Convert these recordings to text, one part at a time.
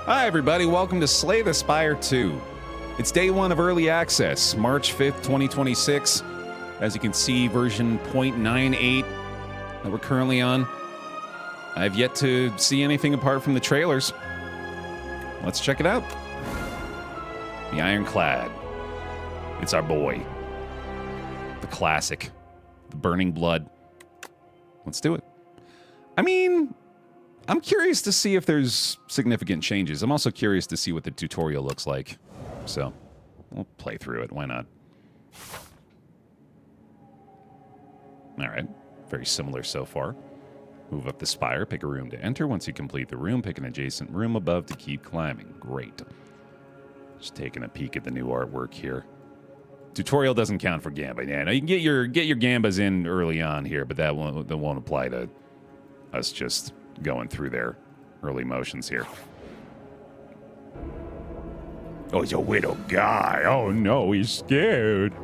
Hi everybody, welcome to Slay the Spire 2. It's day one of early access, March 5th, 2026. As you can see, version 0.98 that we're currently on. I've yet to see anything apart from the trailers. Let's check it out. The Ironclad. It's our boy. The classic. The burning blood. Let's do it. I mean, I'm curious to see if there's significant changes. I'm also curious to see what the tutorial looks like. So, we'll play through it. Why not? Alright. Very similar so far. Move up the spire, pick a room to enter. Once you complete the room, pick an adjacent room above to keep climbing. Great. Just taking a peek at the new artwork here. Tutorial doesn't count for Gamba. Yeah, no, you can get your Gambas in early on here, but that won't apply to us just going through their early motions here. Oh, he's a widow guy. Oh no, he's scared.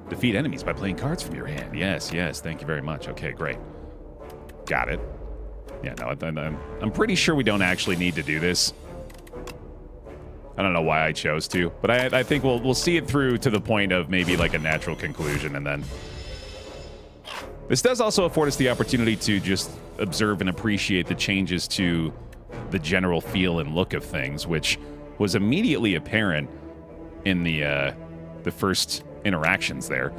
Defeat enemies by playing cards from your hand. Yes, yes, thank you very much. Okay, great. Got it. Yeah, no, I'm pretty sure we don't actually need to do this. I don't know why I chose to, but I think we'll see it through to the point of maybe like a natural conclusion, and then... This does also afford us the opportunity to just observe and appreciate the changes to the general feel and look of things, which was immediately apparent in the first interactions there.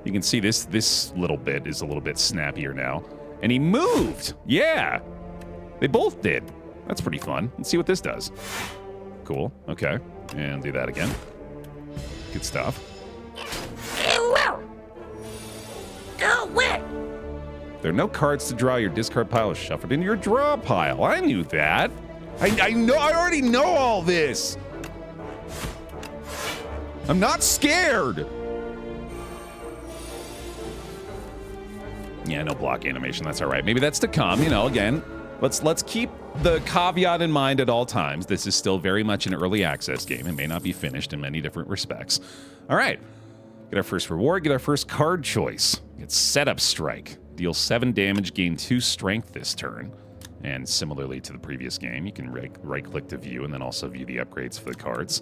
You can see this little bit is a little bit snappier now. And he moved! Yeah! They both did. That's pretty fun. Let's see what this does. Cool. Okay. And do that again. Good stuff. There are no cards to draw. Your discard pile is shuffled into your draw pile. I knew that. I know. I already know all this. I'm not scared. Yeah, no block animation. That's all right. Maybe that's to come. You know, again, let's keep the caveat in mind at all times. This is still very much an early access game. It may not be finished in many different respects. All right. Get our first reward. Get our first card choice. Get Setup Strike. Deal 7 damage, gain 2 strength this turn. And similarly to the previous game, you can right-click to view and then also view the upgrades for the cards.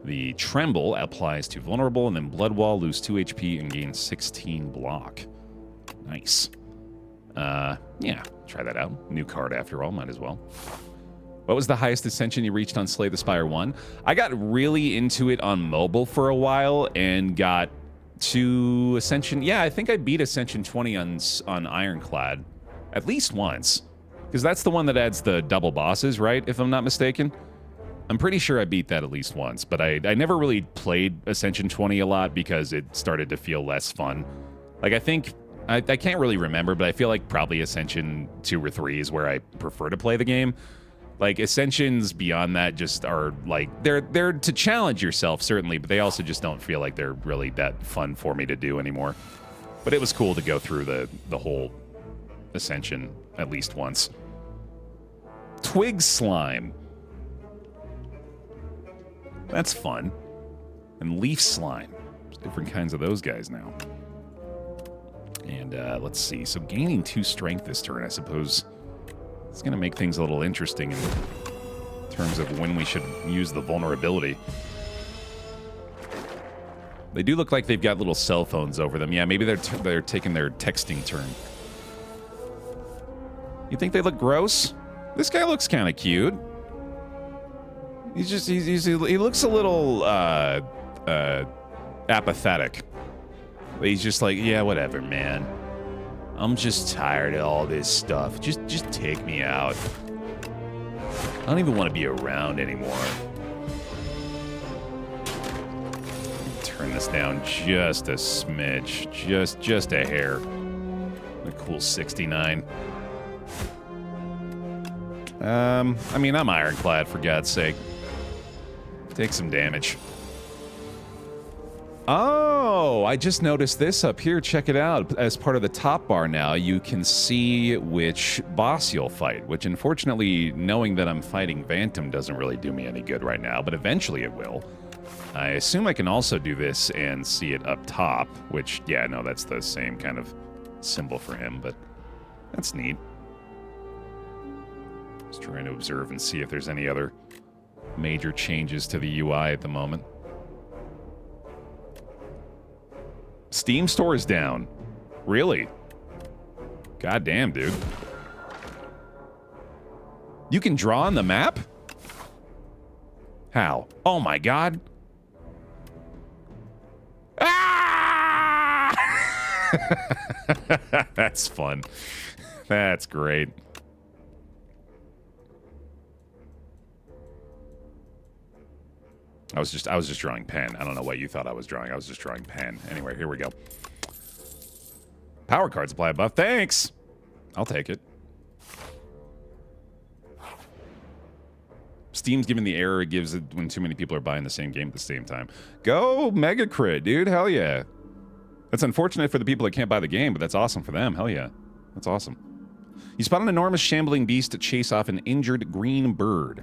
The Tremble applies to Vulnerable, and then Blood Wall, lose 2 HP and gain 16 block. Nice. Yeah, try that out. New card after all, might as well. What was the highest ascension you reached on Slay the Spire 1? I got really into it on mobile for a while and got to Ascension. Yeah, I think I beat Ascension 20 on Ironclad at least once. Because that's the one that adds the double bosses, right? If I'm not mistaken. I'm pretty sure I beat that at least once, but I never really played Ascension 20 a lot because it started to feel less fun. Like, I think... I can't really remember, but I feel like probably Ascension 2 or 3 is where I prefer to play the game. Like, Ascensions beyond that just are, like, they're to challenge yourself, certainly, but they also just don't feel like they're really that fun for me to do anymore. But it was cool to go through the whole Ascension at least once. Twig Slime. That's fun. And Leaf Slime. There's different kinds of those guys now. And let's see. So gaining 2 strength this turn, I suppose, it's going to make things a little interesting in terms of when we should use the vulnerability. They do look like they've got little cell phones over them. Yeah, maybe they're taking their texting turn. You think they look gross? This guy looks kind of cute. He looks a little apathetic. He's just like, yeah, whatever, man. I'm just tired of all this stuff. Just take me out. I don't even want to be around anymore. Turn this down just a smidge. Just a hair. A cool 69. I mean, I'm Ironclad, for God's sake. Take some damage. Oh, I just noticed this up here. Check it out. As part of the top bar now, you can see which boss you'll fight, which unfortunately, knowing that I'm fighting Vantum doesn't really do me any good right now, but eventually it will. I assume I can also do this and see it up top, which, yeah, no, that's the same kind of symbol for him, but that's neat. Just trying to observe and see if there's any other major changes to the UI at the moment. Steam store is down. Really? God damn, dude. You can draw on the map? How? Oh my god. Ah! That's fun. That's great. I was just drawing pen. I don't know what you thought I was drawing. I was just drawing pen. Anyway, here we go. Power card supply buff. Thanks. I'll take it. Steam's giving the error it gives it when too many people are buying the same game at the same time. Go Mega Crit, dude. Hell yeah. That's unfortunate for the people that can't buy the game, but that's awesome for them. Hell yeah. That's awesome. You spot an enormous shambling beast to chase off an injured green bird.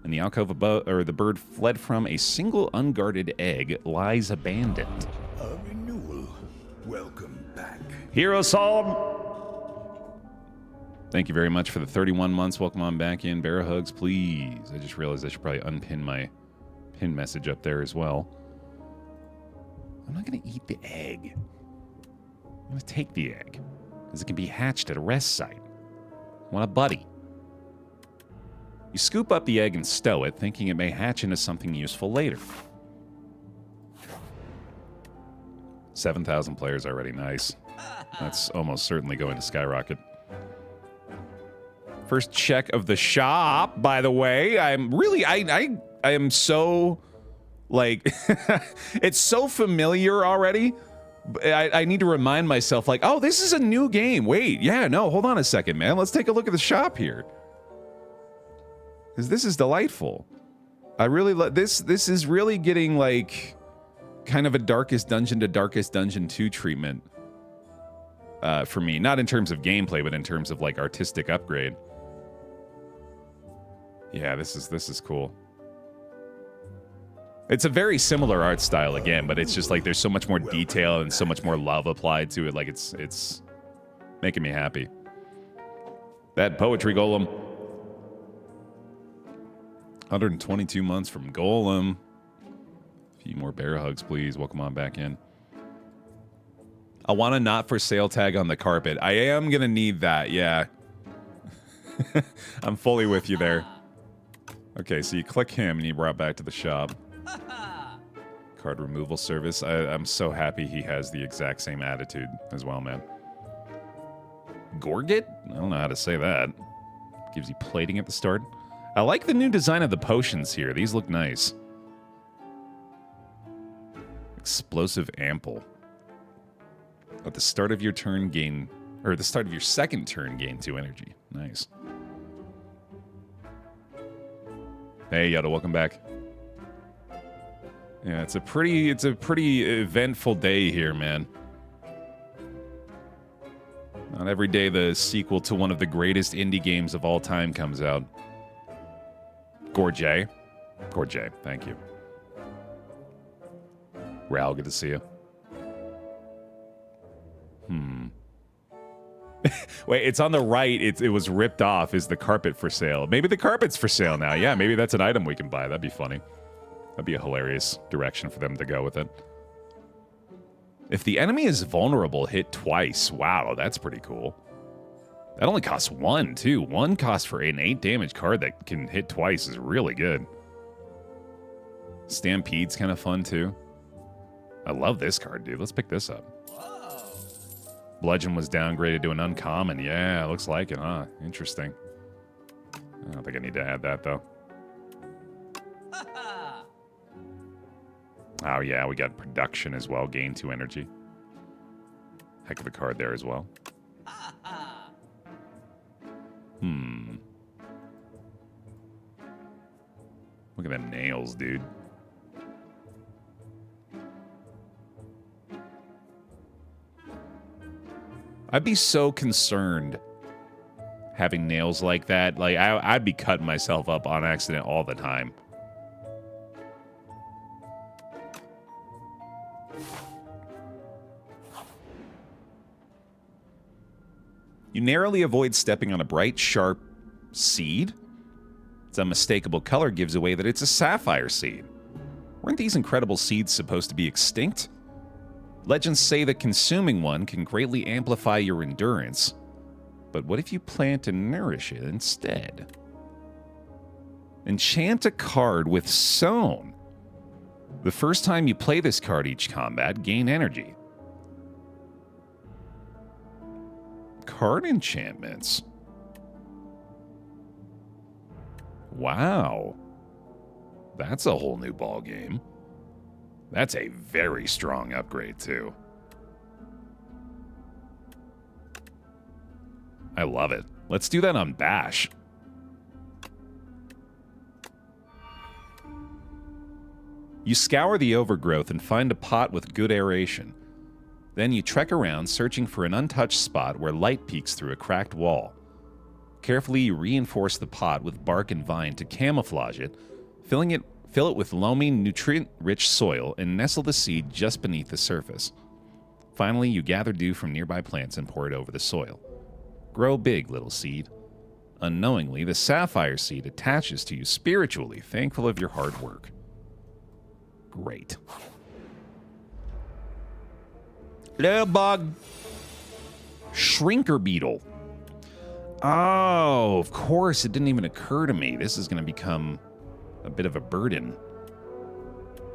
In the alcove above, or the bird fled from a single unguarded egg lies abandoned. A renewal. Welcome back. Hero Psalm! Thank you very much for the 31 months. Welcome on back in. Bear hugs, please. I just realized I should probably unpin my pin message up there as well. I'm not going to eat the egg. I'm going to take the egg, because it can be hatched at a rest site. I want a buddy. You scoop up the egg and stow it, thinking it may hatch into something useful later. 7,000 players already. Nice. That's almost certainly going to skyrocket. First check of the shop, by the way. I'm really, I am so, like, it's so familiar already. I need to remind myself, like, oh, this is a new game. Wait, yeah, no, hold on a second, man. Let's take a look at the shop here. Because this is delightful. I really love this. This is really getting, like, kind of a Darkest Dungeon to Darkest Dungeon 2 treatment for me. Not in terms of gameplay, but in terms of, like, artistic upgrade. Yeah, this is cool. It's a very similar art style again, but it's just like there's so much more detail and so much more love applied to it. Like it's making me happy. That poetry golem. 122 months from Golem. A few more bear hugs, please. Welcome on back in. I want a not for sale tag on the carpet. I am gonna need that, yeah. I'm fully with you there. Okay, so you click him and you brought back to the shop. Card removal service. I'm so happy he has the exact same attitude as well, man. Gorget? I don't know how to say that. Gives you plating at the start. I like the new design of the potions here. These look nice. Explosive ample. At the start of your turn, gain... Or at the start of your second turn, gain 2 energy. Nice. Hey, Yoda, welcome back. Yeah, it's a pretty eventful day here, man. Not every day the sequel to one of the greatest indie games of all time comes out. Gorjay, thank you. Ral, good to see you. Wait, it's on the right. It was ripped off. Is the carpet for sale? Maybe the carpet's for sale now. Yeah, maybe that's an item we can buy. That'd be funny. That'd be a hilarious direction for them to go with it. If the enemy is vulnerable, hit twice. Wow, that's pretty cool. That only costs 1, too. 1 cost for an 8 damage card that can hit twice is really good. Stampede's kind of fun, too. I love this card, dude. Let's pick this up. Bludgeon was downgraded to an uncommon. Yeah, looks like it, huh? Interesting. I don't think I need to add that, though. Oh, yeah, we got production as well. Gain 2 energy. Heck of a card there as well. Look at them nails, dude. I'd be so concerned having nails like that. Like, I'd be cutting myself up on accident all the time. You narrowly avoid stepping on a bright, sharp seed? Its unmistakable color gives away that it's a sapphire seed. Weren't these incredible seeds supposed to be extinct? Legends say that consuming one can greatly amplify your endurance. But what if you plant and nourish it instead? Enchant a card with Sown. The first time you play this card each combat, gain energy. Card enchantments. Wow. That's a whole new ball game. That's a very strong upgrade, too. I love it. Let's do that on Bash. You scour the overgrowth and find a pot with good aeration. Then you trek around, searching for an untouched spot where light peeks through a cracked wall. Carefully, you reinforce the pot with bark and vine to camouflage it, fill it with loamy, nutrient-rich soil, and nestle the seed just beneath the surface. Finally, you gather dew from nearby plants and pour it over the soil. Grow big, little seed. Unknowingly, the sapphire seed attaches to you spiritually, thankful of your hard work. Great. Little bug. Shrinker beetle. Oh, of course, it didn't even occur to me. This is going to become a bit of a burden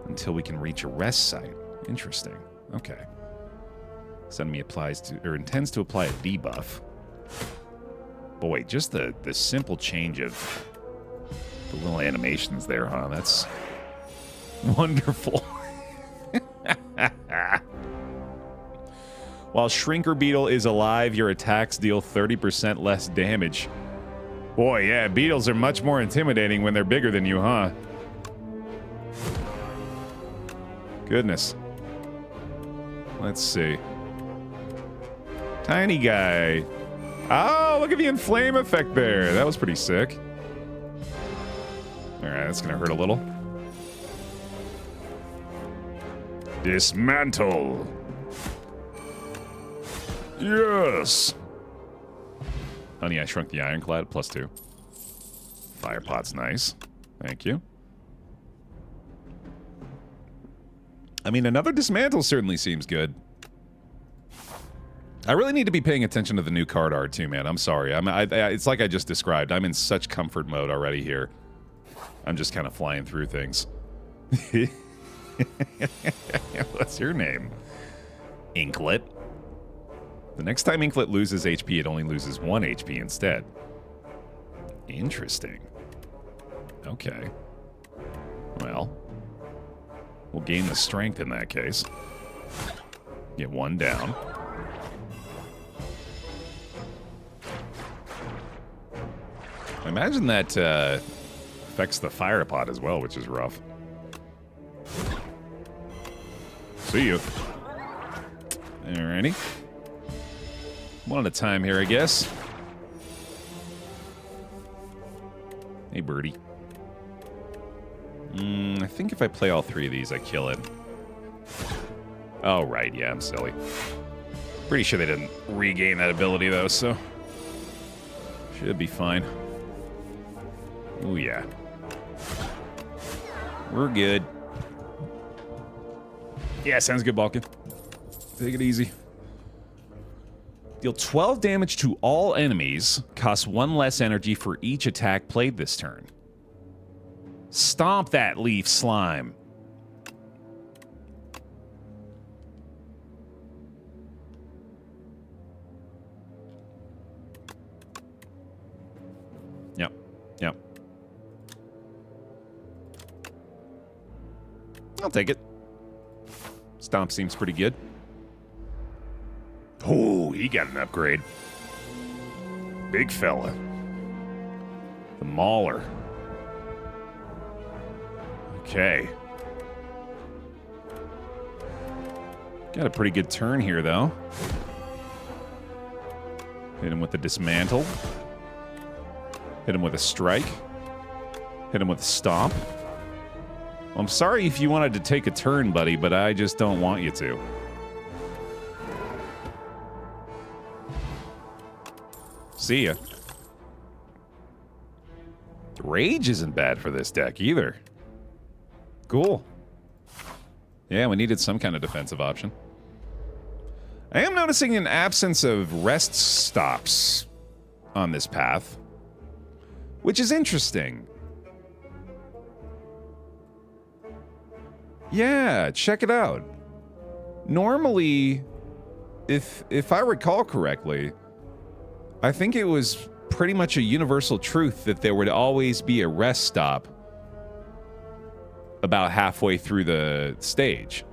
until we can reach a rest site. Interesting. Okay. This enemy applies to, or intends to apply a debuff. Boy, just the simple change of the little animations there, huh? That's wonderful. While Shrinker Beetle is alive, your attacks deal 30% less damage. Boy, yeah, beetles are much more intimidating when they're bigger than you, huh? Goodness. Let's see. Tiny guy. Oh, look at the inflame effect there. That was pretty sick. All right, that's going to hurt a little. Dismantle. Yes. Honey, I Shrunk the Ironclad, +2. Firepot's nice. Thank you. I mean, another dismantle certainly seems good. I really need to be paying attention to the new card art too, man. I'm sorry. It's like I just described. I'm in such comfort mode already here. I'm just kind of flying through things. What's your name? Inklet. The next time Inklet loses HP, it only loses 1 HP instead. Interesting. Okay. Well, we'll gain the strength in that case. Get 1 down. I imagine that affects the fire pot as well, which is rough. See you. Alrighty. One at a time here, I guess. Hey, birdie. I think if I play all 3 of these, I kill it. Oh, right. Yeah, I'm silly. Pretty sure they didn't regain that ability, though, so... should be fine. Oh, yeah. We're good. Yeah, sounds good, Balkan. Take it easy. Deal 12 damage to all enemies. Costs 1 less energy for each attack played this turn. Stomp that leaf slime. Yep. Yep. I'll take it. Stomp seems pretty good. Oh, he got an upgrade. Big fella. The Mauler. Okay. Got a pretty good turn here, though. Hit him with the Dismantle. Hit him with a Strike. Hit him with a Stomp. Well, I'm sorry if you wanted to take a turn, buddy, but I just don't want you to. See ya. Rage isn't bad for this deck either. Cool. Yeah, we needed some kind of defensive option. I am noticing an absence of rest stops on this path, which is interesting. Yeah, check it out. Normally, if I recall correctly, I think it was pretty much a universal truth that there would always be a rest stop about halfway through the stage.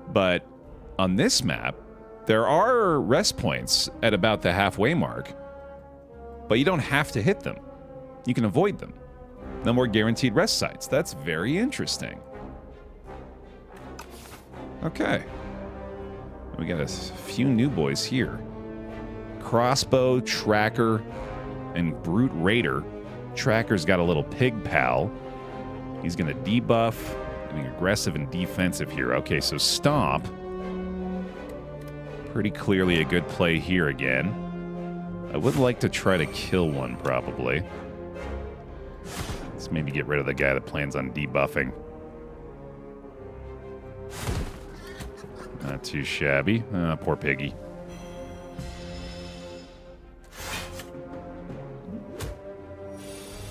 But on this map, there are rest points at about the halfway mark, but you don't have to hit them. You can avoid them. No more guaranteed rest sites. That's very interesting. Okay. We got a few new boys here. Crossbow, Tracker, and Brute Raider. Tracker's got a little pig pal. He's going to debuff, getting aggressive and defensive here. Okay, so Stomp. Pretty clearly a good play here again. I would like to try to kill one, probably. Let's maybe get rid of the guy that plans on debuffing. Not too shabby. Poor piggy.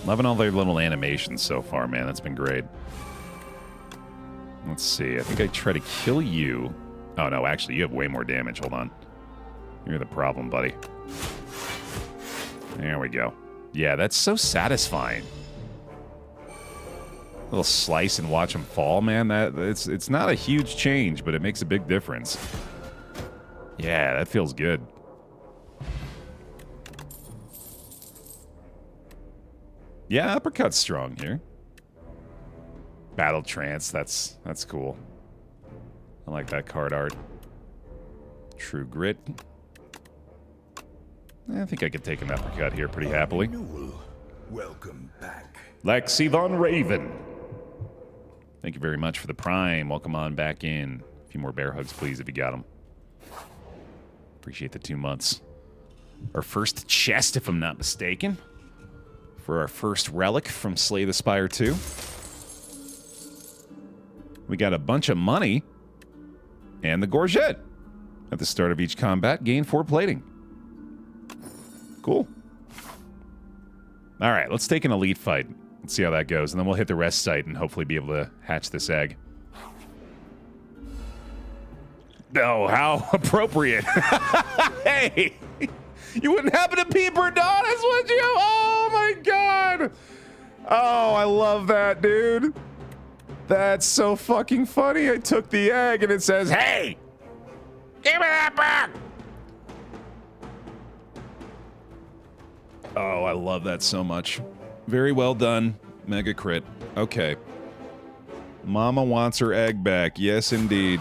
Loving all their little animations so far, man. That's been great. Let's see. I think I try to kill you. Oh, no. Actually, you have way more damage. Hold on. You're the problem, buddy. There we go. Yeah, that's so satisfying. A little slice and watch them fall, man. It's not a huge change, but it makes a big difference. Yeah, that feels good. Yeah, uppercut's strong here. Battle Trance, that's cool. I like that card art. True Grit. I think I could take an uppercut here pretty happily. Welcome back. Lexi Von Raven. Thank you very much for the Prime. Welcome on back in. A few more bear hugs, please, if you got them. Appreciate the 2 months. Our first chest, if I'm not mistaken. For our first relic from Slay the Spire 2. We got a bunch of money. And the Gorget. At the start of each combat, gain 4 plating. Cool. Alright, let's take an elite fight. Let's see how that goes. And then we'll hit the rest site and hopefully be able to hatch this egg. Oh, how appropriate. Hey! You wouldn't happen to peep Adonis, would you? Oh my god! Oh, I love that, dude. That's so fucking funny. I took the egg and it says, hey! Give me that back! Oh, I love that so much. Very well done. Mega crit. Okay. Mama wants her egg back. Yes, indeed.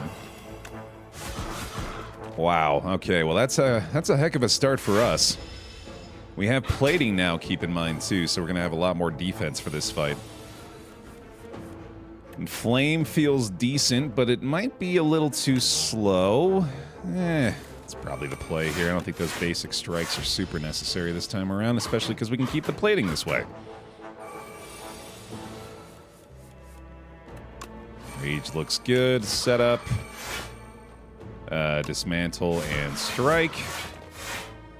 Wow. Okay, well that's a heck of a start for us. We have plating now, keep in mind, too, so we're going to have a lot more defense for this fight. And Flame feels decent, but it might be a little too slow. It's probably the play here. I don't think those basic strikes are super necessary this time around, especially because we can keep the plating this way. Rage looks good. Setup. Dismantle and strike.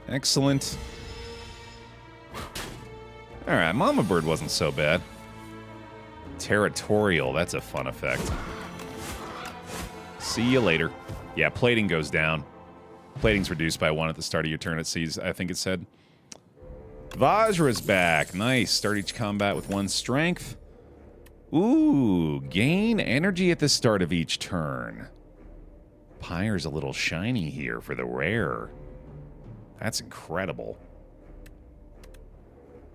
Excellent. Alright, Mama Bird wasn't so bad. Territorial, that's a fun effect. See you later. Yeah, plating goes down. Plating's reduced by 1 at the start of your turn, it sees, I think it said. Vajra's back. Nice. Start each combat with 1 strength. Ooh, gain energy at the start of each turn. Pyre's a little shiny here for the rare. That's incredible.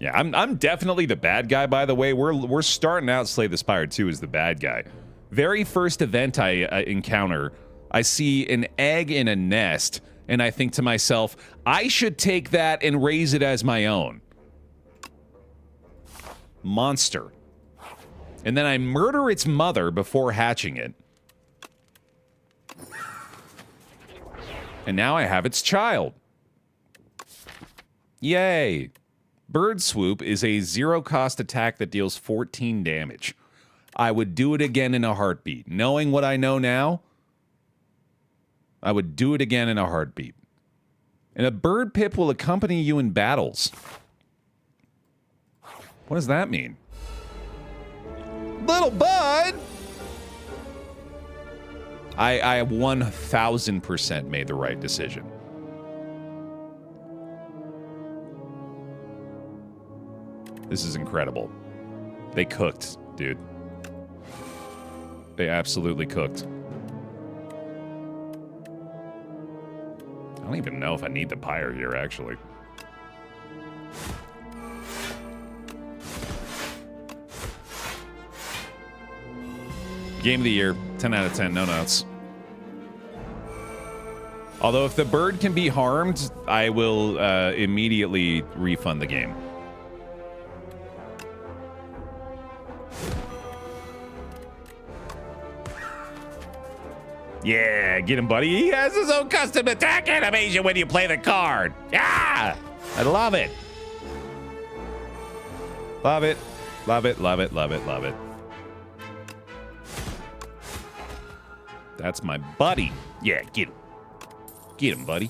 Yeah, I'm definitely the bad guy, by the way. We're starting out Slay the Spire 2 as the bad guy. Very first event I encounter, I see an egg in a nest, and I think to myself, I should take that and raise it as my own. Monster. And then I murder its mother before hatching it. And now I have its child. Yay. Bird Swoop is a zero-cost attack that deals 14 damage. I would do it again in a heartbeat. Knowing what I know now, I would do it again in a heartbeat. And a bird pip will accompany you in battles. What does that mean? Little bud! I 1000% made the right decision. This is incredible. They cooked, dude. They absolutely cooked. I don't even know if I need the pyre here, actually. Game of the year, 10 out of 10, no notes. Although if the bird can be harmed, I will immediately refund the game. Yeah, get him, buddy. He has his own custom attack animation when you play the card. Yeah, I love it. Love it. Love it, love it, love it, love it. That's my buddy. Yeah, get him. Get him, buddy.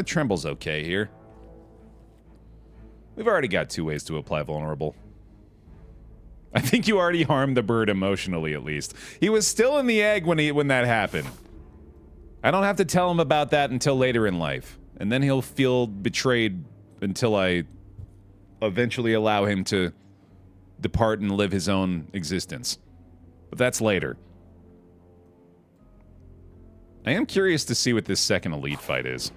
Tremble's okay here. We've already got 2 ways to apply vulnerable. I think you already harmed the bird emotionally, at least. He was still in the egg when that happened. I don't have to tell him about that until later in life. And then he'll feel betrayed until I eventually allow him to depart and live his own existence. But that's later. I am curious to see what this second elite fight is.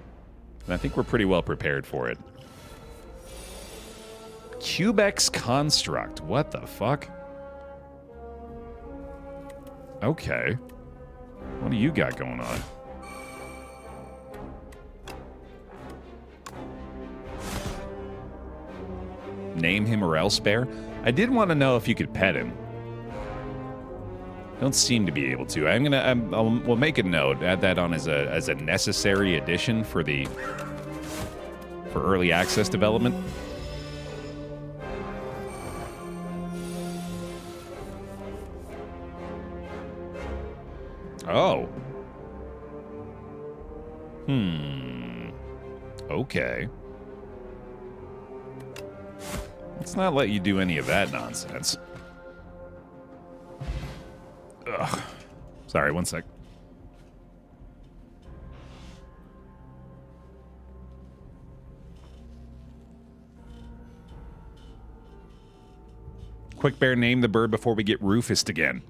And I think we're pretty well prepared for it. Cubex Construct. What the fuck? Okay. What do you got going on? Name him or else, Baer? I did want to know if you could pet him. Don't seem to be able to. We'll make a note. Add that on as a necessary addition for early access development. Oh. Okay. Let's not let you do any of that nonsense. Ugh. Sorry, one sec. Quick, Baer, name the bird before we get Rufused again.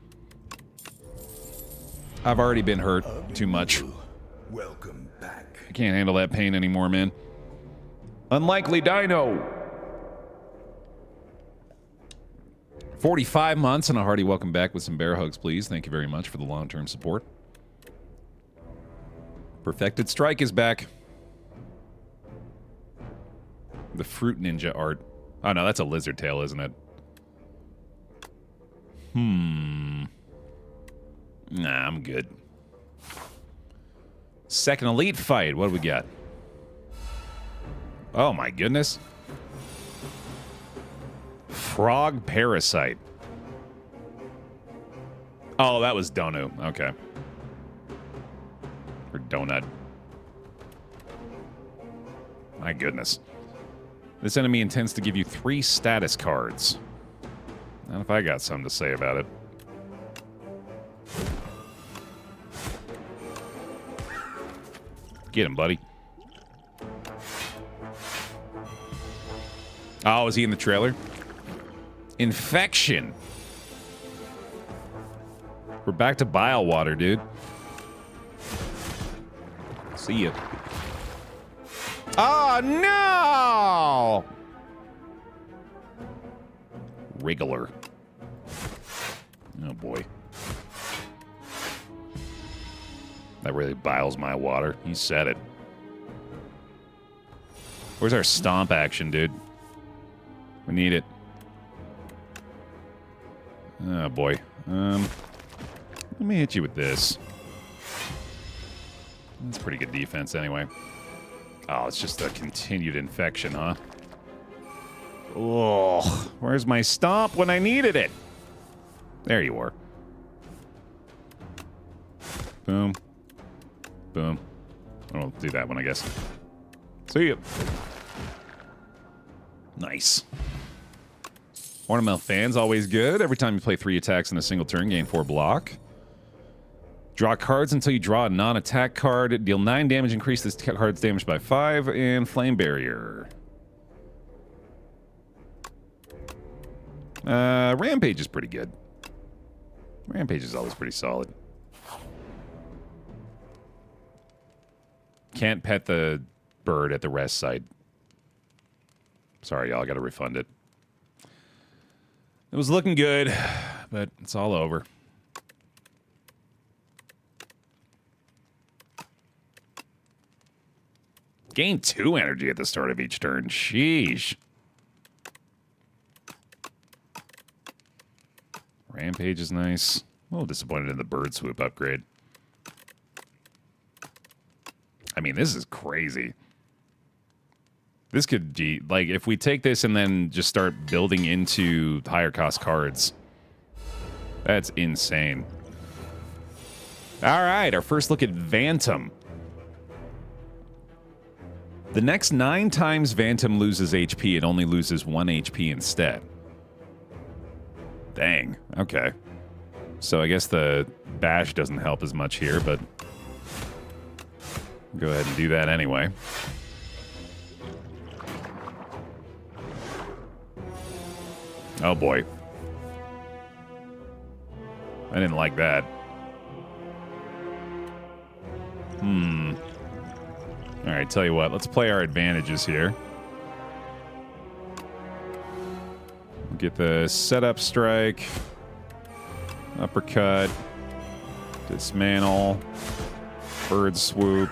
I've already been hurt too much. Welcome back. I can't handle that pain anymore, man. Unlikely Dino. 45 months and a hearty welcome back with some bear hugs, please. Thank you very much for the long-term support. Perfected Strike is back. The Fruit Ninja art. Oh, no, that's a lizard tail, isn't it? Nah, I'm good. Second elite fight. What do we got? Oh, my goodness. Frog Parasite. Oh, that was Donu. Okay. Or Donut. My goodness. This enemy intends to give you 3 status cards. Not if I got something to say about it. Get him, buddy. Oh, is he in the trailer? Infection. We're back to bile water, dude. See ya. Oh, no! Wriggler. Oh, boy. That really biles my water. You said it. Where's our stomp action, dude? We need it. Oh, boy. Let me hit you with this. That's pretty good defense, anyway. Oh, it's just a continued infection, huh? Oh, where's my stomp when I needed it? There you are. Boom. Boom. I'll do that one, I guess. See ya. Nice. Ornamental Fan's always good. Every time you play 3 attacks in a single turn, gain 4 block. Draw cards until you draw a non-attack card. Deal 9 damage, increase this card's damage by 5, and Flame Barrier. Rampage is pretty good. Rampage is always pretty solid. Can't pet the bird at the rest site. Sorry, y'all. I gotta refund it. It was looking good, but it's all over. Gain 2 energy at the start of each turn. Sheesh. Rampage is nice. A little disappointed in the bird swoop upgrade. I mean, this is crazy. This could be, like, if we take this and then just start building into higher cost cards. That's insane. All right, our first look at Vantum. The next 9 times Vantum loses HP, it only loses 1 HP instead. Dang, okay. So I guess the bash doesn't help as much here, but go ahead and do that anyway. Oh boy. I didn't like that. Alright, tell you what, let's play our advantages here. Get the setup strike, uppercut, dismantle, bird swoop,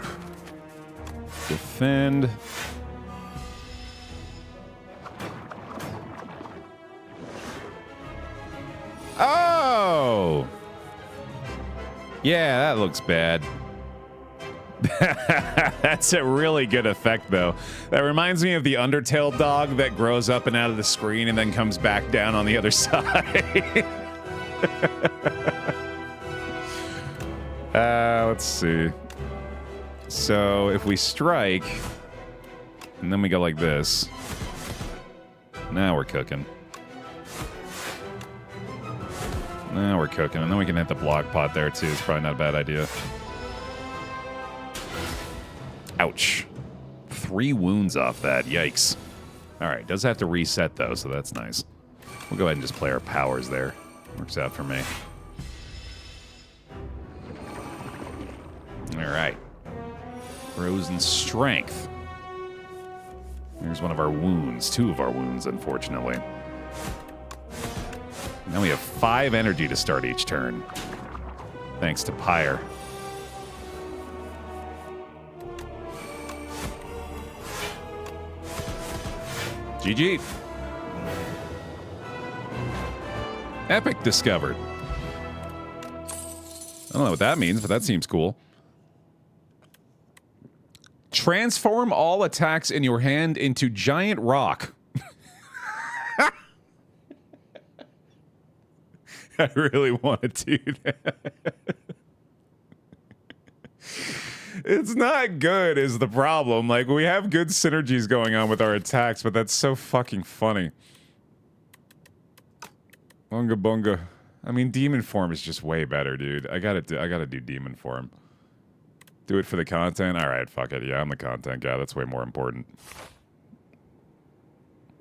defend. Oh! Yeah, that looks bad. That's a really good effect, though. That reminds me of the Undertale dog that grows up and out of the screen and then comes back down on the other side. Let's see. So if we strike, and then we go like this. Now we're cooking. Now we're cooking. And then we can hit the block pot there, too. It's probably not a bad idea. Ouch. 3 wounds off that. Yikes. Alright, does have to reset, though, so that's nice. We'll go ahead and just play our powers there. Works out for me. Alright. Frozen Strength. Here's one of our wounds. 2 of our wounds, unfortunately. Now we have 5 energy to start each turn. Thanks to Pyre. GG. Epic discovered. I don't know what that means, but that seems cool. Transform all attacks in your hand into giant rock. I really want to do that. It's not good is the problem. Like, we have good synergies going on with our attacks, but that's so fucking funny. Bunga bunga. I mean, demon form is just way better, dude. I gotta do demon form. Do it for the content? Alright, fuck it. Yeah, I'm the content guy. That's way more important.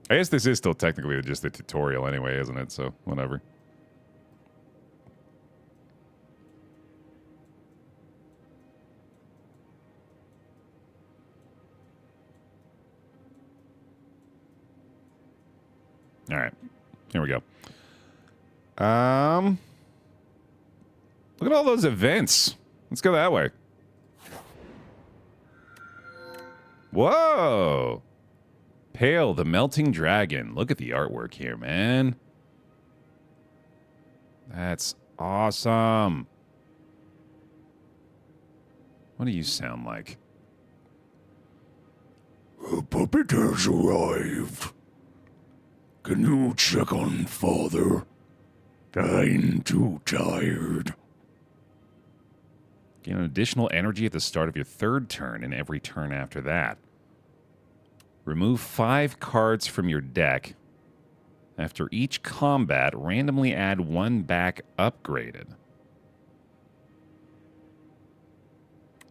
I guess this is still technically just a tutorial anyway, isn't it? So, whatever. All right, here we go. Look at all those events. Let's go that way. Whoa! Pale the Melting Dragon. Look at the artwork here, man. That's awesome. What do you sound like? A puppet has arrived. Can you check on father? I'm too tired. Gain an additional energy at the start of your third turn and every turn after that. Remove 5 cards from your deck. After each combat, randomly add 1 back upgraded.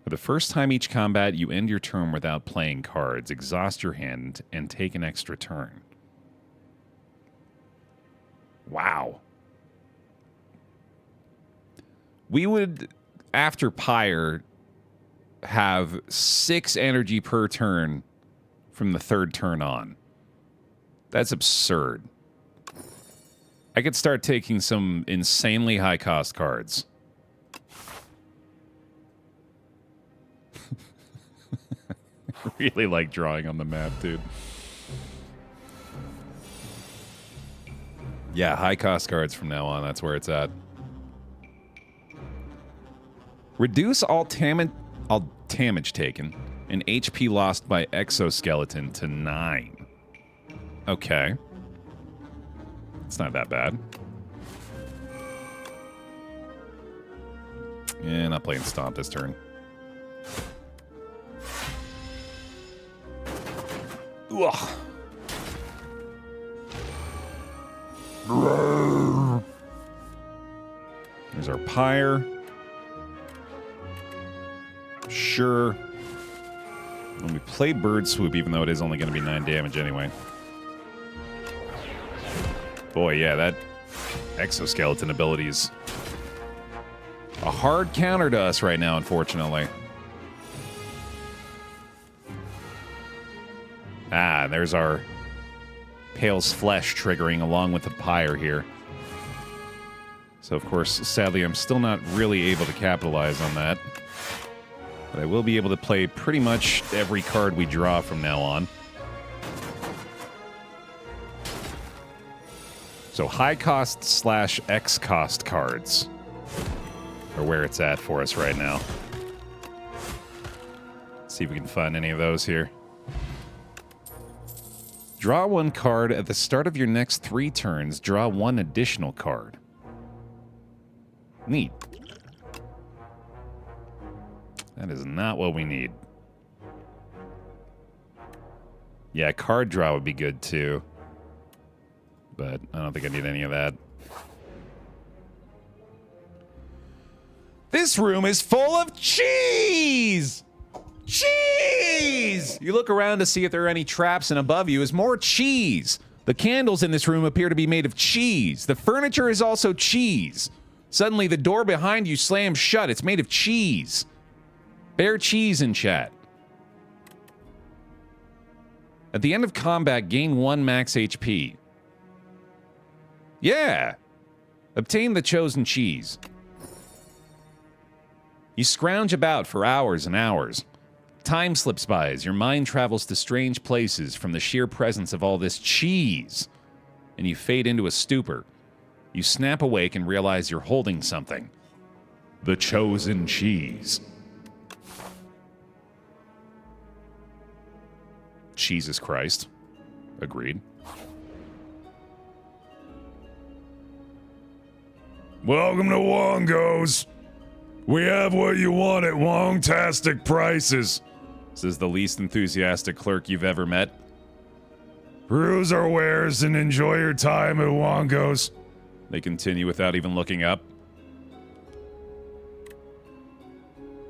For the first time each combat, you end your turn without playing cards, exhaust your hand, and take an extra turn. Wow. We would, after Pyre, have 6 energy per turn from the third turn on. That's absurd. I could start taking some insanely high-cost cards. Really like drawing on the map, dude. Yeah, high-cost cards from now on. That's where it's at. Reduce all damage taken and HP lost by exoskeleton to 9. Okay. It's not that bad. Yeah, not playing Stomp this turn. Ugh. There's our Pyre. Sure. When we play Bird Swoop, even though it is only going to be 9 damage anyway. Boy, yeah, that exoskeleton ability is a hard counter to us right now, unfortunately. Ah, there's our Pale's Flesh triggering along with the Pyre here. So, of course, sadly, I'm still not really able to capitalize on that. But I will be able to play pretty much every card we draw from now on. So high cost / X cost cards are where it's at for us right now. Let's see if we can find any of those here. Draw 1 card at the start of your next 3 turns. Draw 1 additional card. Neat. That is not what we need. Yeah, card draw would be good too. But I don't think I need any of that. This room is full of cheese! Cheese! You look around to see if there are any traps, and above you is more cheese. The candles in this room appear to be made of cheese. The furniture is also cheese. Suddenly, the door behind you slams shut. It's made of cheese. Bear cheese in chat. At the end of combat, gain 1 max HP. Yeah. Obtain the chosen cheese. You scrounge about for hours and hours. Time slips by as your mind travels to strange places from the sheer presence of all this cheese, and you fade into a stupor. You snap awake and realize you're holding something. The chosen cheese. Jesus Christ. Agreed. Welcome to Wongos. We have what you want at Wongtastic prices. Says the least enthusiastic clerk you've ever met. Peruse our wares and enjoy your time at Wongos. They continue without even looking up.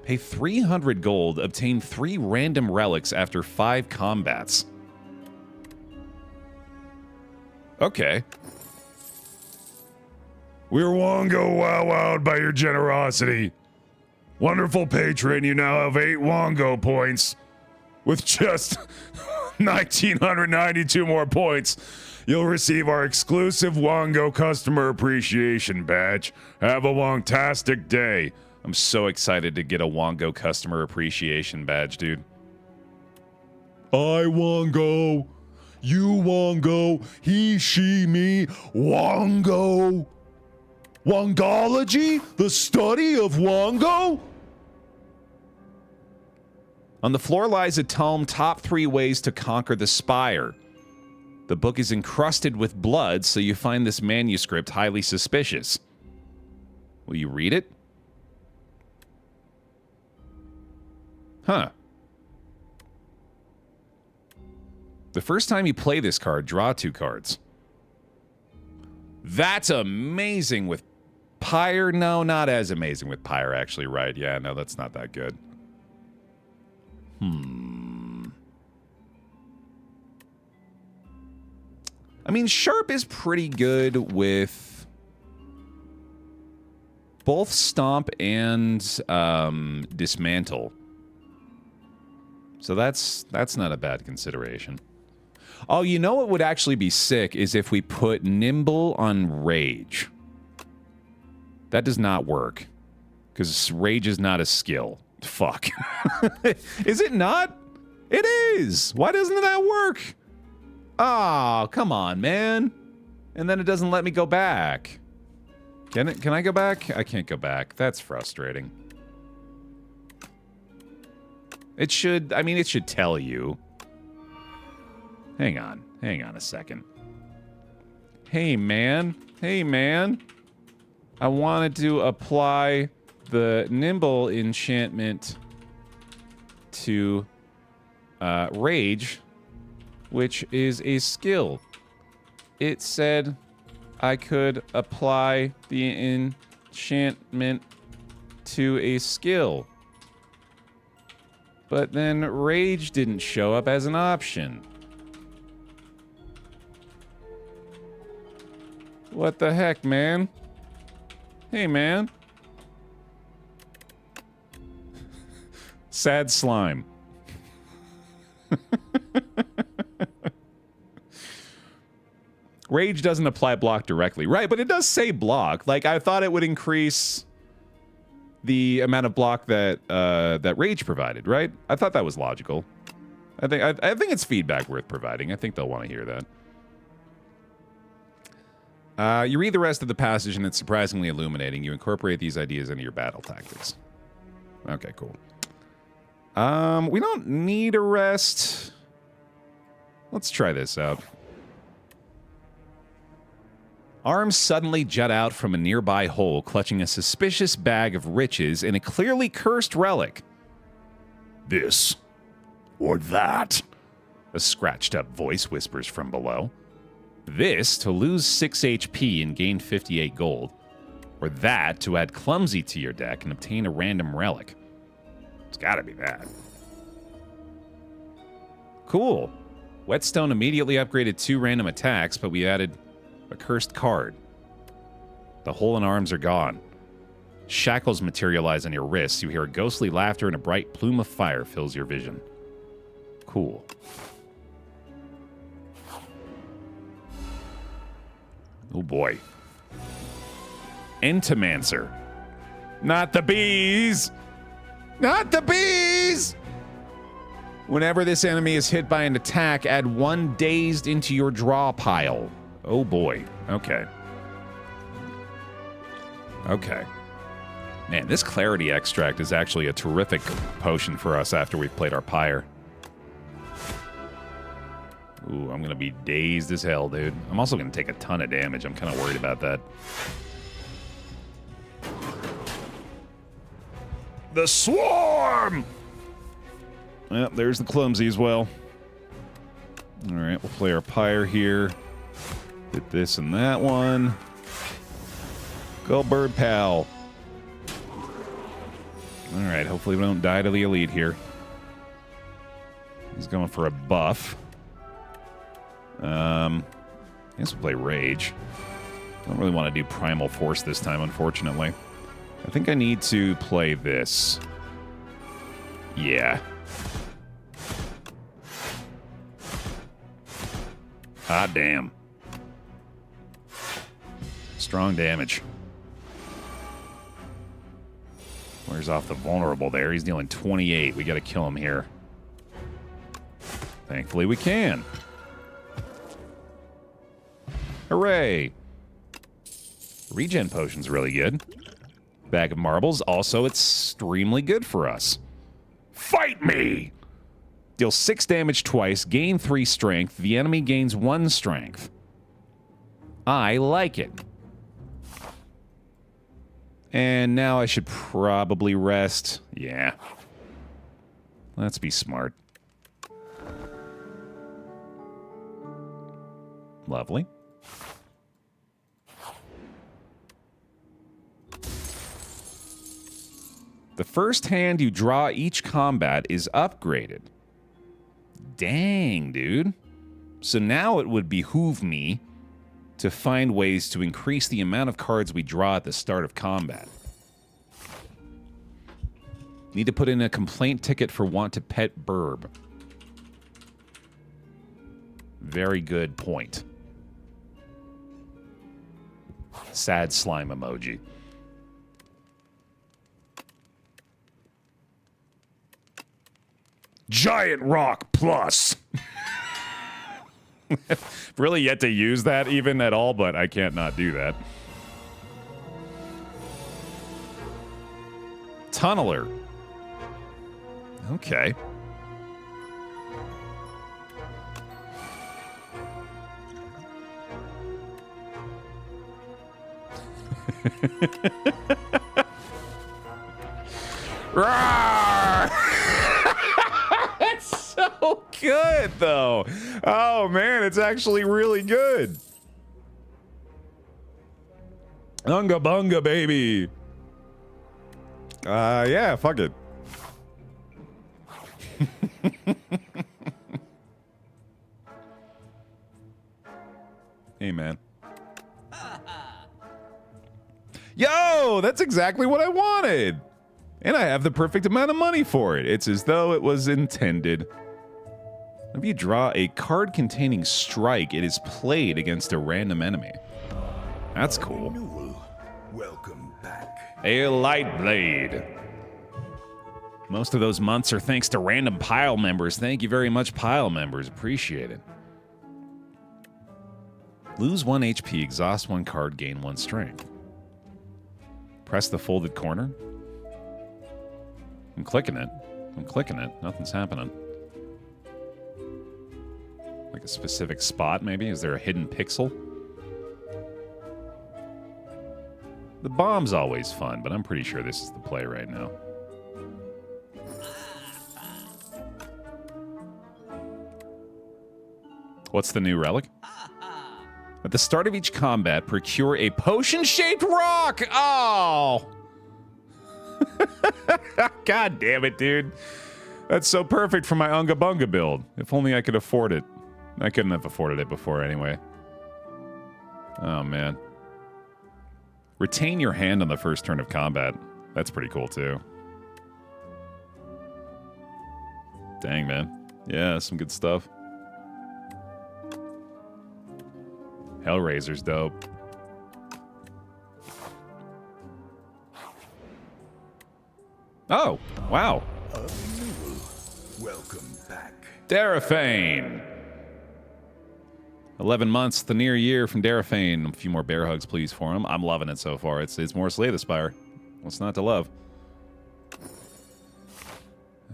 Pay 300 gold, obtain 3 random relics after 5 combats. Okay. We're Wongo wow-wowed by your generosity. Wonderful patron, you now have 8 Wongo points. With just 1,992 more points, you'll receive our exclusive Wongo Customer Appreciation Badge. Have a Wongtastic day. I'm so excited to get a Wongo Customer Appreciation Badge, dude. I Wongo. You Wongo. He, she, me. Wongo. Wongology? The study of Wongo? On the floor lies a tome, Top 3 Ways to Conquer the Spire. The book is encrusted with blood, so you find this manuscript highly suspicious. Will you read it? Huh. The first time you play this card, draw 2 cards. That's amazing with Pyre. No, not as amazing with Pyre, actually, right? Yeah, no, that's not that good. I mean, Sharp is pretty good with both Stomp and Dismantle. So that's not a bad consideration. Oh, you know what would actually be sick is if we put Nimble on Rage. That does not work. Because Rage is not a skill. Fuck. Is it not? It is! Why doesn't that work? Oh, come on, man. And then it doesn't let me go back. Can I go back? I can't go back. That's frustrating. It should, I mean, it should tell you. Hang on a second. Hey, man. I wanted to apply the Nimble enchantment to Rage, which is a skill. It said I could apply the enchantment to a skill. But then Rage didn't show up as an option. What the heck, man? Hey, man. Sad slime. Rage doesn't apply block directly. Right, but it does say block. Like, I thought it would increase the amount of block that that Rage provided, right? I thought that was logical. I think it's feedback worth providing. I think they'll want to hear that. You read the rest of the passage and it's surprisingly illuminating. You incorporate these ideas into your battle tactics. Okay, cool. We don't need a rest. Let's try this out. Arms suddenly jut out from a nearby hole, clutching a suspicious bag of riches and a clearly cursed relic. This or that? A scratched-up voice whispers from below. This to lose 6 HP and gain 58 gold. Or that to add Clumsy to your deck and obtain a random relic. It's gotta be that. Cool. Whetstone immediately upgraded 2 random attacks, but we added a cursed card. The hole and arms are gone. Shackles materialize on your wrists. You hear a ghostly laughter and a bright plume of fire fills your vision. Cool. Oh boy. Entomancer. Not the bees! Not the bees! Whenever this enemy is hit by an attack, add 1 dazed into your draw pile. Oh boy. Okay. Okay. Man, this Clarity Extract is actually a terrific potion for us after we've played our Pyre. Ooh, I'm gonna be dazed as hell, dude. I'm also gonna take a ton of damage. I'm kind of worried about that. The swarm! Yep, there's the Clumsy as well. Alright, we'll play our Pyre here. Hit this and that one. Go, Bird Pal. Alright, hopefully we don't die to the Elite here. He's going for a buff. I guess we'll play Rage. Don't really want to do Primal Force this time, unfortunately. I think I need to play this. Yeah. Hot damn. Strong damage. Wears off the vulnerable there. He's dealing 28. We got to kill him here. Thankfully we can. Hooray! Regen potion's really good. Bag of marbles, also extremely good for us. Fight me! Deal 6 damage twice, gain 3 strength. The enemy gains 1 strength. I like it. And now I should probably rest. Yeah. Let's be smart. Lovely. The first hand you draw each combat is upgraded. Dang, dude. So now it would behoove me to find ways to increase the amount of cards we draw at the start of combat. Need to put in a complaint ticket for want to pet Burb. Very good point. Sad slime emoji. Giant rock plus. Really yet to use that even at all, but I can't not do that. Tunneler. Okay. That's so good, though. Oh, man, it's actually really good. Unga bunga, baby. Yeah, fuck it. Hey, man. Yo, that's exactly what I wanted. And I have the perfect amount of money for it. It's as though it was intended. If you draw a card containing strike, it is played against a random enemy. That's cool. Welcome back. A light blade. Most of those months are thanks to random pile members. Thank you very much, pile members. Appreciate it. Lose 1 HP, exhaust 1 card, gain 1 strength. Press the folded corner. I'm clicking it. I'm clicking it. Nothing's happening. Like a specific spot, maybe? Is there a hidden pixel? The bomb's always fun, but I'm pretty sure this is the play right now. What's the new relic? At the start of each combat, procure a potion-shaped rock! Oh! God damn it, dude. That's so perfect for my Unga Bunga build. If only I could afford it. I couldn't have afforded it before anyway. Oh, man. Retain your hand on the first turn of combat. That's pretty cool, too. Dang, man. Yeah, some good stuff. Hellraiser's dope. Oh, wow. Welcome back. Darafane. 11 months, the near year from Darafane. A few more bear hugs, please, for him. I'm loving it so far. It's more Slay the Spire. What's not to love?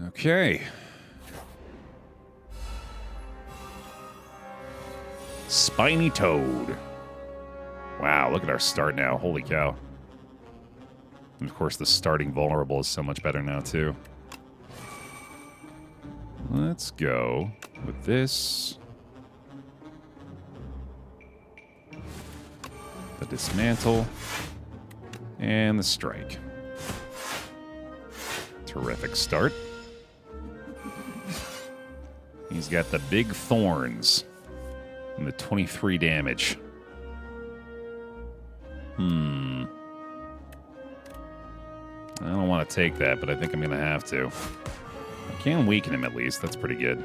Okay. Spiny Toad. Wow, look at our start now. Holy cow. And of course, the starting vulnerable is so much better now, too. Let's go with this. The dismantle. And the strike. Terrific start. He's got the big thorns. And the 23 damage. I don't want to take that, but I think I'm going to have to. I can weaken him at least. That's pretty good.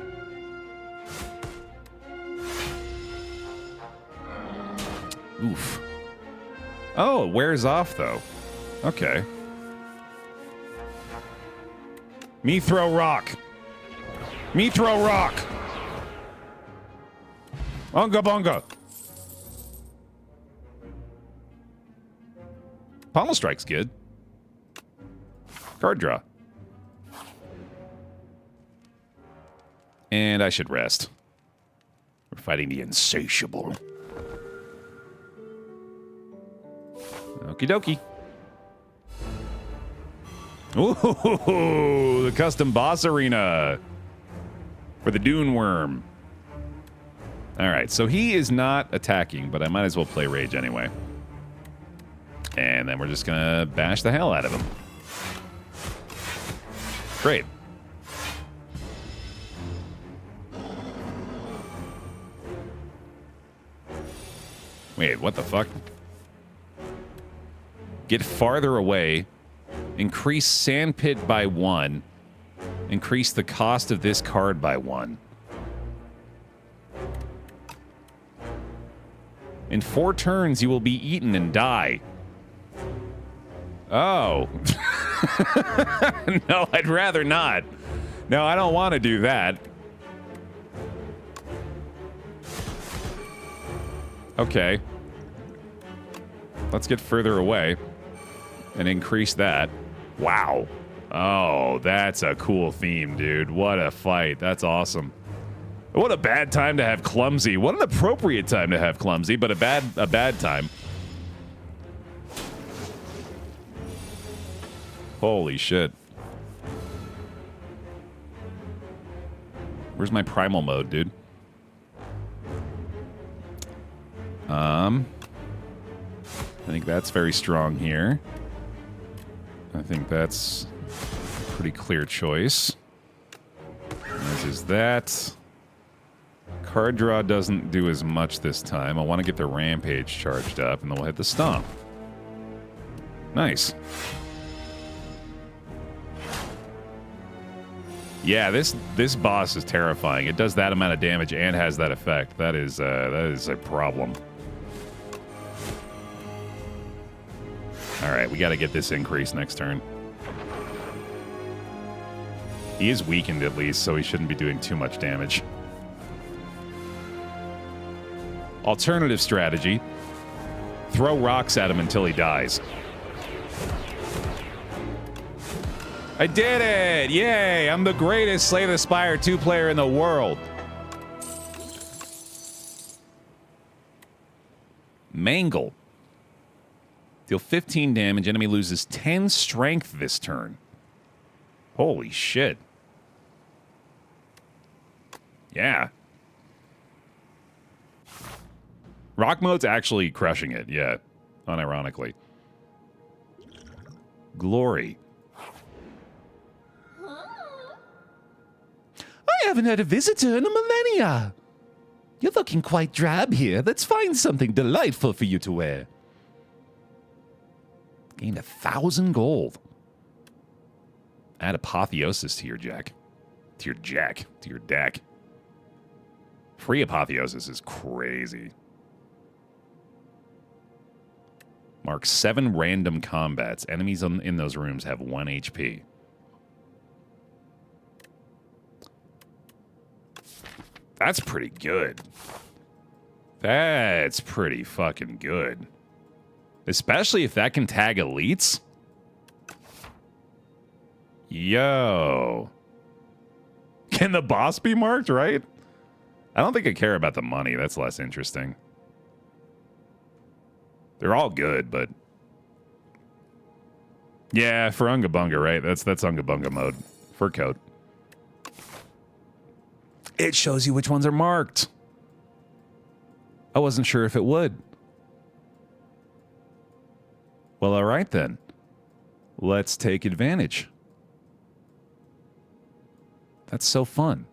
Oof. Oh, it wears off, though. Okay. Me throw rock. Me throw rock. Unga bunga. Pommel strike's good. Card draw. And I should rest. We're fighting the insatiable. Okie dokie. Ooh, the custom boss arena for the Dune Worm. All right, so he is not attacking, but I might as well play Rage anyway. And then we're just gonna bash the hell out of him. Great. Wait, what the fuck? Get farther away. Increase Sandpit by 1. Increase the cost of this card by 1. In 4 turns, you will be eaten and die. Oh. No, I'd rather not. No, I don't want to do that. Okay. Let's get further away and increase that. Wow. Oh, that's a cool theme, dude. What a fight. That's awesome. What a bad time to have Clumsy. What an appropriate time to have Clumsy, but a bad time. Holy shit. Where's my primal mode, dude? I think that's very strong here. I think that's a pretty clear choice. As is that. Card draw doesn't do as much this time. I want to get the Rampage charged up, and then we'll hit the Stomp. Nice. Yeah, this boss is terrifying. It does that amount of damage and has that effect. That is a problem. All right, we got to get this increase next turn. He is weakened at least, so he shouldn't be doing too much damage. Alternative strategy. Throw rocks at him until he dies. I did it! Yay! I'm the greatest Slay the Spire 2 player in the world. Mangle. Deal 15 damage. Enemy loses 10 strength this turn. Holy shit. Yeah. Rock mode's actually crushing it, yeah. Unironically. Glory. I haven't had a visitor in a millennia. You're looking quite drab here. Let's find something delightful for you to wear. Gained 1,000 gold. Add Apotheosis to your deck. To your deck. Free Apotheosis is crazy. Mark 7 random combats. Enemies in those rooms have 1 HP. That's pretty good. That's pretty fucking good. Especially if that can tag elites. Yo. Can the boss be marked, right? I don't think I care about the money. That's less interesting. They're all good, but... Yeah, for Unga Bunga, right? That's Unga Bunga mode. Fur coat. It shows you which ones are marked. I wasn't sure if it would. Well, all right then. Let's take advantage. That's so fun.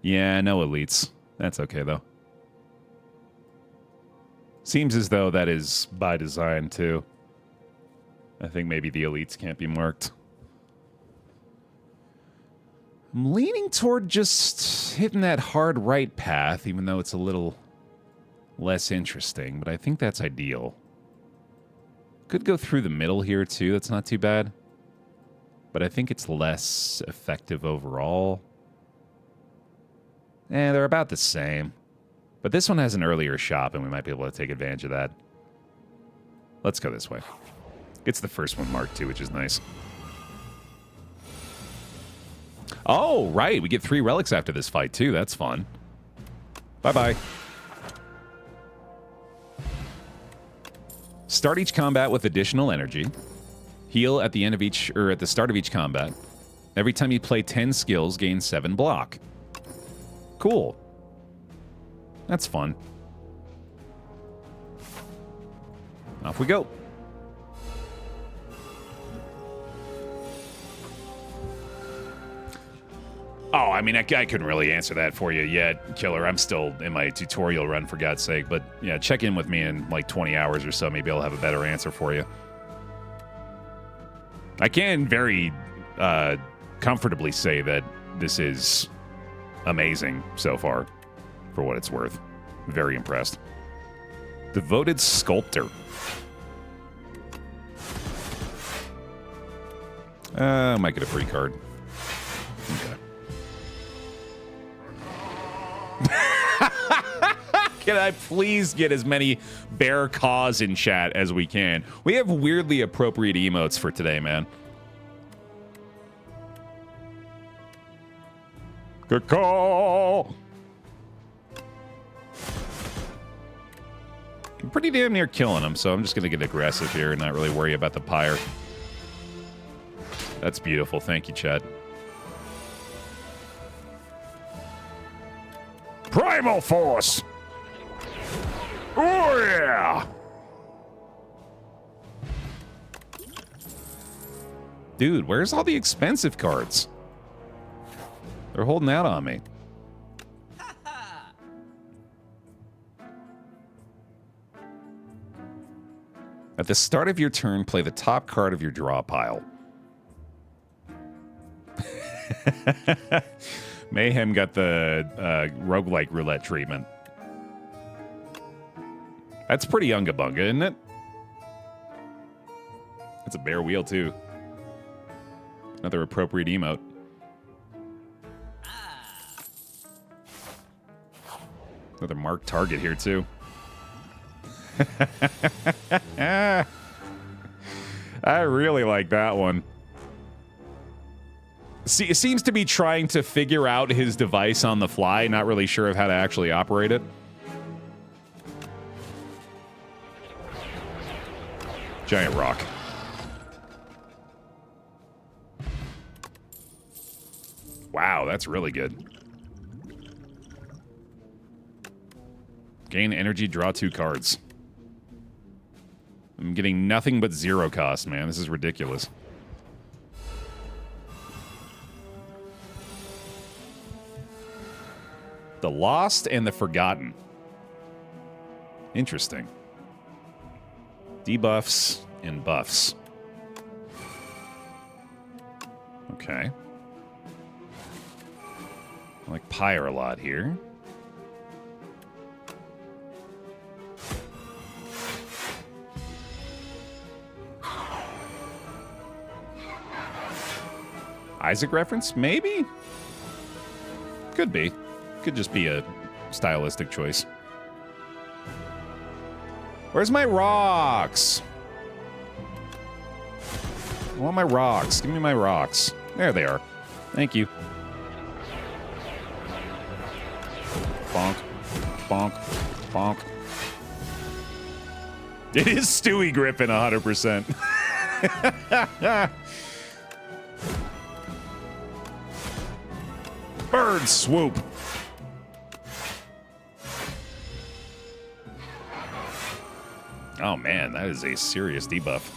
Yeah, no elites. That's okay, though. Seems as though that is by design, too. I think maybe the elites can't be marked. I'm leaning toward just hitting that hard right path, even though it's a little less interesting, but I think that's ideal. Could go through the middle here, too. That's not too bad. But I think it's less effective overall. They're about the same. But this one has an earlier shop, and we might be able to take advantage of that. Let's go this way. It's the first one marked too, which is nice. Oh, right. We get 3 relics after this fight too. That's fun. Bye-bye. Start each combat with additional energy. Heal at the end of each, or at the start of each combat. Every time you play 10 skills, gain 7 block. Cool. That's fun. Off we go. Oh, I mean, I couldn't really answer that for you yet, Killer. I'm still in my tutorial run, for God's sake. But, yeah, check in with me in, like, 20 hours or so. Maybe I'll have a better answer for you. I can very comfortably say that this is amazing so far, for what it's worth. Very impressed. Devoted Sculptor. I might get a free card. Okay. Can I please get as many Baer caws in chat as we can? We have weirdly appropriate emotes for today, man. Good call. I'm pretty damn near killing him, so I'm just going to get aggressive here and not really worry about the pyre. That's beautiful. Thank you, Chad. Primal Force! Oh, yeah! Dude, where's all the expensive cards? They're holding out on me. At the start of your turn, play the top card of your draw pile. Mayhem got the roguelike roulette treatment. That's pretty unga bunga, isn't it? That's a Baer wheel, too. Another appropriate emote. Another marked target here, too. I really like that one. See, it seems to be trying to figure out his device on the fly, not really sure of how to actually operate it. Giant rock. Wow, that's really good. Gain energy, draw 2 cards. I'm getting nothing but 0 cost, man. This is ridiculous. The Lost and the Forgotten. Interesting. Debuffs and buffs. Okay. I like Pyre a lot here. Isaac reference? Maybe? Could be. Could just be a stylistic choice. Where's my rocks? I want my rocks. Give me my rocks. There they are. Thank you. Bonk. Bonk. Bonk. It is Stewie Griffin 100%. Bird swoop. Oh man, that is a serious debuff.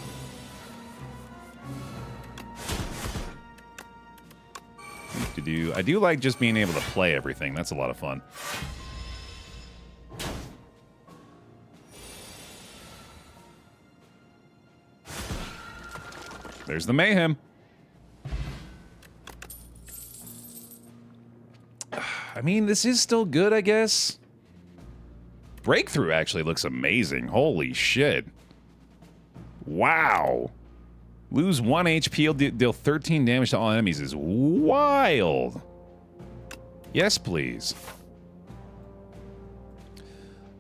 I do like just being able to play everything. That's a lot of fun. There's the mayhem. I mean, this is still good, I guess. Breakthrough actually looks amazing. Holy shit. Wow. Lose 1 HP, deal 13 damage to all enemies is wild. Yes, please.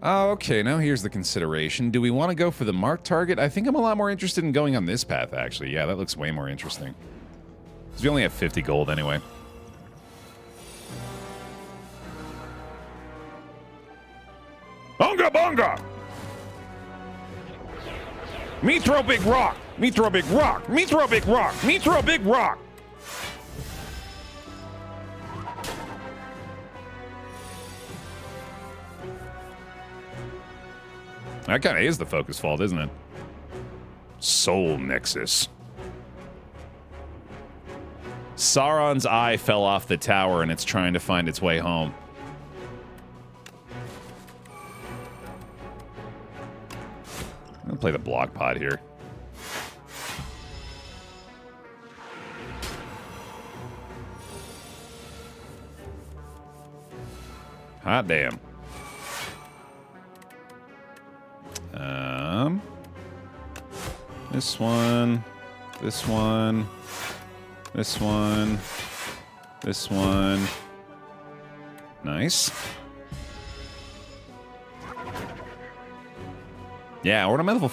Oh, okay, now here's the consideration. Do we want to go for the marked target? I think I'm a lot more interested in going on this path, actually. Yeah, that looks way more interesting. Because we only have 50 gold anyway. Bunga bunga! Me throw big rock! Me throw big rock! Me throw big rock! Me throw big rock! That kind of is the focus fault, isn't it? Soul Nexus. Sauron's eye fell off the tower and it's trying to find its way home. I'm gonna play the block pod here. Hot damn. This one, this one, this one, this one. Nice. Yeah, ornamental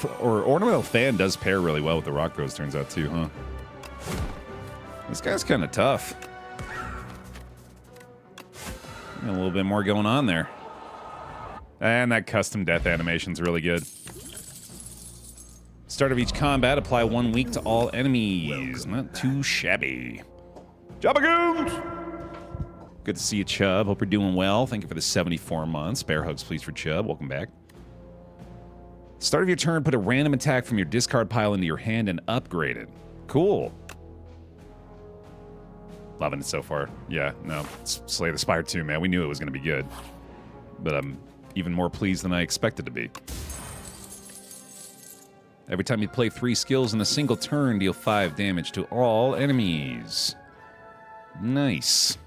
fan does pair really well with the rock throws, turns out too, huh? This guy's kind of tough. A little bit more going on there. And that custom death animation's really good. Start of each combat, apply 1 week to all enemies. Not too shabby. Jabbagoons! Good to see you, Chubb. Hope you're doing well. Thank you for the 74 months. Bear hugs, please, for Chubb. Welcome back. Start of your turn, put a random attack from your discard pile into your hand and upgrade it. Cool. Loving it so far. Yeah, no. Slay the Spire 2, man. We knew it was going to be good. But I'm even more pleased than I expected to be. Every time you play 3 skills in a single turn, deal 5 damage to all enemies. Nice.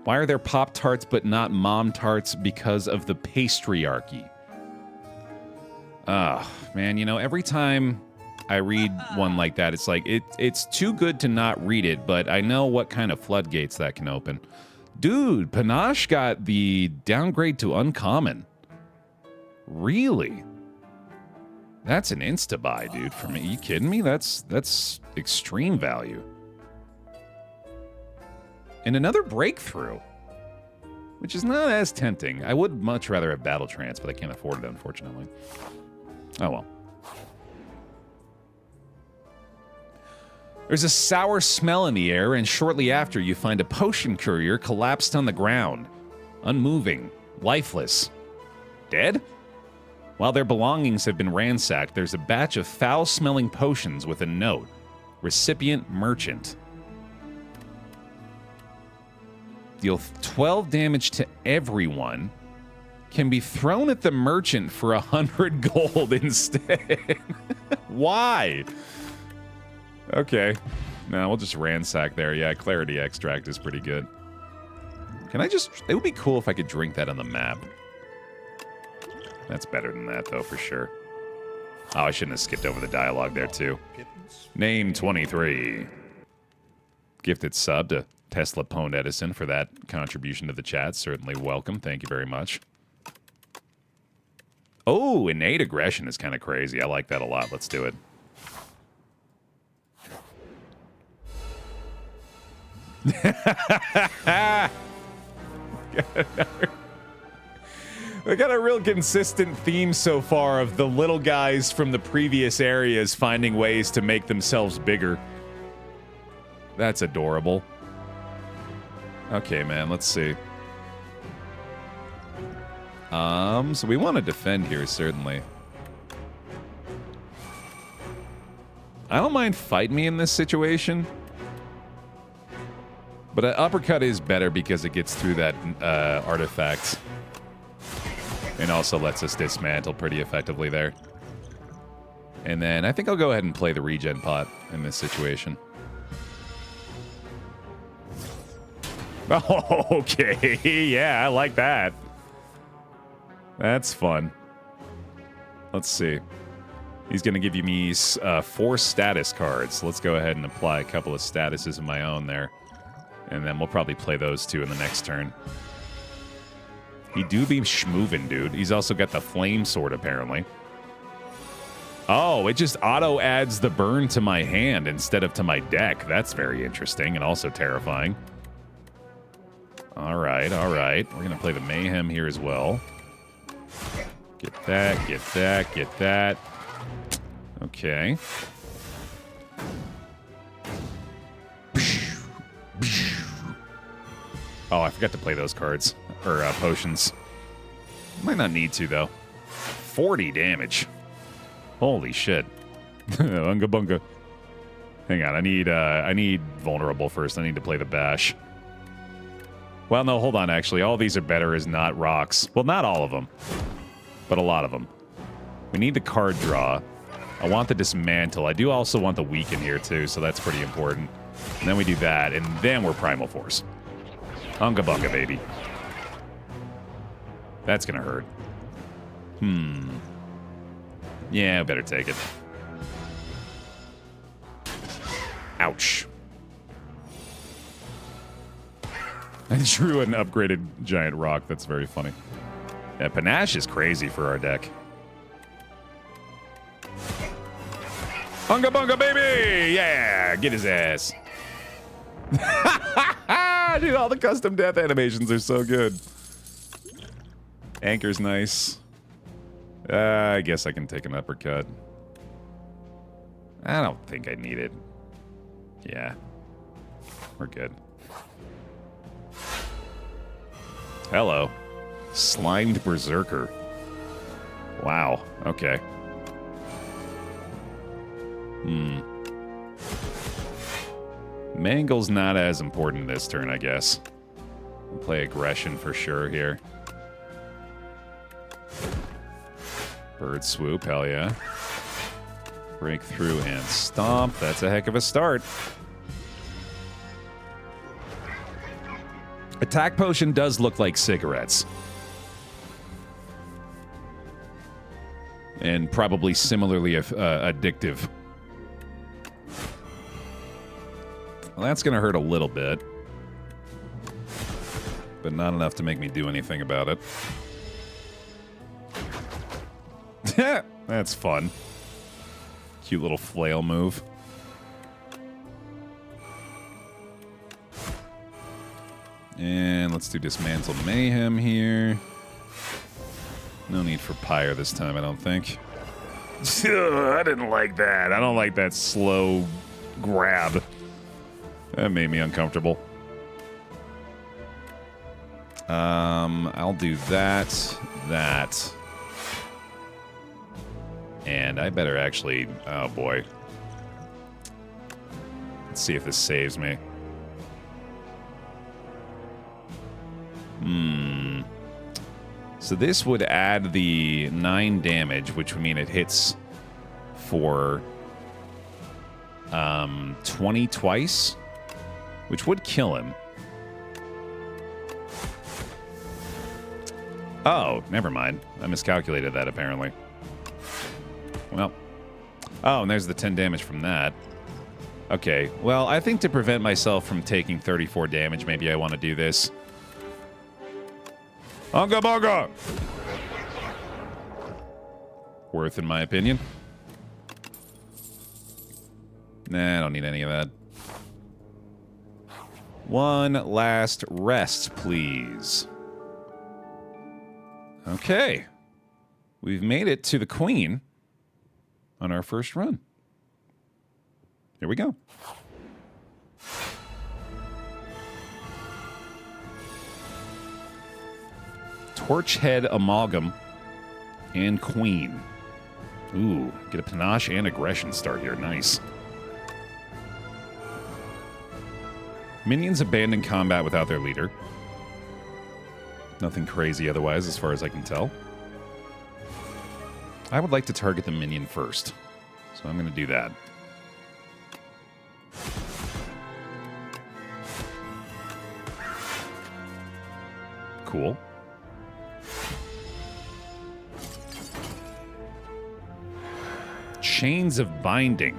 Why are there Pop-Tarts but not Mom-Tarts? Because of the patriarchy. Ah, man, you know, every time I read one like that, it's like, it's too good to not read it, but I know what kind of floodgates that can open. Dude, Panache got the downgrade to uncommon. Really? That's an insta-buy, dude, for me. Are you kidding me? That's extreme value. And another breakthrough, which is not as tempting. I would much rather have Battle Trance, but I can't afford it, unfortunately. Oh, well. There's a sour smell in the air, and shortly after, you find a potion courier collapsed on the ground. Unmoving. Lifeless. Dead? While their belongings have been ransacked, there's a batch of foul-smelling potions with a note. Recipient Merchant. Deal 12 damage to everyone. Can be thrown at the merchant for 100 gold instead. Why? Okay. No, we'll just ransack there. Yeah, Clarity Extract is pretty good. Can I just... It would be cool if I could drink that on the map. That's better than that, though, for sure. Oh, I shouldn't have skipped over the dialogue there, too. Name 23. Gifted sub to Tesla Pwned Edison for that contribution to the chat. Certainly welcome. Thank you very much. Oh, innate aggression is kind of crazy. I like that a lot. Let's do it. We got a real consistent theme so far of the little guys from the previous areas finding ways to make themselves bigger. That's adorable. Okay, man, let's see. So we want to defend here, certainly. I don't mind fight me in this situation. But an uppercut is better because it gets through that artifact. And also lets us dismantle pretty effectively there. And then I think I'll go ahead and play the regen pot in this situation. Oh, okay. Yeah, I like that. That's fun. Let's see. He's going to give me 4 status cards. Let's go ahead and apply a couple of statuses of my own there. And then we'll probably play those 2 in the next turn. He do be schmoovin', dude. He's also got the flame sword, apparently. Oh, it just auto adds the burn to my hand instead of to my deck. That's very interesting and also terrifying. All right, all right. We're going to play the Mayhem here as well. Get that, get that, get that. Okay. Oh, I forgot to play those cards. Or potions. Might not need to, though. 40 damage. Holy shit. Unga bunga. Hang on, I need vulnerable first. I need to play the bash. Well, no, hold on, actually. All these are better as not rocks. Well, not all of them. But a lot of them. We need the card draw. I want the dismantle. I do also want the weaken here, too, so that's pretty important. And then we do that, and then we're Primal Force. Unga bunga, baby. That's gonna hurt. Yeah, I better take it. Ouch. I drew an upgraded giant rock. That's very funny. Yeah, Panache is crazy for our deck. Unga bunga, baby! Yeah, get his ass. Dude, all the custom death animations are so good. Anchor's nice. I guess I can take an uppercut. I don't think I need it. Yeah. We're good. Hello. Slimed Berserker. Wow. Okay. Mangle's not as important this turn, I guess. We'll play aggression for sure here. Bird swoop, hell yeah. Breakthrough and stomp. That's a heck of a start. Attack potion does look like cigarettes. And probably similarly addictive. Well, that's going to hurt a little bit. But not enough to make me do anything about it. That's fun. Cute little flail move. And let's do Dismantle Mayhem here. No need for Pyre this time, I don't think. I didn't like that. I don't like that slow grab. That made me uncomfortable. I'll do that. And I better actually... Oh, boy. Let's see if this saves me. So this would add the 9 damage, which would mean it hits for 20 twice, which would kill him. Oh, never mind. I miscalculated that, apparently. Well. Oh, and there's the 10 damage from that. Okay, well, I think to prevent myself from taking 34 damage, maybe I want to do this. Unga bunga! Worth, in my opinion. Nah, I don't need any of that. One last rest, please. Okay. We've made it to the Queen on our first run. Here we go. Torchhead Amalgam and Queen. Ooh, get a Panache and Aggression start here. Nice. Minions abandon combat without their leader. Nothing crazy otherwise, as far as I can tell. I would like to target the minion first, so I'm going to do that. Cool. Chains of Binding.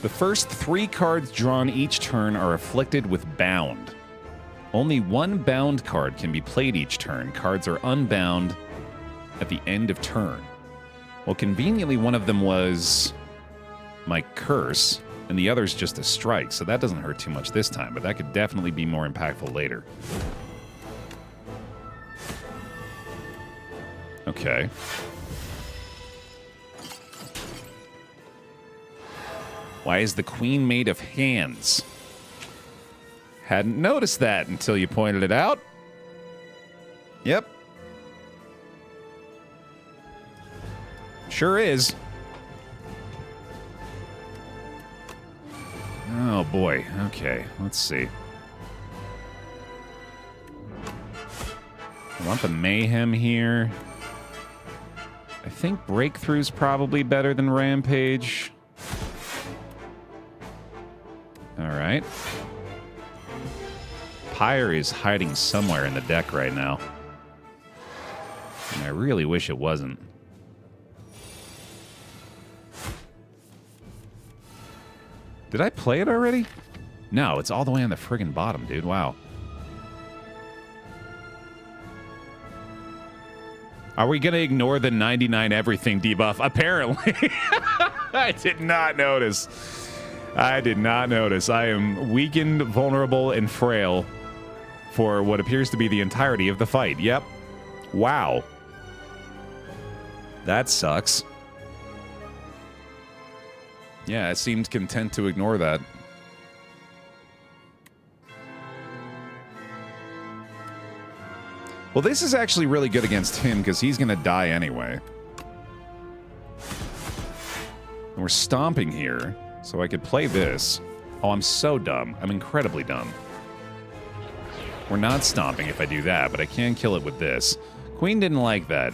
The first 3 cards drawn each turn are afflicted with Bound. Only one bound card can be played each turn. Cards are unbound at the end of turn. Well, conveniently, one of them was my curse, and the other's just a strike, so that doesn't hurt too much this time, but that could definitely be more impactful later. Okay. Why is the queen made of hands? Hadn't noticed that until you pointed it out. Yep. Sure is. Oh boy. Okay, let's see. I want the mayhem here. I think Breakthrough's probably better than Rampage. All right. Pyre is hiding somewhere in the deck right now. And I really wish it wasn't. Did I play it already? No, it's all the way on the friggin' bottom, dude. Wow. Are we going to ignore the 99 everything debuff? Apparently. I did not notice. I did not notice. I am weakened, vulnerable, and frail for what appears to be the entirety of the fight. Yep. Wow. That sucks. Yeah, I seemed content to ignore that. Well, this is actually really good against him because he's going to die anyway. And we're stomping here, so I could play this. Oh, I'm so dumb. I'm incredibly dumb. We're not stomping if I do that, but I can kill it with this. Queen didn't like that.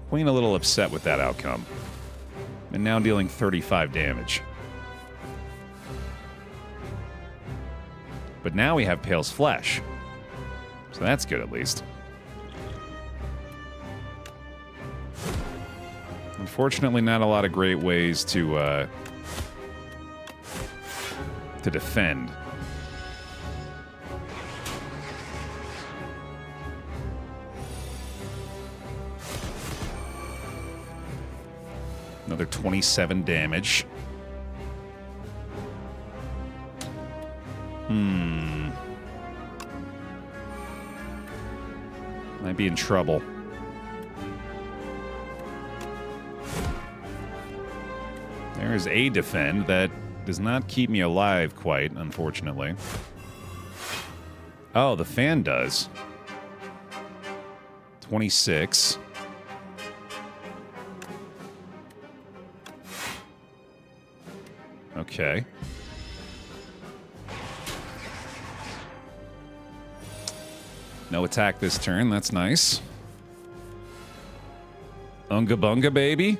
Queen a little upset with that outcome. And now dealing 35 damage. But now we have Pale's Flesh. So that's good at least. Unfortunately, not a lot of great ways to defend. Another 27 damage. Might be in trouble. There's a defend that does not keep me alive quite, unfortunately. Oh, the fan does. 26. Okay. No attack this turn. That's nice. Unga bunga, baby.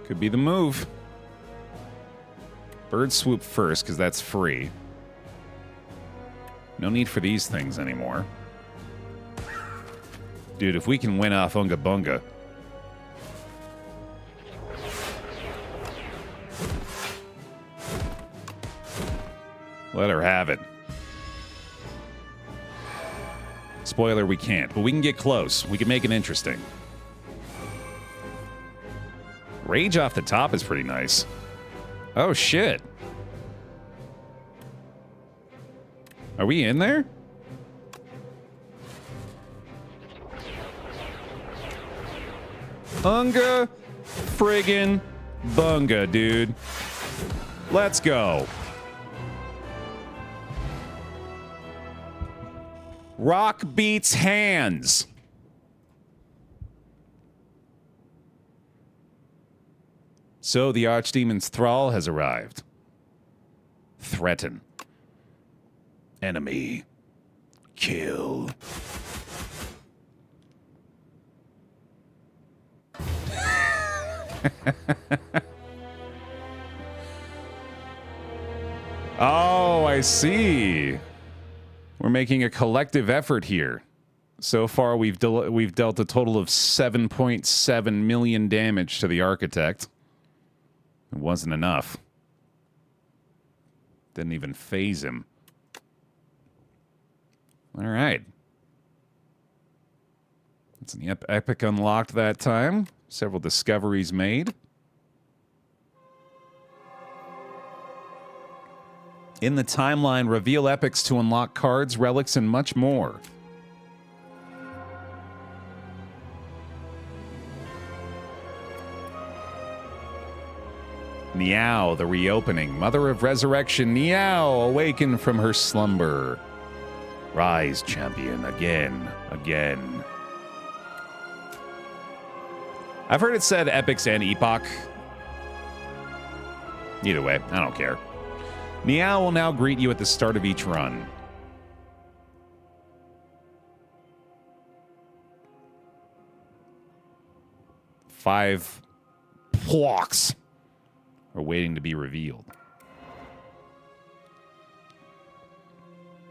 Could be the move. Bird swoop first, because that's free. No need for these things anymore. Dude, if we can win off Unga bunga. Let her have it. Spoiler, we can't, but we can get close. We can make it interesting. Rage off the top is pretty nice. Oh, shit. Are we in there? Unga friggin' bunga, dude. Let's go. Rock beats hands. So the Archdemon's thrall has arrived. Threaten. Enemy. Kill. Oh, I see. We're making a collective effort here. So far, we've dealt a total of 7.7 million damage to the Architect. It wasn't enough. Didn't even phase him. All right. It's an epic unlocked that time. Several discoveries made. In the timeline, reveal epics to unlock cards, relics, and much more. Niao, the reopening. Mother of Resurrection, Niao, awaken from her slumber. Rise, champion, again, again. I've heard it said epics and epoch. Either way, I don't care. Niao will now greet you at the start of each run. Five blocks are waiting to be revealed.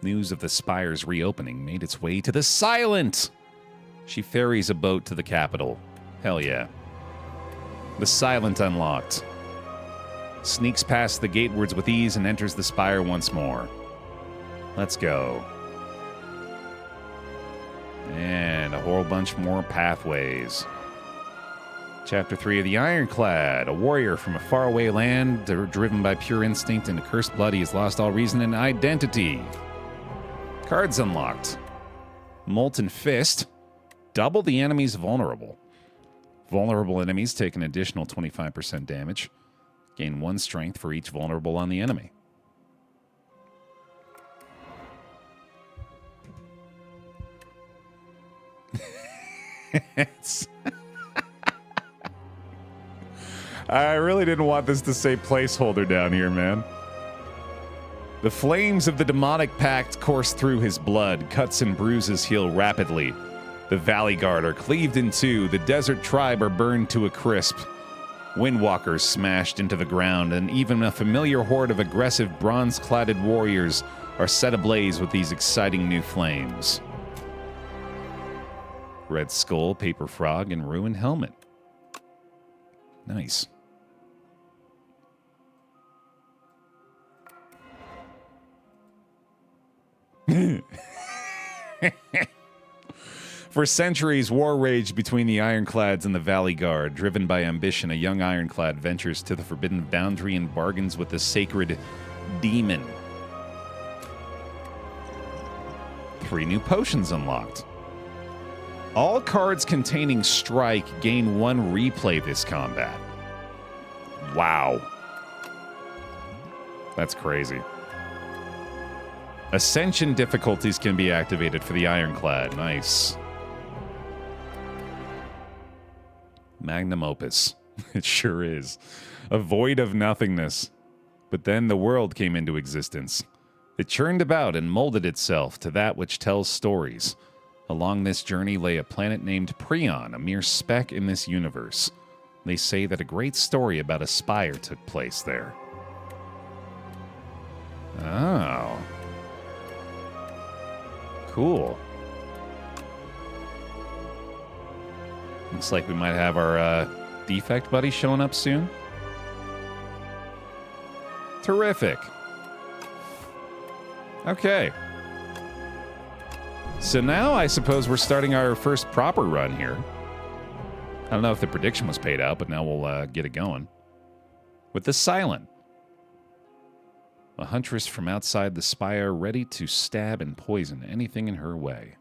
News of the Spire's reopening made its way to the Silent. She ferries a boat to the capital. Hell yeah. The Silent unlocked. Sneaks past the gatewards with ease and enters the Spire once more. Let's go. And a whole bunch more pathways. Chapter 3 of the Ironclad. A warrior from a faraway land, driven by pure instinct and accursed blood, he has lost all reason and identity. Cards unlocked. Molten Fist. Double the enemy's vulnerable. Vulnerable enemies take an additional 25% damage. Gain 1 strength for each vulnerable on the enemy. I really didn't want this to say placeholder down here, man. The flames of the demonic pact course through his blood. Cuts and bruises heal rapidly. The Valley Guard are cleaved in two. The Desert Tribe are burned to a crisp. Windwalkers smashed into the ground, and even a familiar horde of aggressive bronze-cladded warriors are set ablaze with these exciting new flames. Red Skull, Paper Frog, and Ruined Helmet. Nice. For centuries, war raged between the Ironclads and the Valley Guard. Driven by ambition, a young Ironclad ventures to the forbidden boundary and bargains with the sacred demon. 3 new potions unlocked. All cards containing strike gain 1 replay this combat. Wow. That's crazy. Ascension difficulties can be activated for the Ironclad. Nice. Magnum opus. It sure is. A void of nothingness. But then the world came into existence. It churned about and molded itself to that which tells stories. Along this journey lay a planet named Prion, a mere speck in this universe. They say that a great story about a spire took place there. Oh. Cool. Looks like we might have our defect buddy showing up soon. Terrific. Okay. So now I suppose we're starting our first proper run here. I don't know if the prediction was paid out, but now we'll get it going. With the Silent. A huntress from outside the spire, ready to stab and poison anything in her way.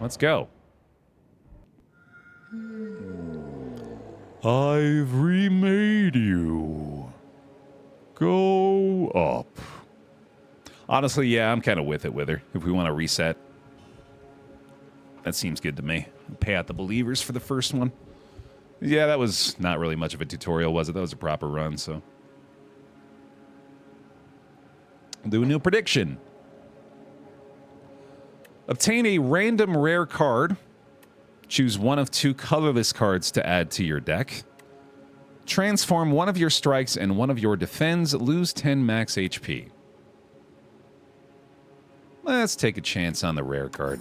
Let's go. I've remade you. Go up. Honestly, yeah, I'm kind of with it with her. If we want to reset. That seems good to me. Pay out the believers for the first one. Yeah, that was not really much of a tutorial, was it? That was a proper run, so. I'll do a new prediction. Obtain a random rare card. Choose one of 2 colorless cards to add to your deck. Transform one of your strikes and one of your defends. Lose 10 max HP. Let's take a chance on the rare card.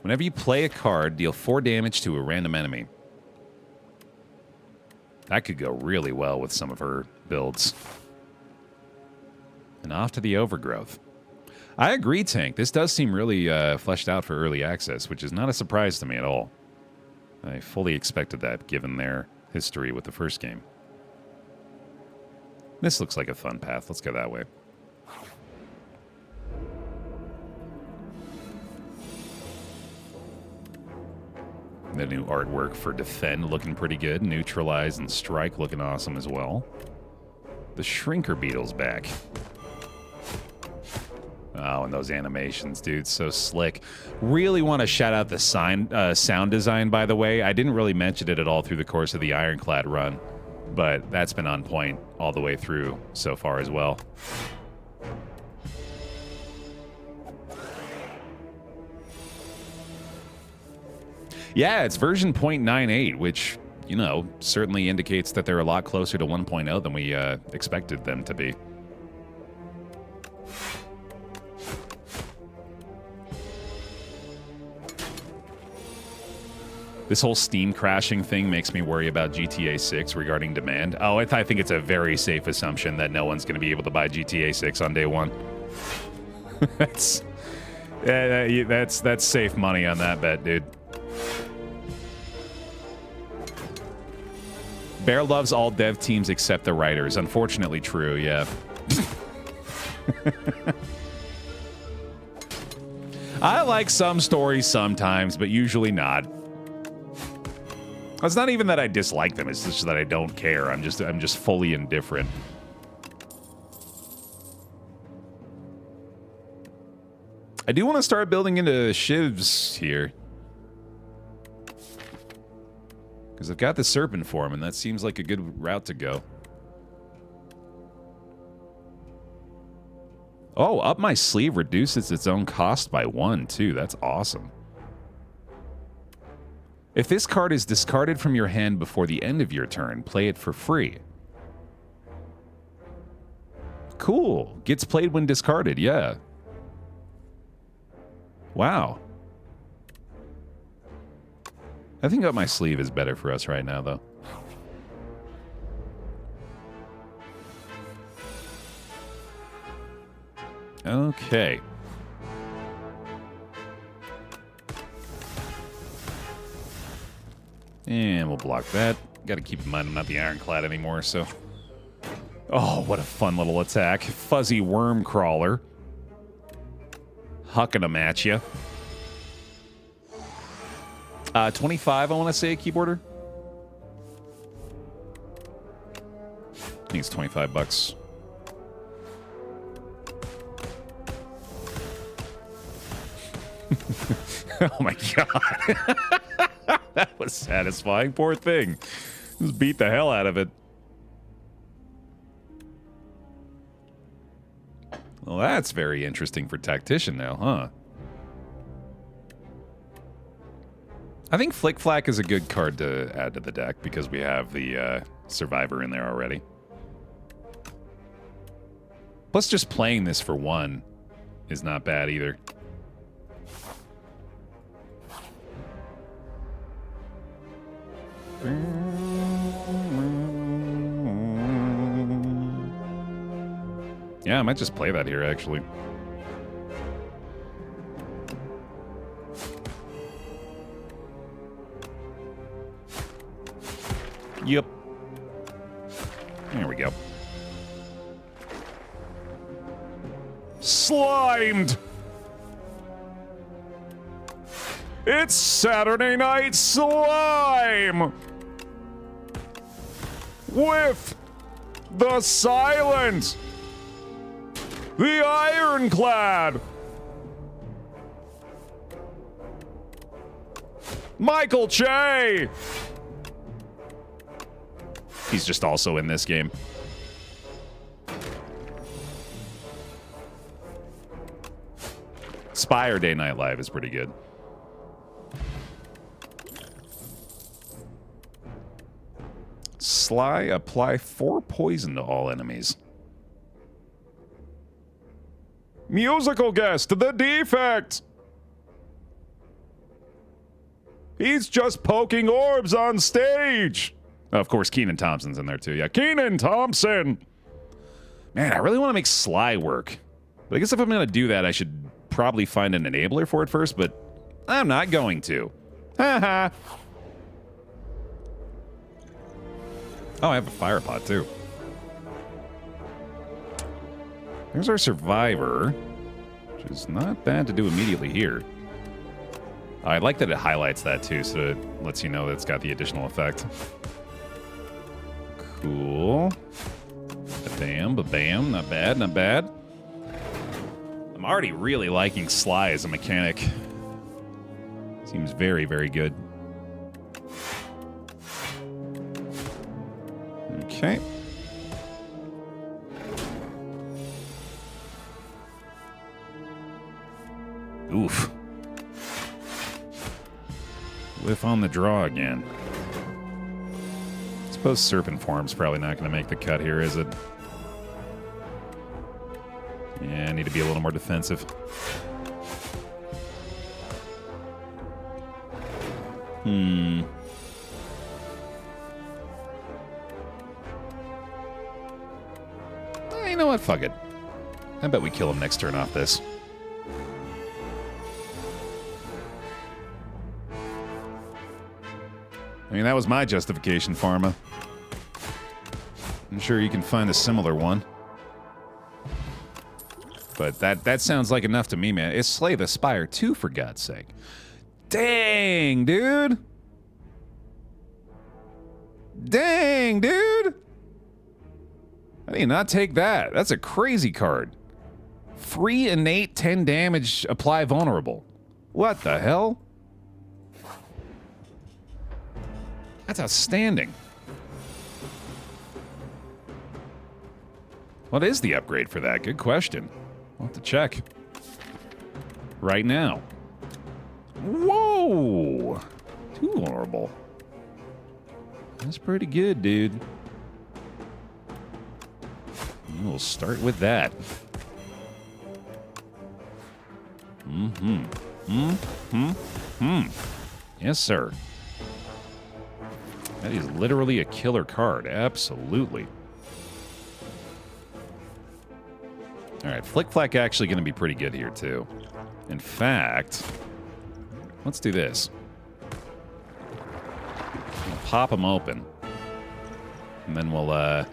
Whenever you play a card, deal 4 damage to a random enemy. That could go really well with some of her builds. And off to the overgrowth. I agree, Tank. This does seem really fleshed out for early access, which is not a surprise to me at all. I fully expected that, given their history with the first game. This looks like a fun path. Let's go that way. The new artwork for Defend looking pretty good. Neutralize and Strike looking awesome as well. The Shrinker Beetle's back. Oh, and those animations, dude, so slick. Really want to shout out the sound design, by the way. I didn't really mention it at all through the course of the Ironclad run, but that's been on point all the way through so far as well. Yeah, it's version 0.98, which, you know, certainly indicates that they're a lot closer to 1.0 than we expected them to be. This whole Steam crashing thing makes me worry about GTA 6 regarding demand. Oh, I think it's a very safe assumption that no one's going to be able to buy GTA 6 on day one. That's safe money on that bet, dude. Baer loves all dev teams except the writers. Unfortunately true, yeah. I like some stories sometimes, but usually not. It's not even that I dislike them, it's just that I don't care. I'm just fully indifferent. I do want to start building into shivs here. Because I've got the Serpent form, and that seems like a good route to go. Oh, Up My Sleeve reduces its own cost by 1, too. That's awesome. If this card is discarded from your hand before the end of your turn, play it for free. Cool. Gets played when discarded, yeah. Wow. I think Up My Sleeve is better for us right now, though. Okay. And we'll block that. Gotta keep in mind I'm not the Ironclad anymore, so... Oh, what a fun little attack. Fuzzy Worm Crawler. Hucking them at you. 25, I want to say, keyboarder. I think it's 25 bucks. Oh my god. That was satisfying. Poor thing. Just beat the hell out of it. Well, that's very interesting for Tactician now, huh? I think Flick Flack is a good card to add to the deck because we have the Survivor in there already. Plus, just playing this for 1 is not bad either. Yeah, I might just play that here, actually. Yep. There we go. Slimed! It's Saturday Night Slime! With the Silent! The Ironclad! Michael Che! He's just also in this game. Spire Day Night Live is pretty good. Sly, apply 4 poison to all enemies. Musical guest, the defect! He's just poking orbs on stage! Oh, of course, Kenan Thompson's in there too. Yeah, Kenan Thompson. Man, I really want to make Sly work. But I guess if I'm going to do that, I should probably find an enabler for it first, but I'm not going to. Haha. Oh, I have a fire pot too. There's our survivor, which is not bad to do immediately here. I like that it highlights that too, so it lets you know that it's got the additional effect. Cool. Ba-bam, ba-bam. Not bad, not bad. I'm already really liking Sly as a mechanic. Seems very, very good. Okay. Oof. Whiff on the draw again. I suppose Serpent Form's probably not going to make the cut here, is it? Yeah, I need to be a little more defensive. You know what? Fuck it. I bet we kill him next turn off this. I mean, that was my justification, Pharma. I'm sure you can find a similar one. But that sounds like enough to me, man. It's Slay the Spire 2, for God's sake. Dang, dude! Dang, dude! How do you not take that? That's a crazy card. Free innate 10 damage, apply vulnerable. What the hell? That's outstanding. What is the upgrade for that? Good question. I'll have to check. Right now. Whoa! Too vulnerable. That's pretty good, dude. We'll start with that. Yes, sir. That is literally a killer card. Absolutely. All right, Flick Flack actually going to be pretty good here, too. In fact, let's do this. We'll pop them open. And then we'll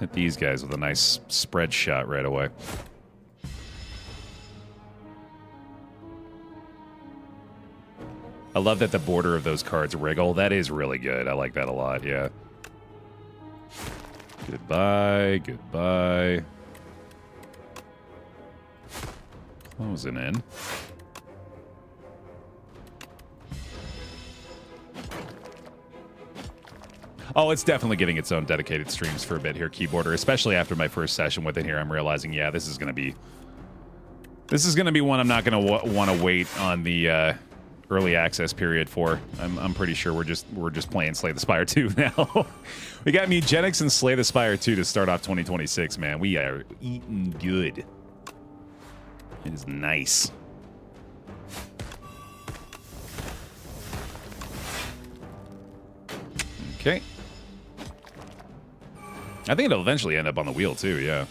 hit these guys with a nice spread shot right away. I love that the border of those cards wriggle. That is really good. I like that a lot, yeah. Goodbye, goodbye. Closing in. Oh, it's definitely getting its own dedicated streams for a bit here, Keyboarder. Especially after my first session with it here, I'm realizing, yeah, this is gonna be one I'm not gonna want to wait on the early access period for. I'm pretty sure we're just playing Slay the Spire 2 now. We got Mugenics and Slay the Spire 2 to start off 2026, man. We are eating good. It is nice. Okay. I think it'll eventually end up on the wheel too, yeah.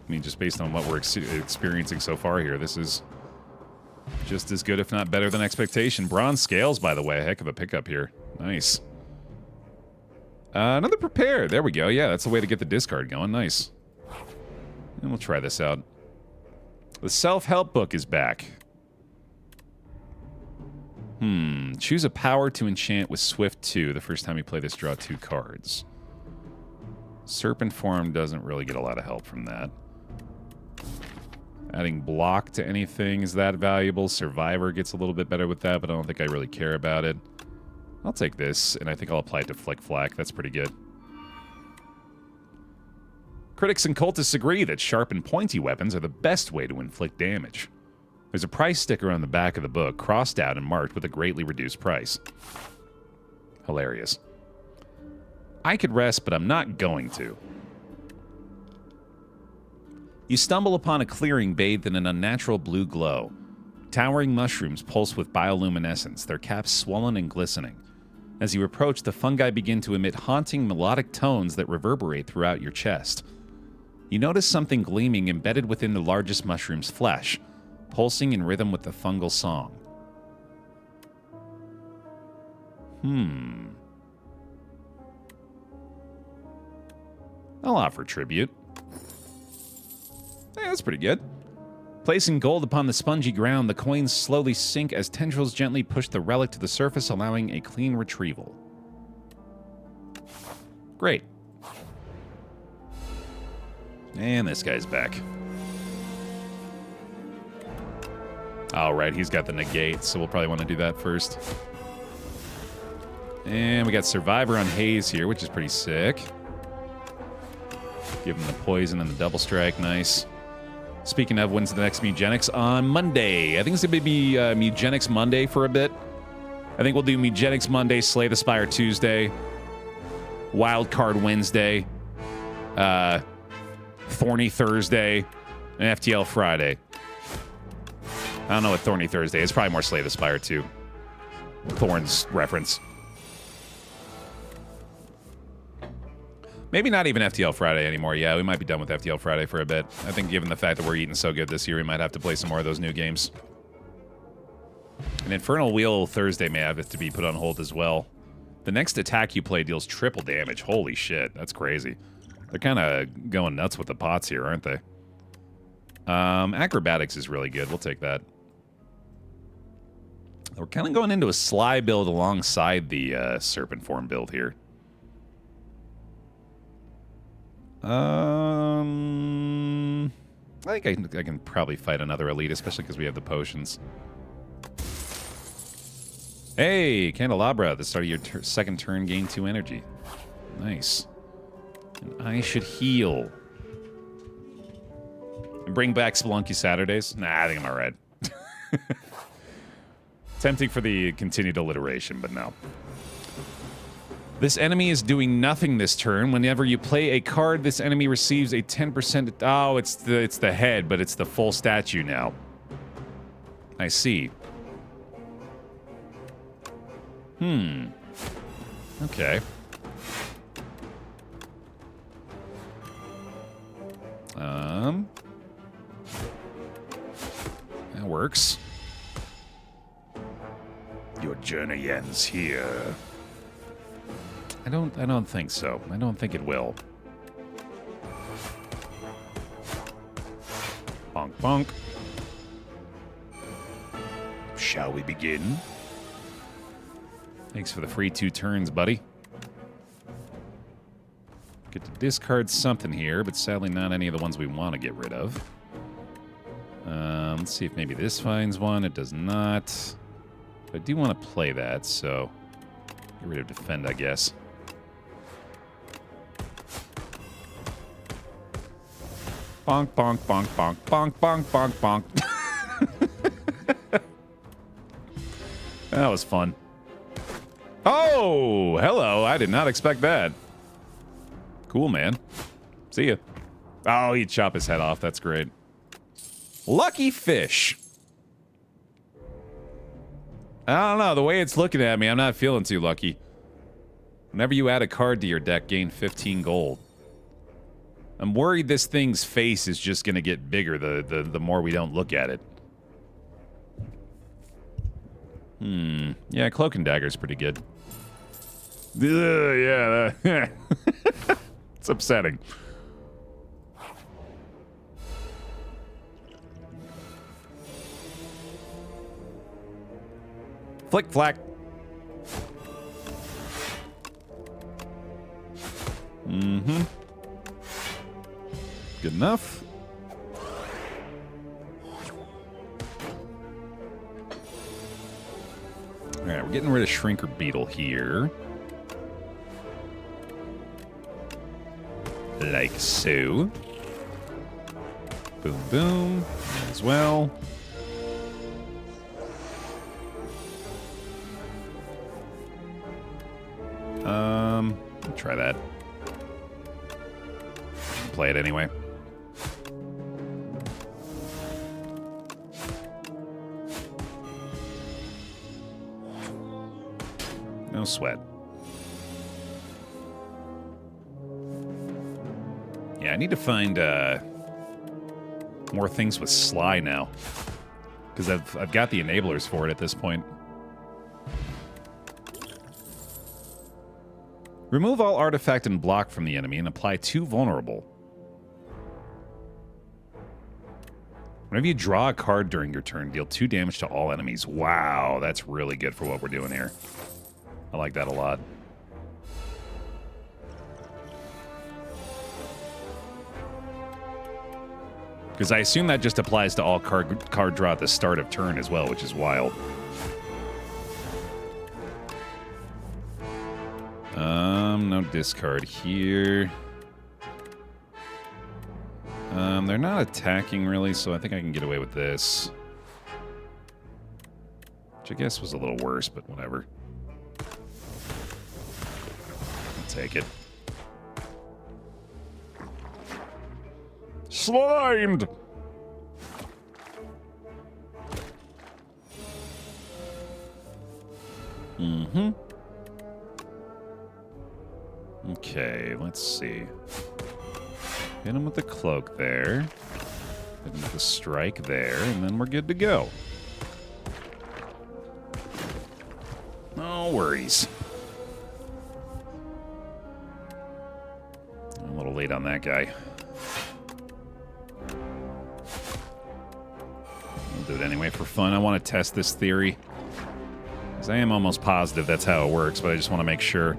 I mean, just based on what we're experiencing so far here, this is just as good, if not better, than expectation. Bronze scales, by the way. Heck of a pickup here. Nice. Another prepare. There we go. Yeah, that's the way to get the discard going. Nice. And we'll try this out. The self-help book is back. Choose a power to enchant with Swift 2. The first time you play this, draw 2 cards. Serpent Form doesn't really get a lot of help from that. Adding block to anything is that valuable. Survivor gets a little bit better with that, but I don't think I really care about it. I'll take this, and I think I'll apply it to Flick Flack. That's pretty good. Critics and cultists agree that sharp and pointy weapons are the best way to inflict damage. There's a price sticker on the back of the book, crossed out and marked with a greatly reduced price. Hilarious. I could rest, but I'm not going to. You stumble upon a clearing bathed in an unnatural blue glow. Towering mushrooms pulse with bioluminescence, their caps swollen and glistening. As you approach, the fungi begin to emit haunting melodic tones that reverberate throughout your chest. You notice something gleaming embedded within the largest mushroom's flesh, pulsing in rhythm with the fungal song. I'll offer tribute. Hey, that's pretty good. Placing gold upon the spongy ground, the coins slowly sink as tendrils gently push the relic to the surface, allowing a clean retrieval. Great. And this guy's back. All right, he's got the negate, so we'll probably want to do that first. And we got Survivor on Haze here, which is pretty sick. Give him the poison and the double strike, nice. Speaking of, when's the next Mugenics? On Monday. I think it's going to be Mugenics Monday for a bit. I think we'll do Mugenics Monday, Slay the Spire Tuesday, Wild Card Wednesday, Thorny Thursday, and FTL Friday. I don't know what Thorny Thursday is. It's probably more Slay the Spire too. Thorns reference. Maybe not even FTL Friday anymore. Yeah, we might be done with FTL Friday for a bit. I think given the fact that we're eating so good this year, we might have to play some more of those new games. And Infernal Wheel Thursday may have to be put on hold as well. The next attack you play deals triple damage. Holy shit, that's crazy. They're kind of going nuts with the pots here, aren't they? Acrobatics is really good. We'll take that. We're kind of going into a Sly build alongside the Serpent Form build here. I think I can probably fight another elite, especially because we have the potions. Hey, Candelabra, at the start of your second turn, gain 2 energy. Nice. And I should heal. And bring back Spelunky Saturdays? Nah, I think I'm alright. Tempting for the continued alliteration, but no. This enemy is doing nothing this turn. Whenever you play a card, this enemy receives a 10%... Oh, it's the head, but it's the full statue now. I see. Okay. That works. Your journey ends here. I don't think so. I don't think it will. Bonk, bonk. Shall we begin? Thanks for the free 2 turns, buddy. Get to discard something here, but sadly not any of the ones we want to get rid of. Let's see if maybe this finds one. It does not. But I do want to play that, so get rid of defend, I guess. Bonk, bonk, bonk, bonk, bonk, bonk, bonk, bonk. That was fun. Oh, hello. I did not expect that. Cool, man. See ya. Oh, he'd chop his head off. That's great. Lucky fish. I don't know. The way it's looking at me, I'm not feeling too lucky. Whenever you add a card to your deck, gain 15 gold. I'm worried this thing's face is just going to get bigger the more we don't look at it. Yeah, Cloak and Dagger's pretty good. Yeah. It's upsetting. Flick flack. Good enough. All right, we're getting rid of Shrinker Beetle here. Like so. Boom, boom. As well. Try that. Play it anyway. No sweat. Yeah, I need to find more things with Sly now. Because I've got the enablers for it at this point. Remove all artifact and block from the enemy and apply 2 vulnerable. Whenever you draw a card during your turn, deal 2 damage to all enemies. Wow, that's really good for what we're doing here. I like that a lot. Because I assume that just applies to all card draw at the start of turn as well, which is wild. No discard here. They're not attacking really, so I think I can get away with this. Which I guess was a little worse, but whatever. I'll take it. Slimed! Mm-hmm. Okay, let's see. Hit him with the cloak there. Hit him with the strike there, and then we're good to go. No worries. I'm a little late on that guy. I'll do it anyway for fun. I want to test this theory. Because I am almost positive that's how it works, but I just want to make sure.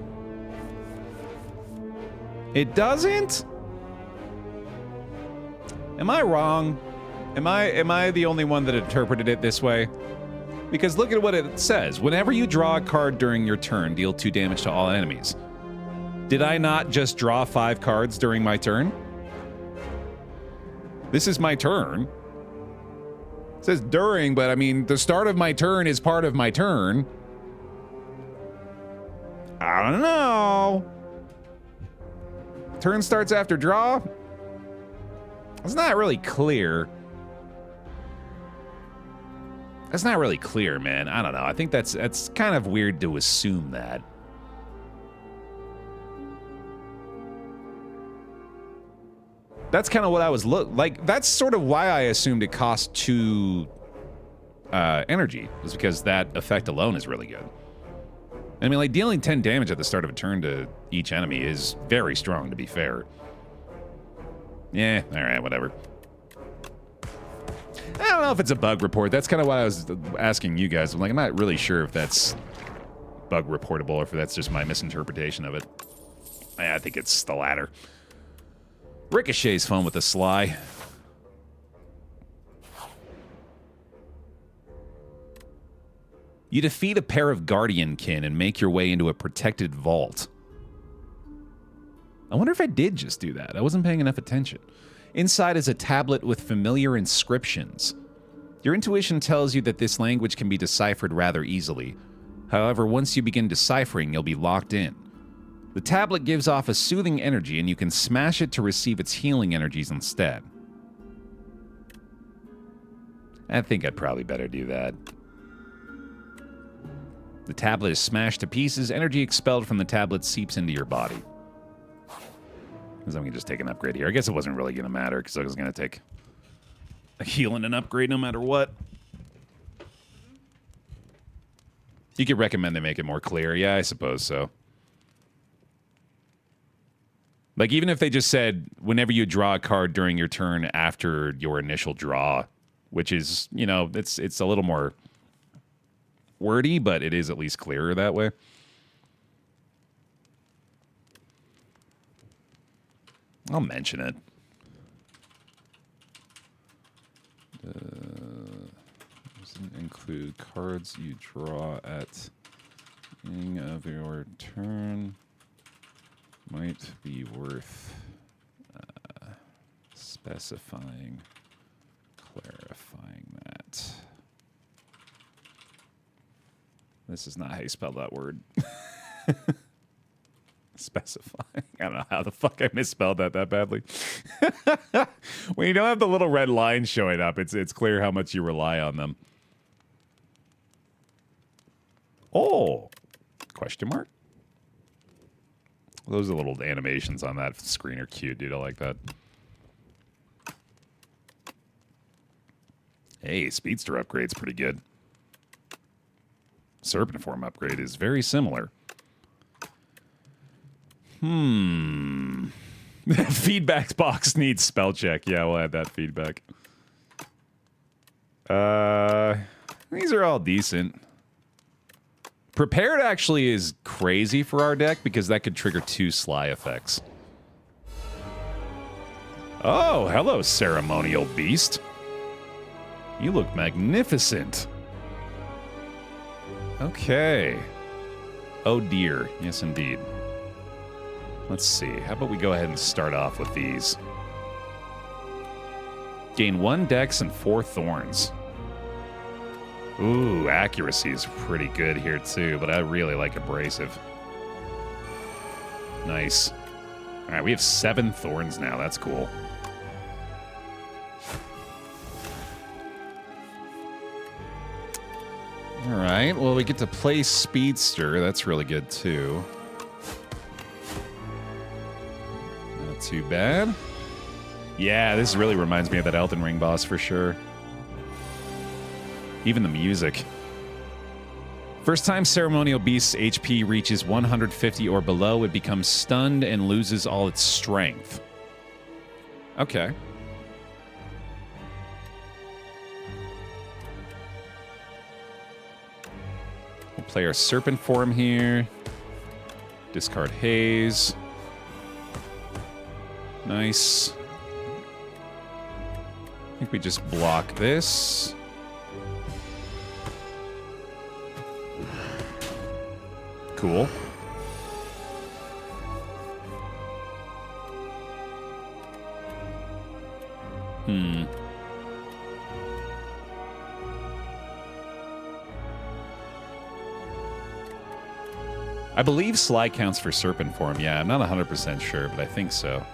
It doesn't? Am I wrong? Am I the only one that interpreted it this way? Because look at what it says. Whenever you draw a card during your turn, deal 2 damage to all enemies. Did I not just draw 5 cards during my turn? This is my turn. It says during, but I mean, the start of my turn is part of my turn. I don't know. Turn starts after draw? It's not really clear. That's not really clear, man. I don't know. I think that's kind of weird to assume that. That's kind of what I was like. That's sort of why I assumed it cost 2 energy, is because that effect alone is really good. I mean, like, dealing 10 damage at the start of a turn to each enemy is very strong, to be fair. Yeah, alright, whatever. I don't know if it's a bug report. That's kind of what I was asking you guys. I'm like, I'm not really sure if that's bug reportable or if that's just my misinterpretation of it. I think it's the latter. Ricochet's fun with the Sly. You defeat a pair of Guardian kin and make your way into a protected vault. I wonder if I did just do that. I wasn't paying enough attention. Inside is a tablet with familiar inscriptions. Your intuition tells you that this language can be deciphered rather easily. However, once you begin deciphering, you'll be locked in. The tablet gives off a soothing energy, and you can smash it to receive its healing energies instead. I think I'd probably better do that. The tablet is smashed to pieces. Energy expelled from the tablet seeps into your body. Because I'm going to just take an upgrade here. I guess it wasn't really going to matter because I was going to take a heal and an upgrade no matter what. You could recommend they make it more clear. Yeah, I suppose so. Like, even if they just said, whenever you draw a card during your turn after your initial draw, which is, you know, it's a little more wordy, but it is at least clearer that way. I'll mention it. Doesn't include cards you draw at the beginning of your turn. Might be worth specifying, clarifying that. This is not how you spell that word. Specifying. I don't know how the fuck I misspelled that badly. When you don't have the little red lines showing up, it's clear how much you rely on them. Oh, Question mark? Those are little animations on that screen are cute, dude. I like that. Hey, Speedster upgrade's pretty good. Serpent form upgrade is very similar. Feedback box needs spell check. Yeah, we'll add that feedback. These are all decent. Prepared actually is crazy for our deck because that could trigger 2 Sly effects. Oh, hello, ceremonial beast. You look magnificent. Okay. Oh dear. Yes, indeed. Let's see. How about we go ahead and start off with these? Gain 1 dex and 4 thorns. Ooh, accuracy is pretty good here too, but I really like abrasive. Nice. All right, we have 7 thorns now. That's cool. All right, well, we get to play Speedster. That's really good, too. Not too bad. Yeah, this really reminds me of that Elden Ring boss for sure. Even the music. First time Ceremonial Beast's HP reaches 150 or below, it becomes stunned and loses all its strength. Okay. We'll play our Serpent form here. Discard Haze. Nice. I think we just block this. Cool. I believe Sly counts for Serpent form. Yeah, I'm not 100% sure, but I think so.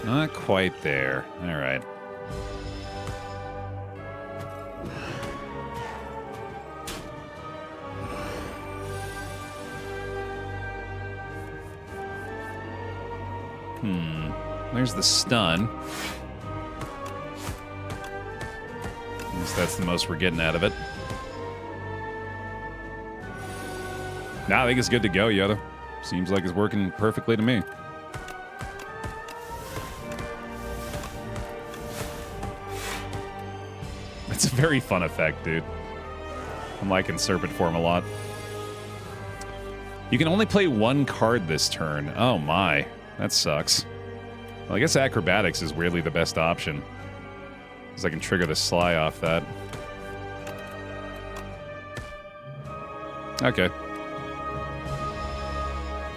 Not quite there. All right. There's the stun. At least that's the most we're getting out of it. Nah, I think it's good to go, Yoda. Seems like it's working perfectly to me. It's a very fun effect, dude. I'm liking Serpent form a lot. You can only play 1 card this turn. Oh my, that sucks. Well, I guess Acrobatics is weirdly the best option, because I can trigger the Sly off that. Okay.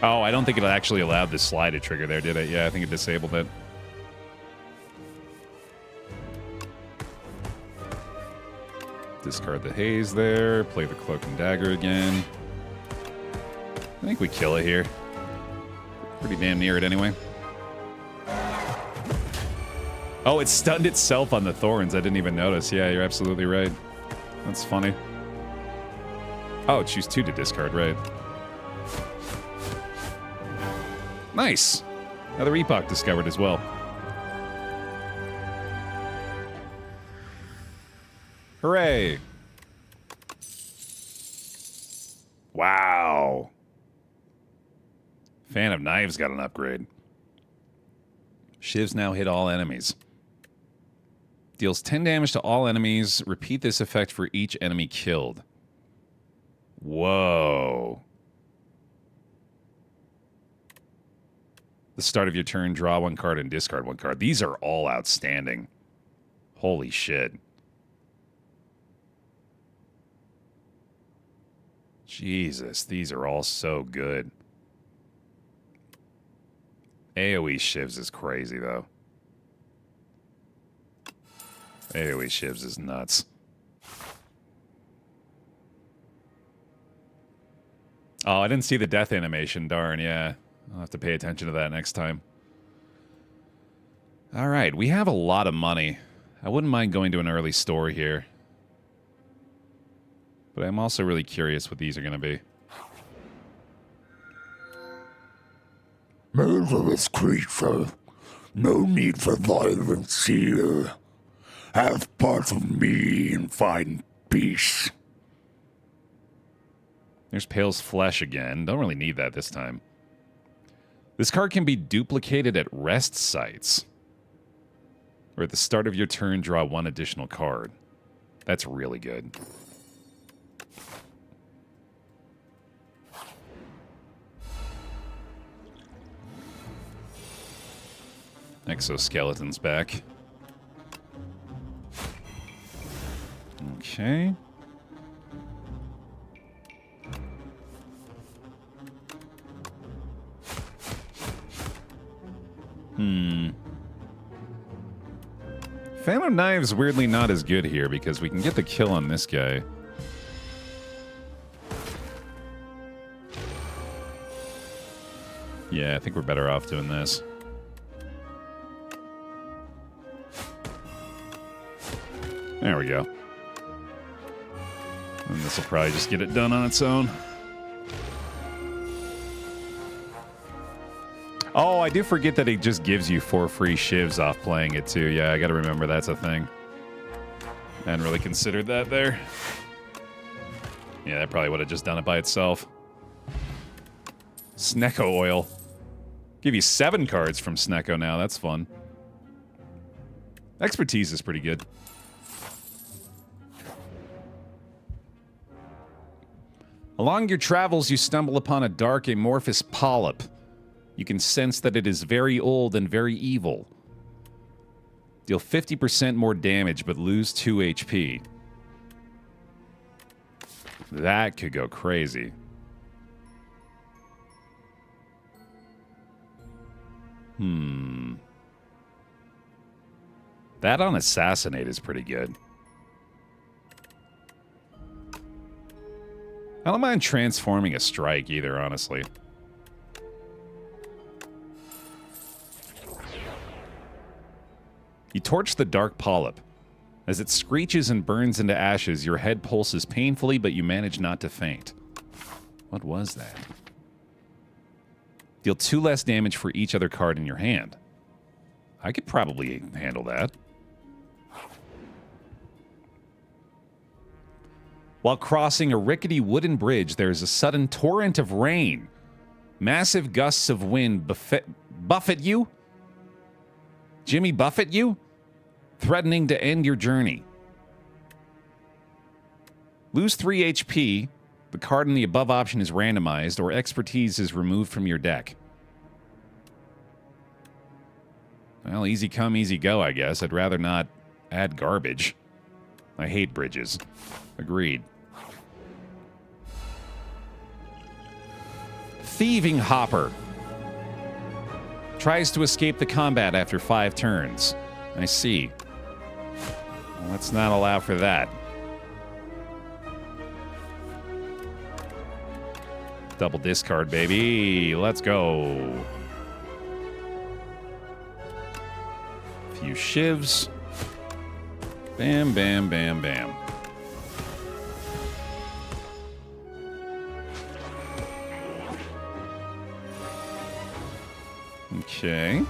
Oh, I don't think it actually allowed the Sly to trigger there, did it? Yeah, I think it disabled it. Discard the Haze there. Play the Cloak and Dagger again. I think we kill it here. Pretty damn near it anyway. Oh, it stunned itself on the thorns. I didn't even notice. Yeah, you're absolutely right. That's funny. Oh, choose 2 to discard, right. Nice. Another Epoch discovered as well. Hooray. Wow. Fan of Knives got an upgrade. Shivs now hit all enemies. Deals 10 damage to all enemies. Repeat this effect for each enemy killed. Whoa. The start of your turn, draw 1 card and discard 1 card. These are all outstanding. Holy shit. Jesus, these are all so good. AoE Shivs is crazy, though. AoE Shivs is nuts. Oh, I didn't see the death animation. Darn, yeah. I'll have to pay attention to that next time. All right, we have a lot of money. I wouldn't mind going to an early store here. But I'm also really curious what these are going to be. Murderous creature. No need for violence here. Have part of me and find peace. There's Pale's flesh again. Don't really need that this time. This card can be duplicated at rest sites. Or at the start of your turn, draw one additional card. That's really good. Exoskeleton's back. Okay. Fan of Knives weirdly not as good here because we can get the kill on this guy. Yeah, I think we're better off doing this. There we go. And this will probably just get it done on its own. Oh, I do forget that it just gives you 4 free shivs off playing it, too. Yeah, I gotta remember that's a thing. I hadn't really considered that there. Yeah, that probably would have just done it by itself. Snecko oil. Give you 7 cards from Snecko now. That's fun. Expertise is pretty good. Along your travels, you stumble upon a dark, amorphous polyp. You can sense that it is very old and very evil. Deal 50% more damage, but lose 2 HP. That could go crazy. That on Assassinate is pretty good. I don't mind transforming a strike either, honestly. You torch the dark polyp. As it screeches and burns into ashes, your head pulses painfully, but you manage not to faint. What was that? Deal 2 less damage for each other card in your hand. I could probably handle that. While crossing a rickety wooden bridge, there is a sudden torrent of rain. Massive gusts of wind buffet you? Jimmy Buffett you? Threatening to end your journey. Lose 3 HP. The card in the above option is randomized, or expertise is removed from your deck. Well, easy come, easy go, I guess. I'd rather not add garbage. I hate bridges. Agreed. Thieving Hopper. Tries to escape the combat after 5 turns. I see. Well, let's not allow for that. Double discard, baby. Let's go. Few shivs. Bam, bam, bam, bam. Okay.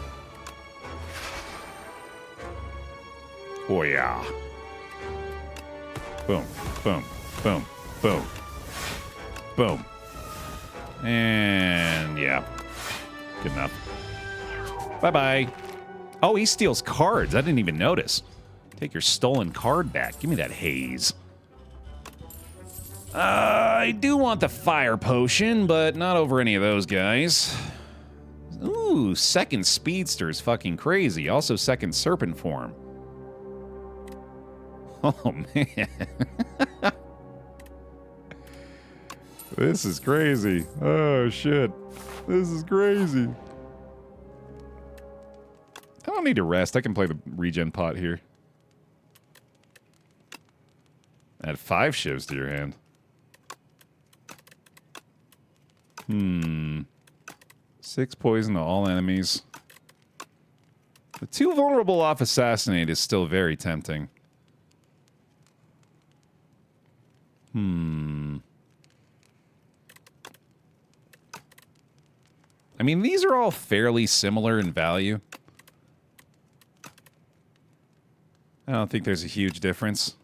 Oh, yeah. Boom, boom, boom, boom, boom. And, yeah. Good enough. Bye-bye. Oh, he steals cards. I didn't even notice. Take your stolen card back. Give me that haze. I do want the fire potion, but not over any of those guys. Ooh, second speedster is fucking crazy. Also second serpent form. Oh, man. This is crazy. Oh, shit. This is crazy. I don't need to rest. I can play the regen pot here. Add 5 shivs to your hand. 6 poison to all enemies. The 2 vulnerable off Assassinate is still very tempting. I mean, these are all fairly similar in value. I don't think there's a huge difference.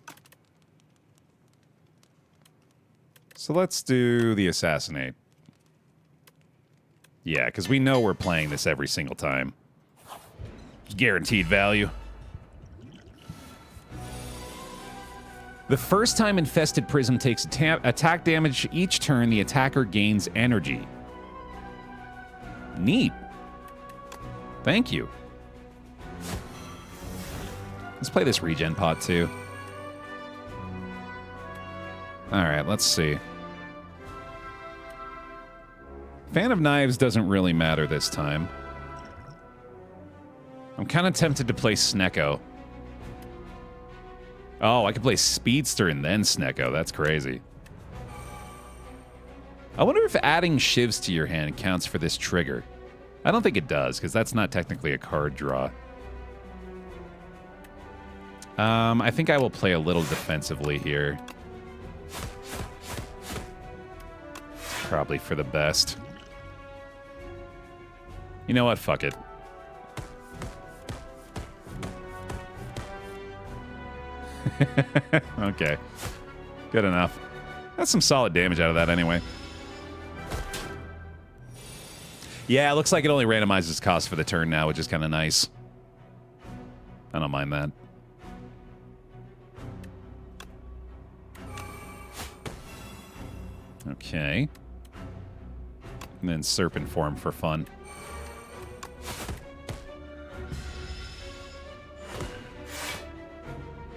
So let's do the Assassinate. Yeah, because we know we're playing this every single time. Guaranteed value. The first time Infested Prism takes attack damage each turn, the attacker gains energy. Neat. Thank you. Let's play this regen pot too. Alright, let's see. Fan of Knives doesn't really matter this time. I'm kind of tempted to play Snecko. Oh, I could play Speedster and then Snecko. That's crazy. I wonder if adding shivs to your hand counts for this trigger. I don't think it does, because that's not technically a card draw. I think I will play a little defensively here. Probably for the best. You know what? Fuck it. Okay. Good enough. That's some solid damage out of that anyway. Yeah, it looks like it only randomizes cost for the turn now, which is kind of nice. I don't mind that. Okay. And then Serpent Form for fun.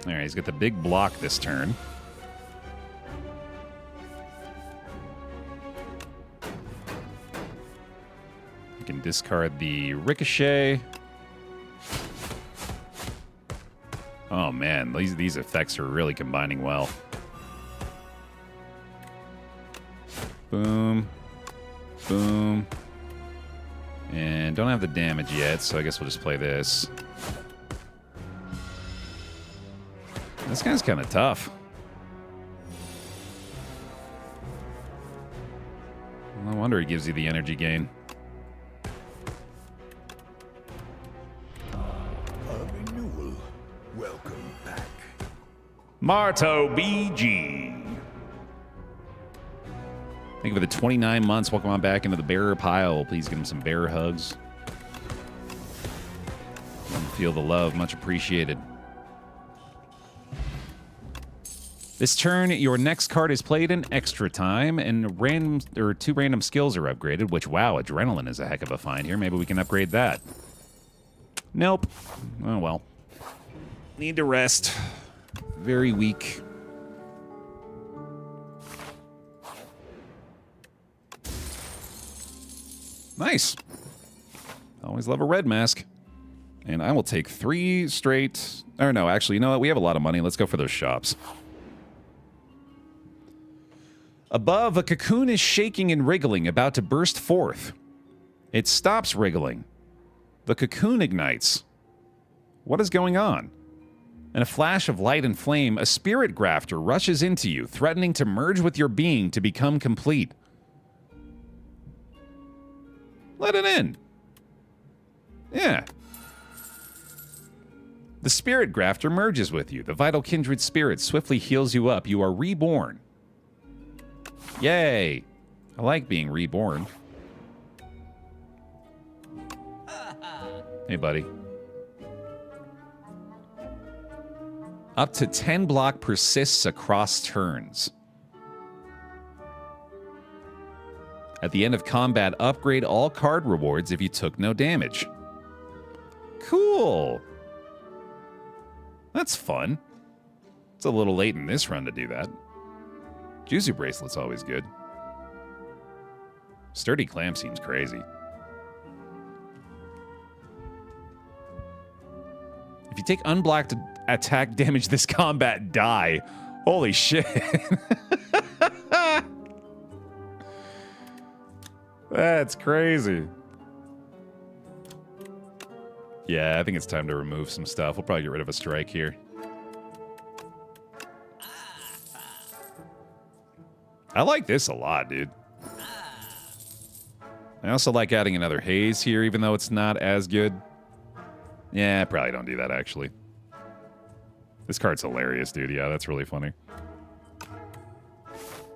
Alright, he's got the big block this turn. You can discard the Ricochet. Oh man, these effects are really combining well. Boom. Boom. And don't have the damage yet, so I guess we'll just play this. This guy's kind of tough. No wonder he gives you the energy gain. A renewal. Welcome back. Marto BG. Thank you for the 29 months. Welcome on back into the Baer pile. Please give him some Baer hugs. Let him feel the love. Much appreciated. This turn, your next card is played in extra time, and random or 2 random skills are upgraded, which, wow, Adrenaline is a heck of a find here. Maybe we can upgrade that. Nope. Oh, well. Need to rest. Very weak. Nice. Always love a red mask. And I will take 3 straight... Or no, actually, you know what? We have a lot of money. Let's go for those shops. Above, a cocoon is shaking and wriggling, about to burst forth. It stops wriggling. The cocoon ignites. What is going on? In a flash of light and flame, a spirit grafter rushes into you, threatening to merge with your being to become complete. Let it in. Yeah. The spirit grafter merges with you. The vital kindred spirit swiftly heals you up. You are reborn. Yay! I like being reborn. Hey, buddy. Up to 10 block persists across turns. At the end of combat, upgrade all card rewards if you took no damage. Cool! That's fun. It's a little late in this run to do that. Juzu Bracelet's always good. Sturdy Clam seems crazy. If you take unblocked attack damage this combat, die. Holy shit. That's crazy. Yeah, I think it's time to remove some stuff. We'll probably get rid of a strike here. I like this a lot, dude. I also like adding another haze here, even though it's not as good. Yeah, probably don't do that, actually. This card's hilarious, dude. Yeah, that's really funny.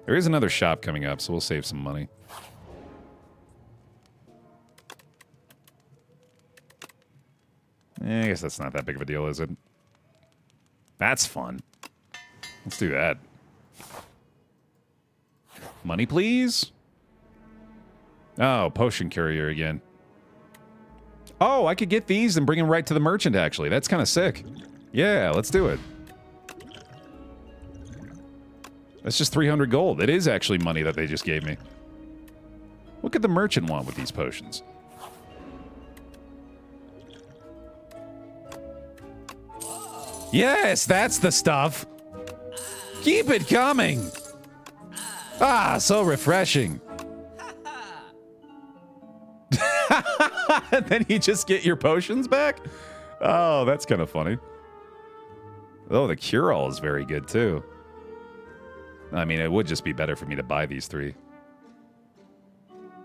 There is another shop coming up, so we'll save some money. I guess that's not that big of a deal, is it? That's fun. Let's do that. Money, please? Oh, potion courier again. Oh, I could get these and bring them right to the merchant, actually. That's kind of sick. Yeah, let's do it. That's just 300 gold. It is actually money that they just gave me. What could the merchant want with these potions? Yes, that's the stuff. Keep it coming. Ah, so refreshing. Then you just get your potions back? Oh, that's kind of funny. Oh, the cure-all is very good, too. I mean, it would just be better for me to buy these 3.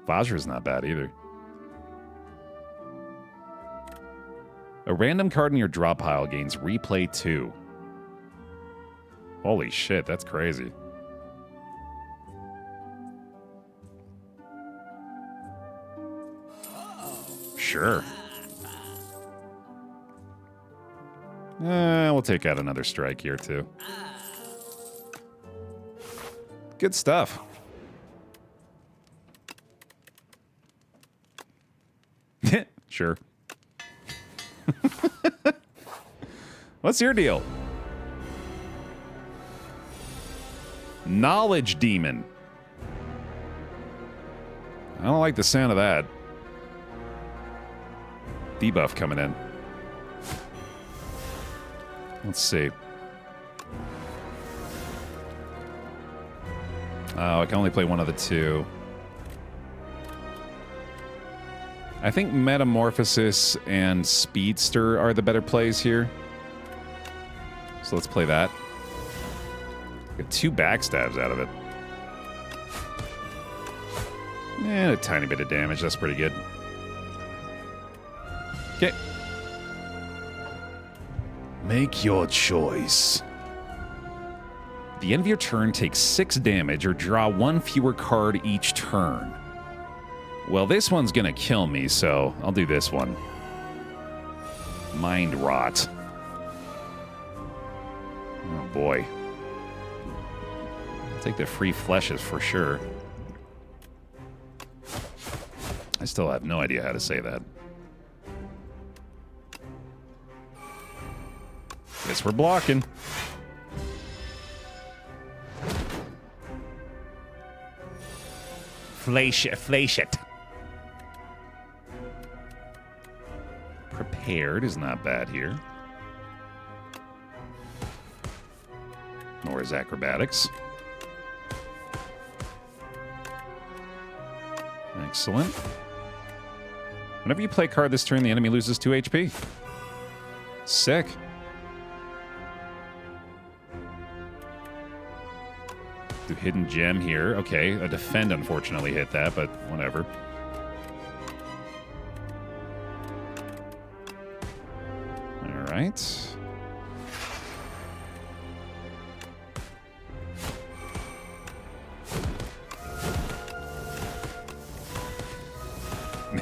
Vajra's not bad, either. A random card in your drop pile gains replay 2. Holy shit, that's crazy. Sure. We'll take out another strike here, too. Good stuff. Sure. What's your deal? Knowledge Demon. I don't like the sound of that. Debuff coming in. Let's see. Oh, I can only play one of the 2. I think Metamorphosis and Speedster are the better plays here. So let's play that. Get 2 backstabs out of it. And a tiny bit of damage. That's pretty good. Okay. Make your choice. At the end of your turn, take 6 damage or draw 1 fewer card each turn. Well, this one's gonna kill me, so I'll do this one. Mind Rot. Oh boy. I'll take the free fleshes for sure. I still have no idea how to say that. Guess we're blocking. Flash it. Prepared is not bad here. Nor is acrobatics. Excellent. Whenever you play a card this turn, the enemy loses 2 HP. Sick. Do hidden gem here. Okay, a defend unfortunately hit that, but whatever. All right.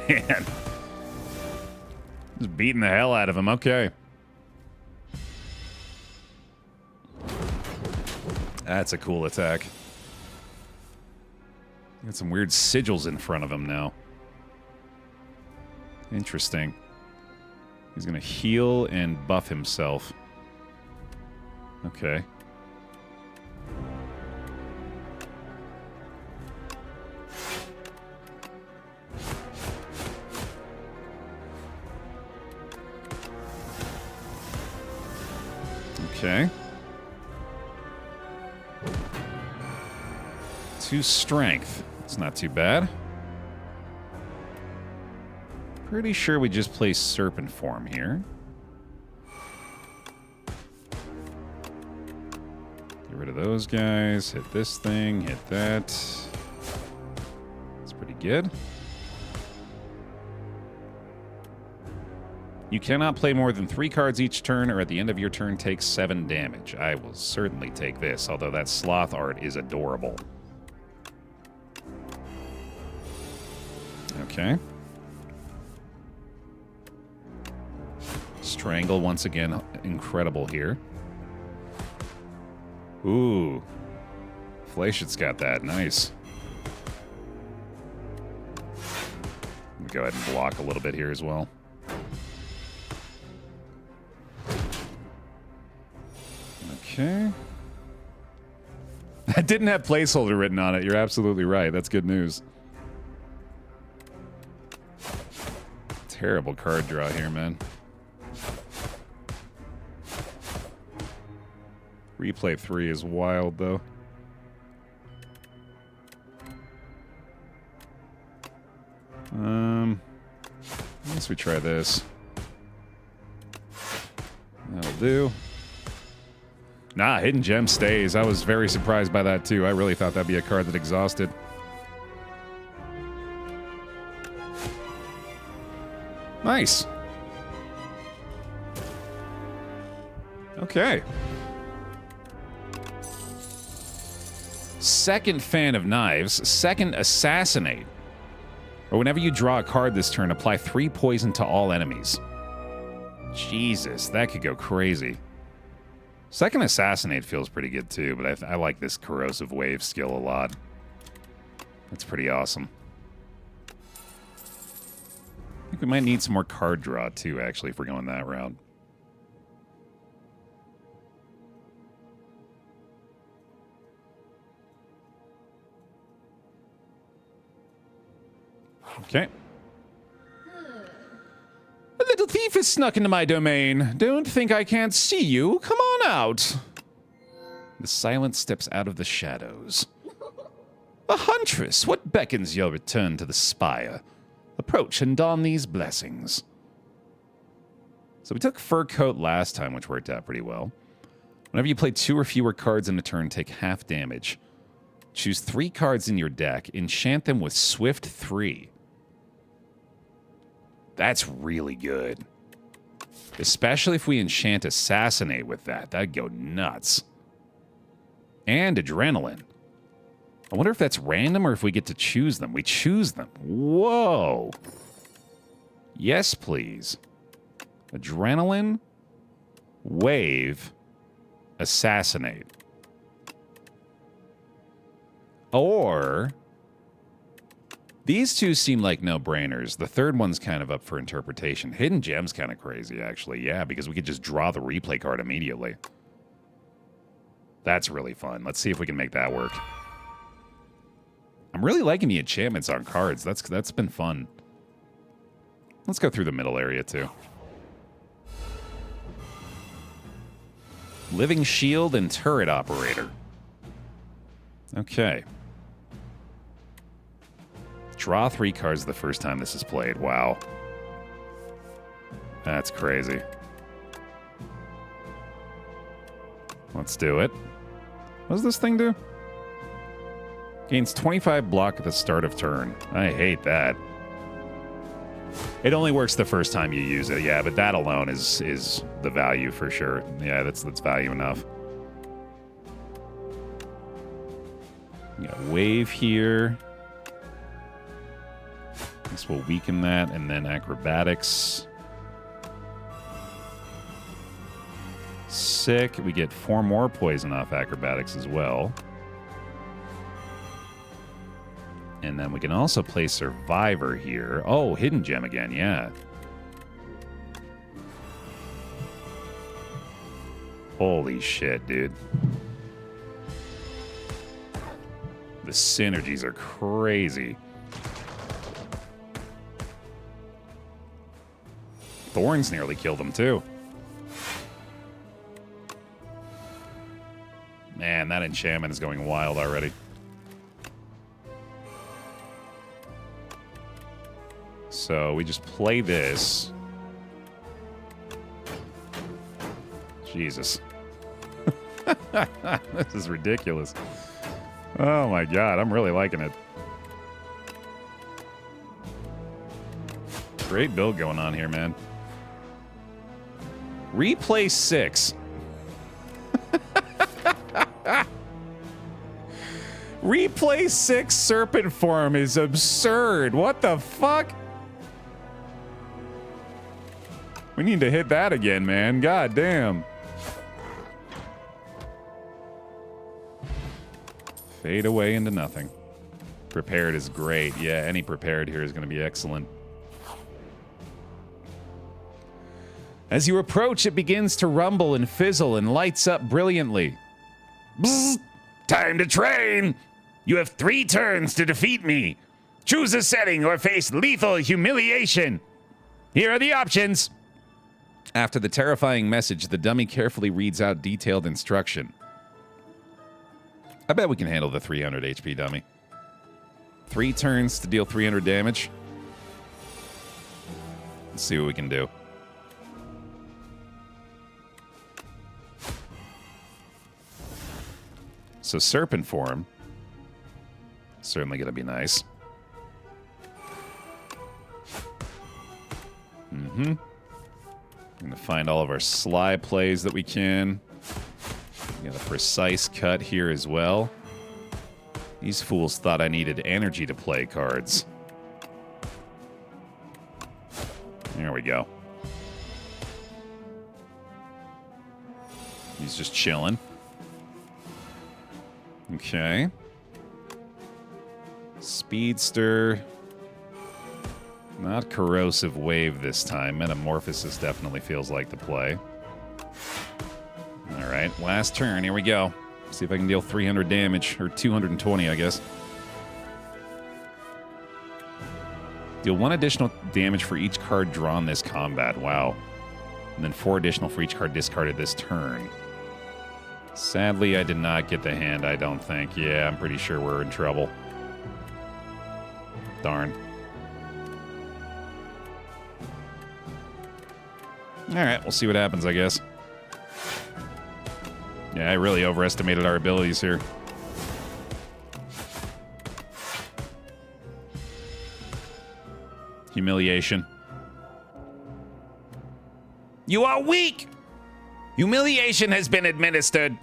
Man. Just beating the hell out of him. Okay. That's a cool attack. Got some weird sigils in front of him now. Interesting. He's going to heal and buff himself. Okay. Okay. 2 strength. It's not too bad. Pretty sure we just play Serpent Form here. Get rid of those guys. Hit this thing. Hit that. That's pretty good. You cannot play more than 3 cards each turn, or at the end of your turn take 7 damage. I will certainly take this, although that sloth art is adorable. Okay. Strangle, once again, incredible here. Ooh. Flaciet's got that. Nice. Let me go ahead and block a little bit here as well. Okay. That didn't have placeholder written on it. You're absolutely right. That's good news. Terrible card draw here, man. Replay 3 is wild, though. I guess we try this. That'll do. Nah, Hidden Gem stays. I was very surprised by that, too. I really thought that'd be a card that exhausted. Nice. Okay. Second Fan of Knives. Second Assassinate. Or whenever you draw a card this turn, apply 3 poison to all enemies. Jesus, that could go crazy. Second Assassinate feels pretty good too, but I like this Corrosive Wave skill a lot. That's pretty awesome. I think we might need some more card draw too, actually, if we're going that route. Okay. A little thief has snuck into my domain. Don't think I can't see you. Come on out. The silence steps out of the shadows. A huntress, what beckons your return to the spire? Approach and don these blessings. So we took Fur Coat last time, which worked out pretty well. Whenever you play 2 or fewer cards in a turn, take half damage. Choose 3 cards in your deck. Enchant them with Swift 3. That's really good. Especially if we enchant Assassinate with that. That'd go nuts. And Adrenaline. I wonder if that's random or if we get to choose them. We choose them. Whoa. Yes, please. Adrenaline, Wave, Assassinate. Or... these two seem like no-brainers. The third one's kind of up for interpretation. Hidden Gem's kind of crazy, actually. Yeah, because we could just draw the replay card immediately. That's really fun. Let's see if we can make that work. I'm really liking the enchantments on cards. That's been fun. Let's go through the middle area, too. Living Shield and Turret Operator. Okay. Draw 3 cards the first time this is played. Wow. That's crazy. Let's do it. What does this thing do? Gains 25 block at the start of turn. I hate that. It only works the first time you use it, yeah, but that alone is the value for sure. Yeah, that's value enough. We got Wave here. This will weaken that, and then Acrobatics. Sick. We get 4 more poison off Acrobatics as well. And then we can also play Survivor here. Oh, Hidden Gem again, yeah. Holy shit, dude. The synergies are crazy. Thorns nearly killed him, too. Man, that enchantment is going wild already. So we just play this. Jesus. This is ridiculous. Oh my god, I'm really liking it. Great build going on here, man. Replay 6. Replay 6 Serpent Form is absurd. What the fuck? We need to hit that again, man. God damn. Fade away into nothing. Prepared is great. Yeah, any prepared here is going to be excellent. As you approach, it begins to rumble and fizzle and lights up brilliantly. Bzz! Time to train! You have 3 turns to defeat me. Choose a setting or face lethal humiliation. Here are the options. After the terrifying message, the dummy carefully reads out detailed instruction. I bet we can handle the 300 HP dummy. 3 turns to deal 300 damage. Let's see what we can do. So Serpent Form. Certainly going to be nice. I'm going to find all of our sly plays that we can. We got a precise cut here as well. These fools thought I needed energy to play cards. There we go. He's just chilling. Okay. Speedster. Not Corrosive Wave this time. Metamorphosis definitely feels like the play. Alright, last turn. Here we go. See if I can deal 300 damage. Or 220, I guess. Deal 1 additional damage for each card drawn this combat. Wow. And then 4 additional for each card discarded this turn. Sadly, I did not get the hand, I don't think. Yeah, I'm pretty sure we're in trouble. Darn. Alright, we'll see what happens, I guess. Yeah, I really overestimated our abilities here. Humiliation. You are weak! Humiliation has been administered.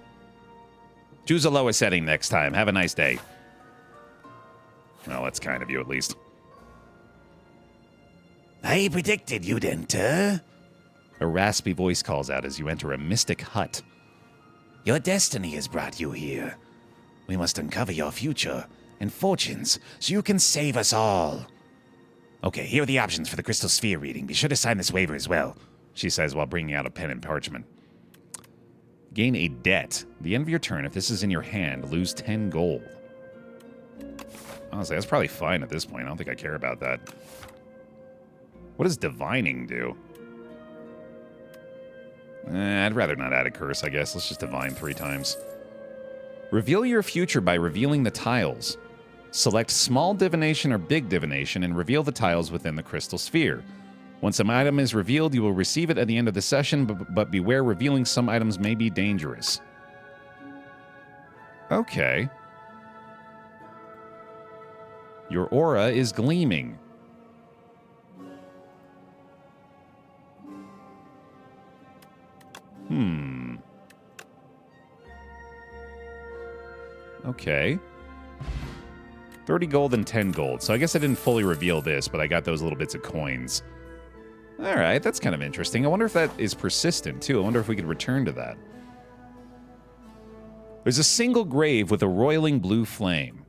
Choose a lower setting next time. Have a nice day. Well, that's kind of you, at least. I predicted you'd enter. A raspy voice calls out as you enter a mystic hut. Your destiny has brought you here. We must uncover your future and fortunes so you can save us all. Okay, here are the options for the Crystal Sphere reading. Be sure to sign this waiver as well, she says while bringing out a pen and parchment. Gain a debt. At the end of your turn, if this is in your hand, lose 10 gold. Honestly, that's probably fine at this point. I don't think I care about that. What does divining do? I'd rather not add a curse, I guess. Let's just divine 3 times. Reveal your future by revealing the tiles. Select small divination or big divination and reveal the tiles within the crystal sphere. Once an item is revealed, you will receive it at the end of the session, but beware, revealing some items may be dangerous. Okay. Your aura is gleaming. Okay. 30 gold and 10 gold. So I guess I didn't fully reveal this, but I got those little bits of coins. All right, that's kind of interesting. I wonder if that is persistent, too. I wonder if we could return to that. There's a single grave with a roiling blue flame.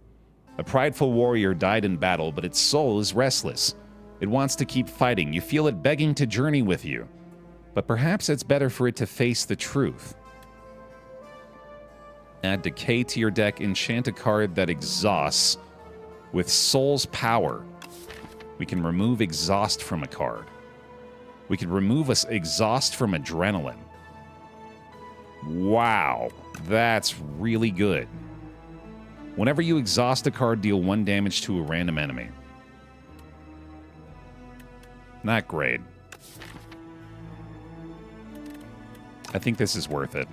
A prideful warrior died in battle, but its soul is restless. It wants to keep fighting. You feel it begging to journey with you. But perhaps it's better for it to face the truth. Add Decay to your deck. Enchant a card that exhausts with Soul's Power. We can remove Exhaust from a card. We can remove Exhaust from Adrenaline. Wow, that's really good. Whenever you exhaust a card, deal 1 damage to a random enemy. Not great. I think this is worth it.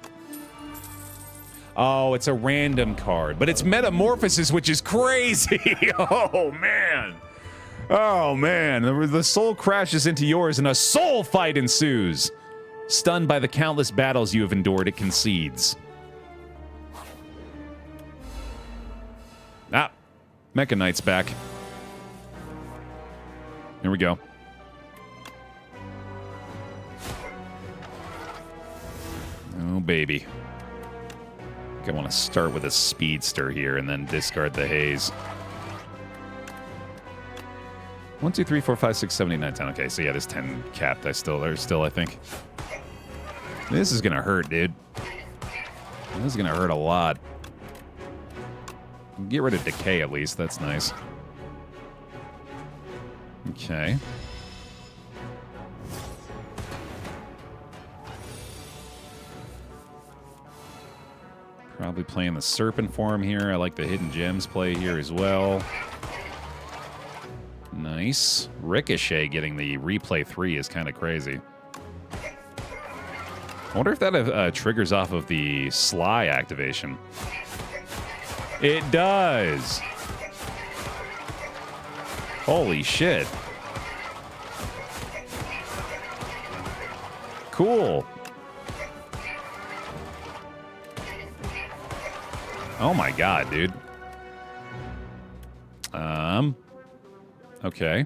Oh, it's a random card, but it's Metamorphosis, which is crazy. Oh, man. Oh, man. The soul crashes into yours and a soul fight ensues. Stunned by the countless battles you have endured, it concedes. Ah, Mecha Knight's back. Here we go. Oh, baby. I think I want to start with a Speedster here and then discard the Haze. 1, 2, 3, 4, 5, 6, 7, 8, 9, 10. Okay, so yeah, this 10 capped. There's still, I think. This is going to hurt, dude. This is going to hurt a lot. Get rid of Decay, at least. That's nice. Okay. Probably playing the Serpent form here. I like the Hidden Gems play here as well. Nice. Ricochet getting the replay 3 is kind of crazy. I wonder if that triggers off of the Sly activation. It does. Holy shit. Cool. Oh my god, dude. Okay.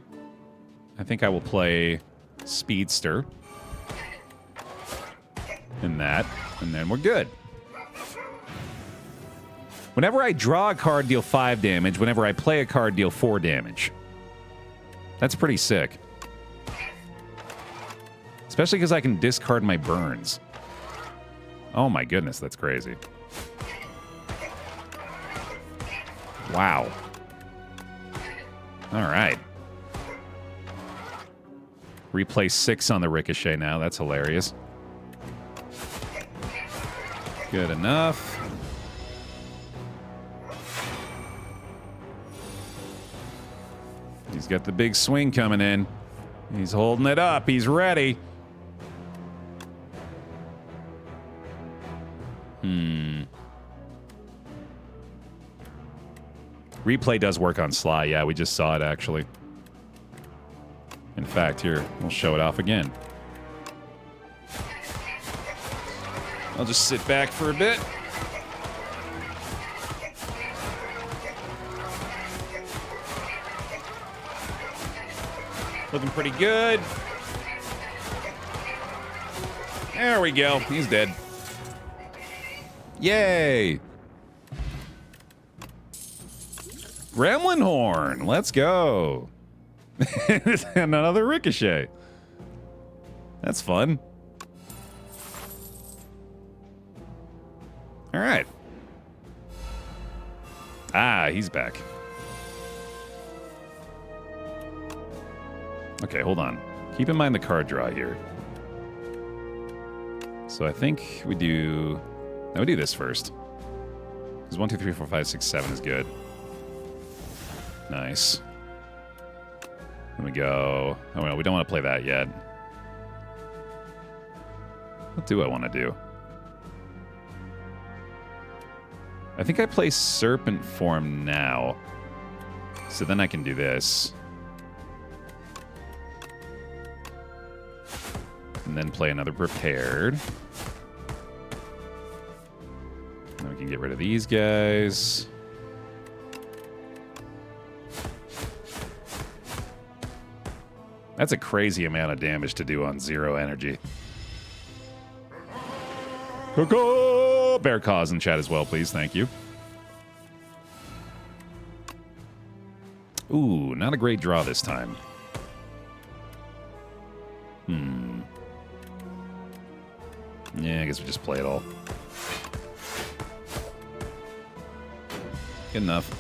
I think I will play Speedster. In that, and then we're good. Whenever I draw a card, deal 5 damage. Whenever I play a card, deal 4 damage. That's pretty sick. Especially because I can discard my burns. Oh my goodness, that's crazy. Wow. All right. Replay 6 on the Ricochet now. That's hilarious. Good enough. He's got the big swing coming in. He's holding it up. He's ready. Replay does work on Sly. Yeah, we just saw it, actually. In fact, here, we'll show it off again. I'll just sit back for a bit. Looking pretty good. There we go. He's dead. Yay! Gremlin Horn. Let's go. And another Ricochet. That's fun. All right. Ah, he's back. Okay, hold on. Keep in mind the card draw here. So I think we do... No, we do this first. Because 1, 2, 3, 4, 5, 6, 7 is good. Nice. Then we go... Oh, no, we don't want to play that yet. What do I want to do? I think I play Serpent form now. So then I can do this. And then play another Prepared. Then we can get rid of these guys. That's a crazy amount of damage to do on 0 energy. Coco! Bear Cause in chat as well, please. Thank you. Ooh, not a great draw this time. Yeah, I guess we just play it all. Good enough.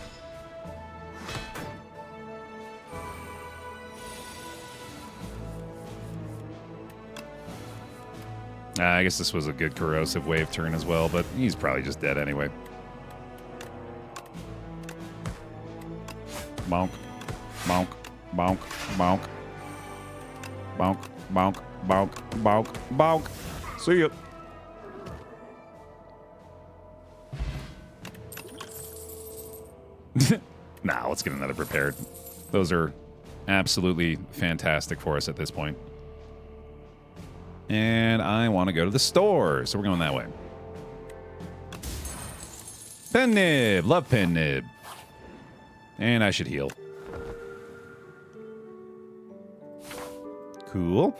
I guess this was a good Corrosive Wave turn as well, but he's probably just dead anyway. Bonk. Bonk. Bonk. Bonk. Bonk, bonk, bonk, bonk, bonk. See ya. Nah, let's get another prepared. Those are absolutely fantastic for us at this point. And I want to go to the store, so we're going that way. Pen nib. Love pen nib. And I should heal. Cool.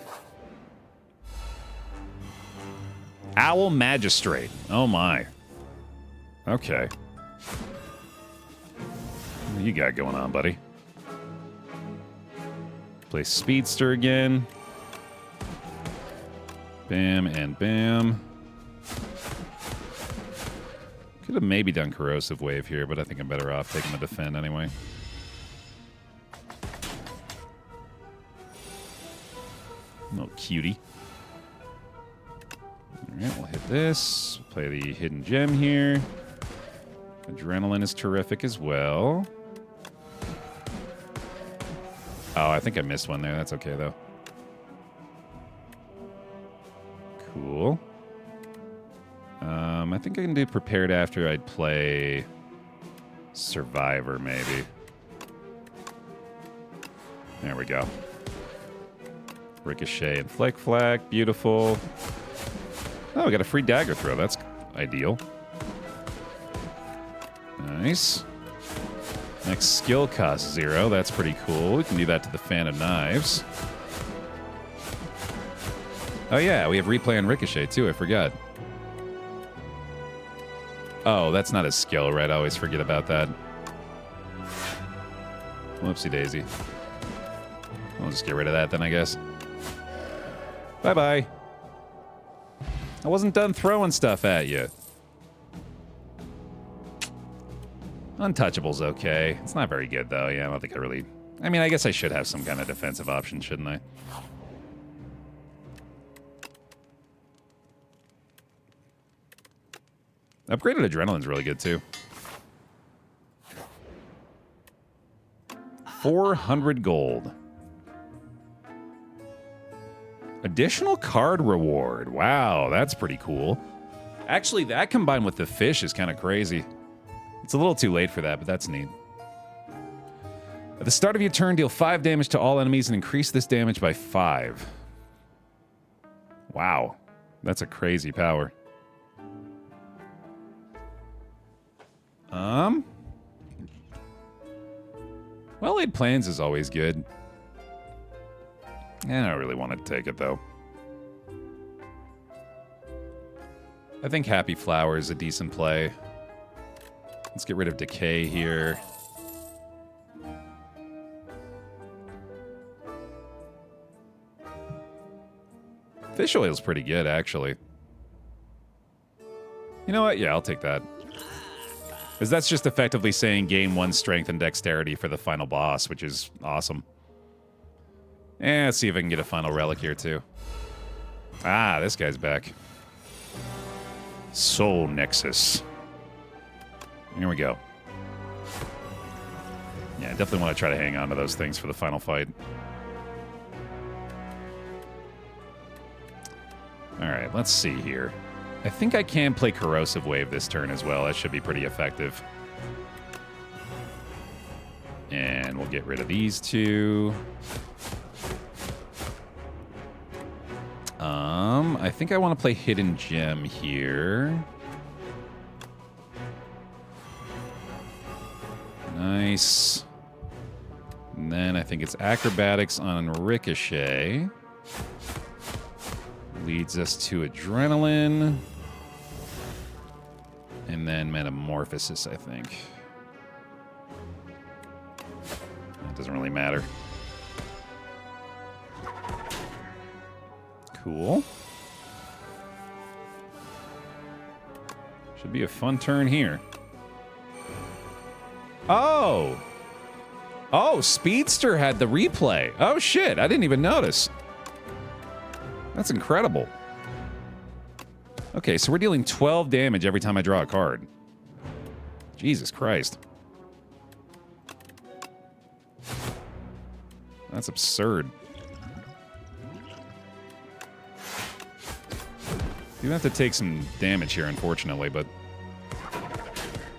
Owl Magistrate. Oh, my. Okay. What you got going on, buddy? Play Speedster again. Bam and bam. Could have maybe done Corrosive Wave here, but I think I'm better off taking the Defend anyway. Little cutie. Alright, we'll hit this. Play the Hidden Gem here. Adrenaline is terrific as well. Oh, I think I missed one there. That's okay, though. Cool. I think I can do Prepared after I'd play Survivor, maybe. There we go. Ricochet and Flick Flack. Beautiful. Oh, we got a free dagger throw. That's ideal. Nice. Next skill costs 0. That's pretty cool. We can do that to the Fan of Knives. Oh, yeah. We have replay on Ricochet, too. I forgot. Oh, that's not a skill, right? I always forget about that. Whoopsie daisy. I'll just get rid of that then, I guess. Bye-bye. I wasn't done throwing stuff at you. Untouchable's okay. It's not very good, though. Yeah, I don't think I really... I mean, I guess I should have some kind of defensive option, shouldn't I? Upgraded Adrenaline's really good, too. 400 gold. Additional card reward. Wow, that's pretty cool. Actually, that combined with the fish is kind of crazy. It's a little too late for that, but that's neat. At the start of your turn, deal 5 damage to all enemies and increase this damage by 5. Wow, that's a crazy power. Well-laid plans is always good. I don't really want to take it, though. I think Happy Flower is a decent play. Let's get rid of Decay here. Fish oil is pretty good, actually. You know what? Yeah, I'll take that. Because that's just effectively saying gain 1 strength and dexterity for the final boss, which is awesome. And let's see if I can get a final relic here, too. Ah, this guy's back. Soul Nexus. Here we go. Yeah, I definitely want to try to hang on to those things for the final fight. Alright, let's see here. I think I can play Corrosive Wave this turn as well. That should be pretty effective. And we'll get rid of these 2. I think I want to play Hidden Gem here. Nice. And then I think it's Acrobatics on Ricochet. Leads us to Adrenaline. And then Metamorphosis, I think. It doesn't really matter. Cool. Should be a fun turn here. Oh! Oh, Speedster had the replay. Oh, shit. I didn't even notice. That's incredible. Okay, so we're dealing 12 damage every time I draw a card. Jesus Christ. That's absurd. You have to take some damage here, unfortunately, but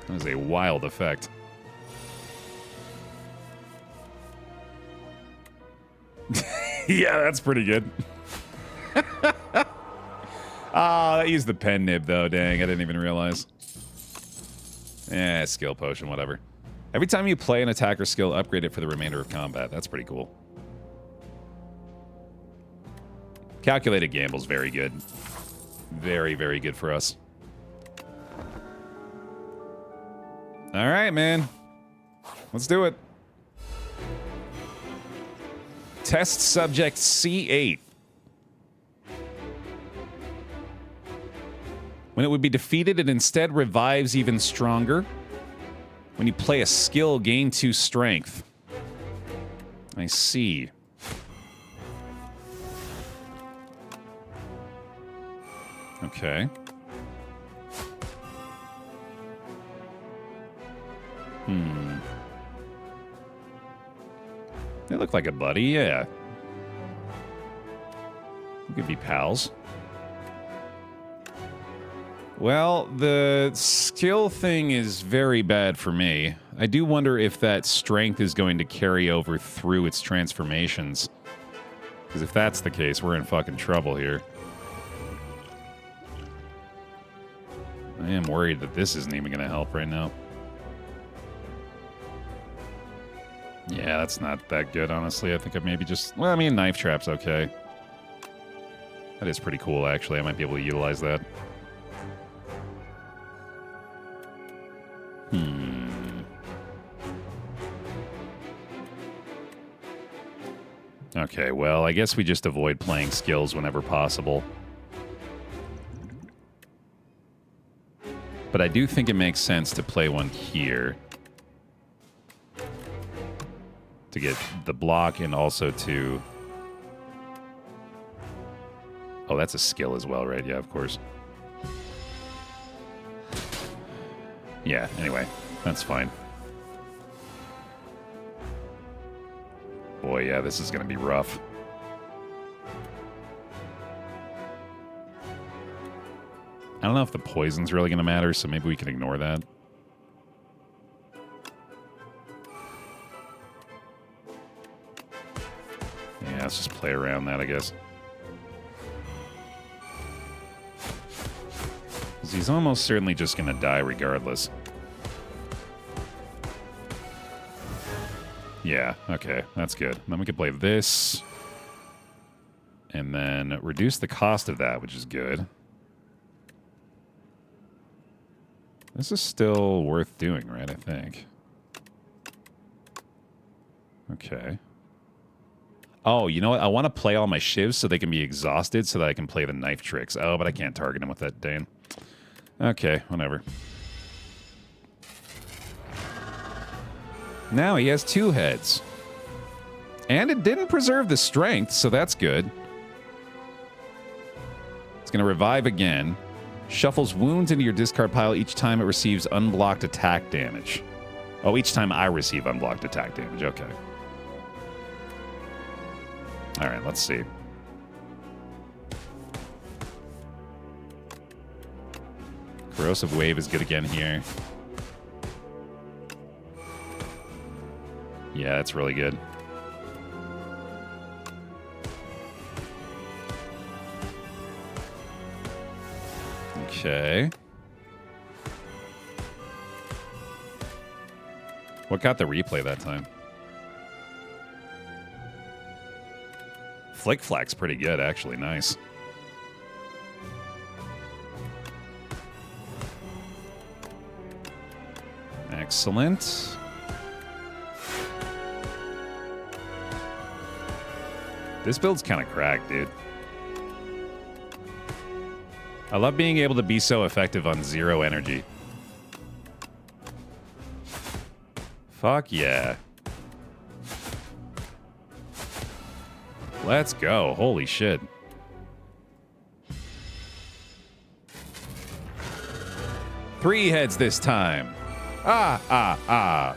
that was a wild effect. Yeah, that's pretty good. Ah, that used the pen nib, though. Dang, I didn't even realize. Skill potion, whatever. Every time you play an attacker skill, upgrade it for the remainder of combat. That's pretty cool. Calculated gamble's very good. Very, very good for us. All right, man. Let's do it. Test subject C8. When it would be defeated, it instead revives even stronger. When you play a skill, gain 2 strength. I see. Okay. They look like a buddy, yeah. We could be pals. Well, the skill thing is very bad for me. I do wonder if that strength is going to carry over through its transformations. Because if that's the case, we're in fucking trouble here. I am worried that this isn't even going to help right now. Yeah, that's not that good, honestly. I think I maybe just... Well, I mean, Knife Trap's okay. That is pretty cool, actually. I might be able to utilize that. Okay, well, I guess we just avoid playing skills whenever possible. But I do think it makes sense to play one here. To get the block and also to... Oh, that's a skill as well, right? Yeah, of course. Yeah, anyway, that's fine. Boy, yeah, this is going to be rough. I don't know if the poison's really going to matter, so maybe we can ignore that. Yeah, let's just play around that, I guess. 'Cause he's almost certainly just going to die regardless. Yeah, okay, that's good. Then we could play this. And then reduce the cost of that, which is good. This is still worth doing, right, I think. Okay. Oh, you know what? I want to play all my shivs so they can be exhausted so that I can play the knife tricks. Oh, but I can't target him with that, Dane. Okay, whatever. Now he has 2 heads. And it didn't preserve the strength, so that's good. It's going to revive again. Shuffles wounds into your discard pile each time it receives unblocked attack damage. Oh, each time I receive unblocked attack damage. Okay. All right, let's see. Corrosive Wave is good again here. Yeah, that's really good. Okay. What got the replay that time? Flick Flack's pretty good, actually. Nice. Excellent. This build's kind of cracked, dude. I love being able to be so effective on 0 energy. Fuck yeah. Let's go. Holy shit. Three heads this time. Ah.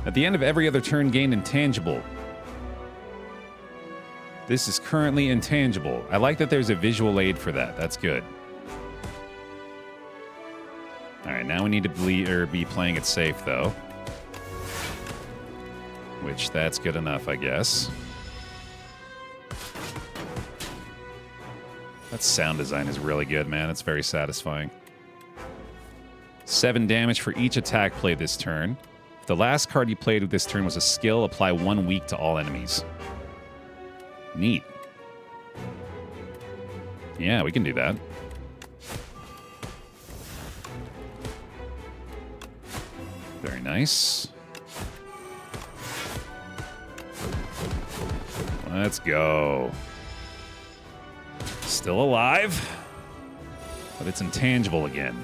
At the end of every other turn, gain intangible. This is currently intangible. I like that there's a visual aid for that. That's good. All right, now we need to be playing it safe, though. Which, that's good enough, I guess. That sound design is really good, man. It's very satisfying. 7 damage for each attack played this turn. If the last card you played with this turn was a skill, apply 1 weak to all enemies. Neat. Yeah, we can do that. Very nice. Let's go. Still alive, but it's intangible again.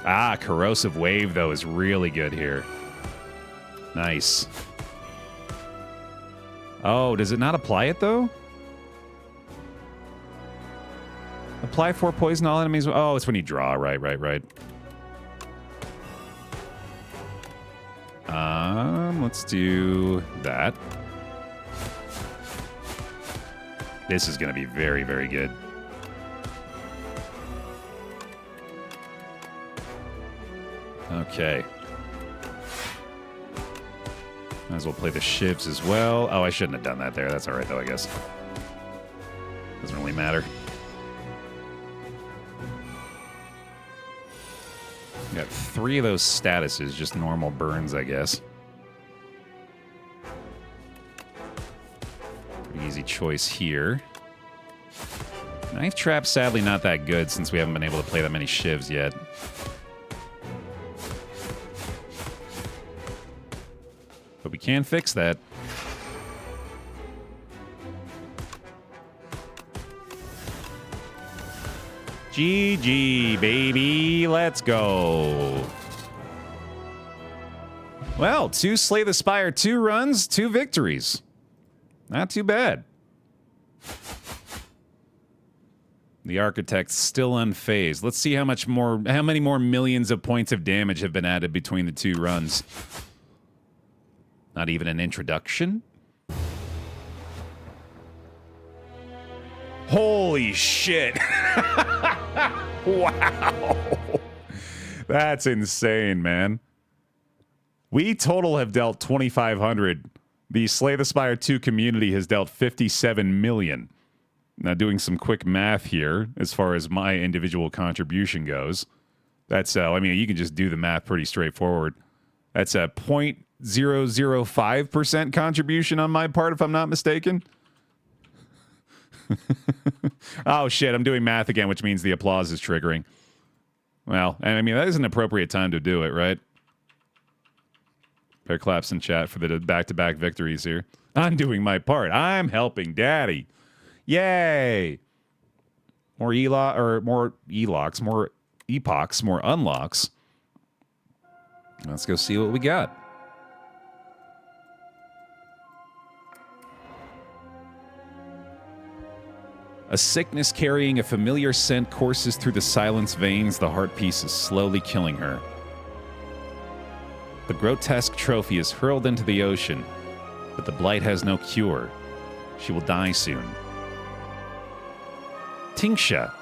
Ah, Corrosive Wave, though, is really good here. Nice. Oh, does it not apply it, though? Apply 4 poison all enemies. Oh, it's when you draw. Right. Let's do that. This is going to be very, very good. Okay. Might as well play the shivs as well. Oh, I shouldn't have done that there. That's all right, though, I guess. Doesn't really matter. Got 3 of those statuses, just normal burns, I guess. Pretty easy choice here. Knife Trap, sadly, not that good since we haven't been able to play that many shivs yet. But we can fix that. GG, baby. Let's go. Well, 2 Slay the Spire, 2 runs, 2 victories. Not too bad. The Architect's still unfazed. Let's see how many more millions of points of damage have been added between the 2 runs. Not even an introduction? Holy shit. Wow. That's insane, man. We total have dealt 2,500. The Slay the Spire 2 community has dealt 57 million. Now, doing some quick math here, as far as my individual contribution goes, that's, I mean, you can just do the math pretty straightforward. That's a 0.005% contribution on my part, if I'm not mistaken. Oh, shit, I'm doing math again, which means the applause is triggering. Well, I mean, that is an appropriate time to do it, right? Pair claps in chat for the back-to-back victories here. I'm doing my part. I'm helping Daddy. Yay! More epochs, more unlocks. Let's go see what we got. A sickness carrying a familiar scent courses through the silence veins. The heart piece is slowly killing her. The grotesque trophy is hurled into the ocean, but the blight has no cure. She will die soon. Tinksha.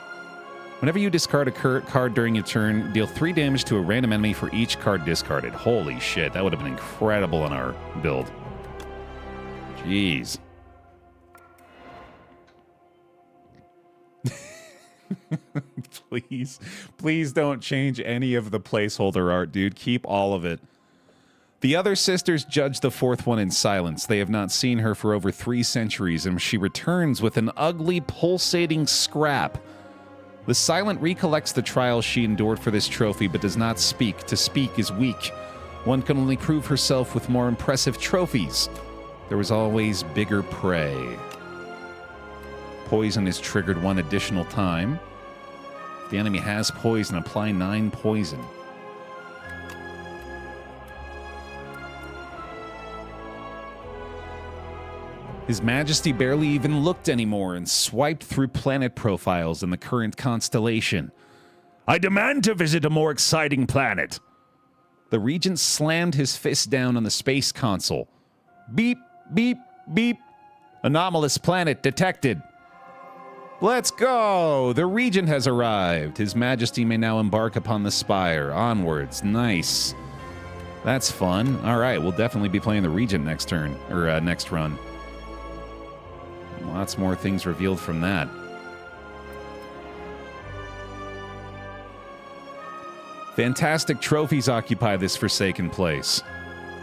Whenever you discard a card during your turn, deal 3 damage to a random enemy for each card discarded. Holy shit, that would have been incredible in our build. Jeez. Please don't change any of the placeholder art, dude. Keep all of it. The other sisters judge the 4th one in silence. They have not seen her for over 3 centuries, and she returns with an ugly, pulsating scrap. The Silent recollects the trials she endured for this trophy, but does not speak. To speak is weak. One can only prove herself with more impressive trophies. There was always bigger prey. Poison is triggered 1 additional time. If the enemy has poison, apply 9 poison. His Majesty barely even looked anymore and swiped through planet profiles in the current constellation. I demand to visit a more exciting planet. The Regent slammed his fist down on the space console. Beep, beep, beep. Anomalous planet detected. Let's go! The regent has arrived. His Majesty may now embark upon the Spire. Onwards. Nice. That's fun. All right, we'll definitely be playing the regent next turn, or next run. Lots more things revealed from that. Fantastic trophies occupy this forsaken place.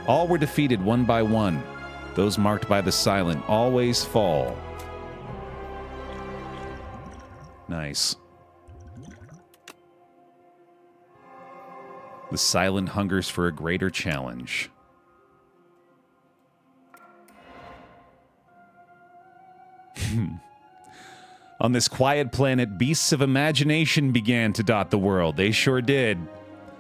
All were defeated one by one. Those marked by the silent always fall. Nice. The silent hungers for a greater challenge. On this quiet planet, beasts of imagination began to dot the world. They sure did.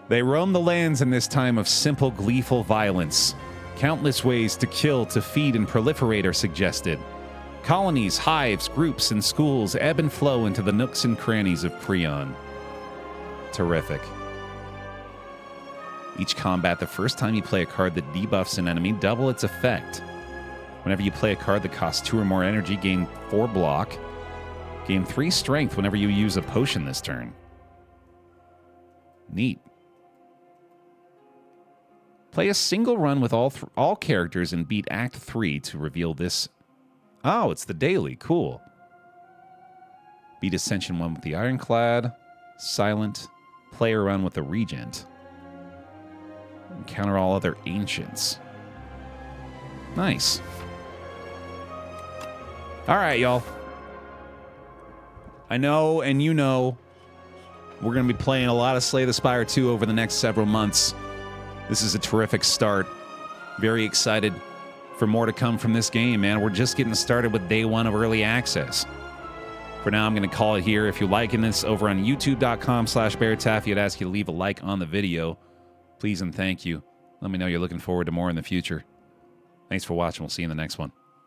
They roamed the lands in this time of simple, gleeful violence. Countless ways to kill, to feed, and proliferate are suggested. Colonies, hives, groups, and schools ebb and flow into the nooks and crannies of Prion. Terrific. Each combat, the first time you play a card that debuffs an enemy, double its effect. Whenever you play a card that costs 2 or more energy, gain 4 block. Gain 3 strength whenever you use a potion this turn. Neat. Play a single run with all characters and beat Act 3 to reveal this. Oh, it's the daily. Cool. Beat Ascension 1 with the Ironclad. Silent. Play a run with the Regent. Encounter all other Ancients. Nice. All right, y'all. I know, and you know, we're going to be playing a lot of Slay the Spire 2 over the next several months. This is a terrific start. Very excited for more to come from this game, man. We're just getting started with day 1 of early access. For now, I'm going to call it here. If you're liking this over on youtube.com/BaerTaffy, I'd ask you to leave a like on the video. Please and thank you. Let me know you're looking forward to more in the future. Thanks for watching. We'll see you in the next one.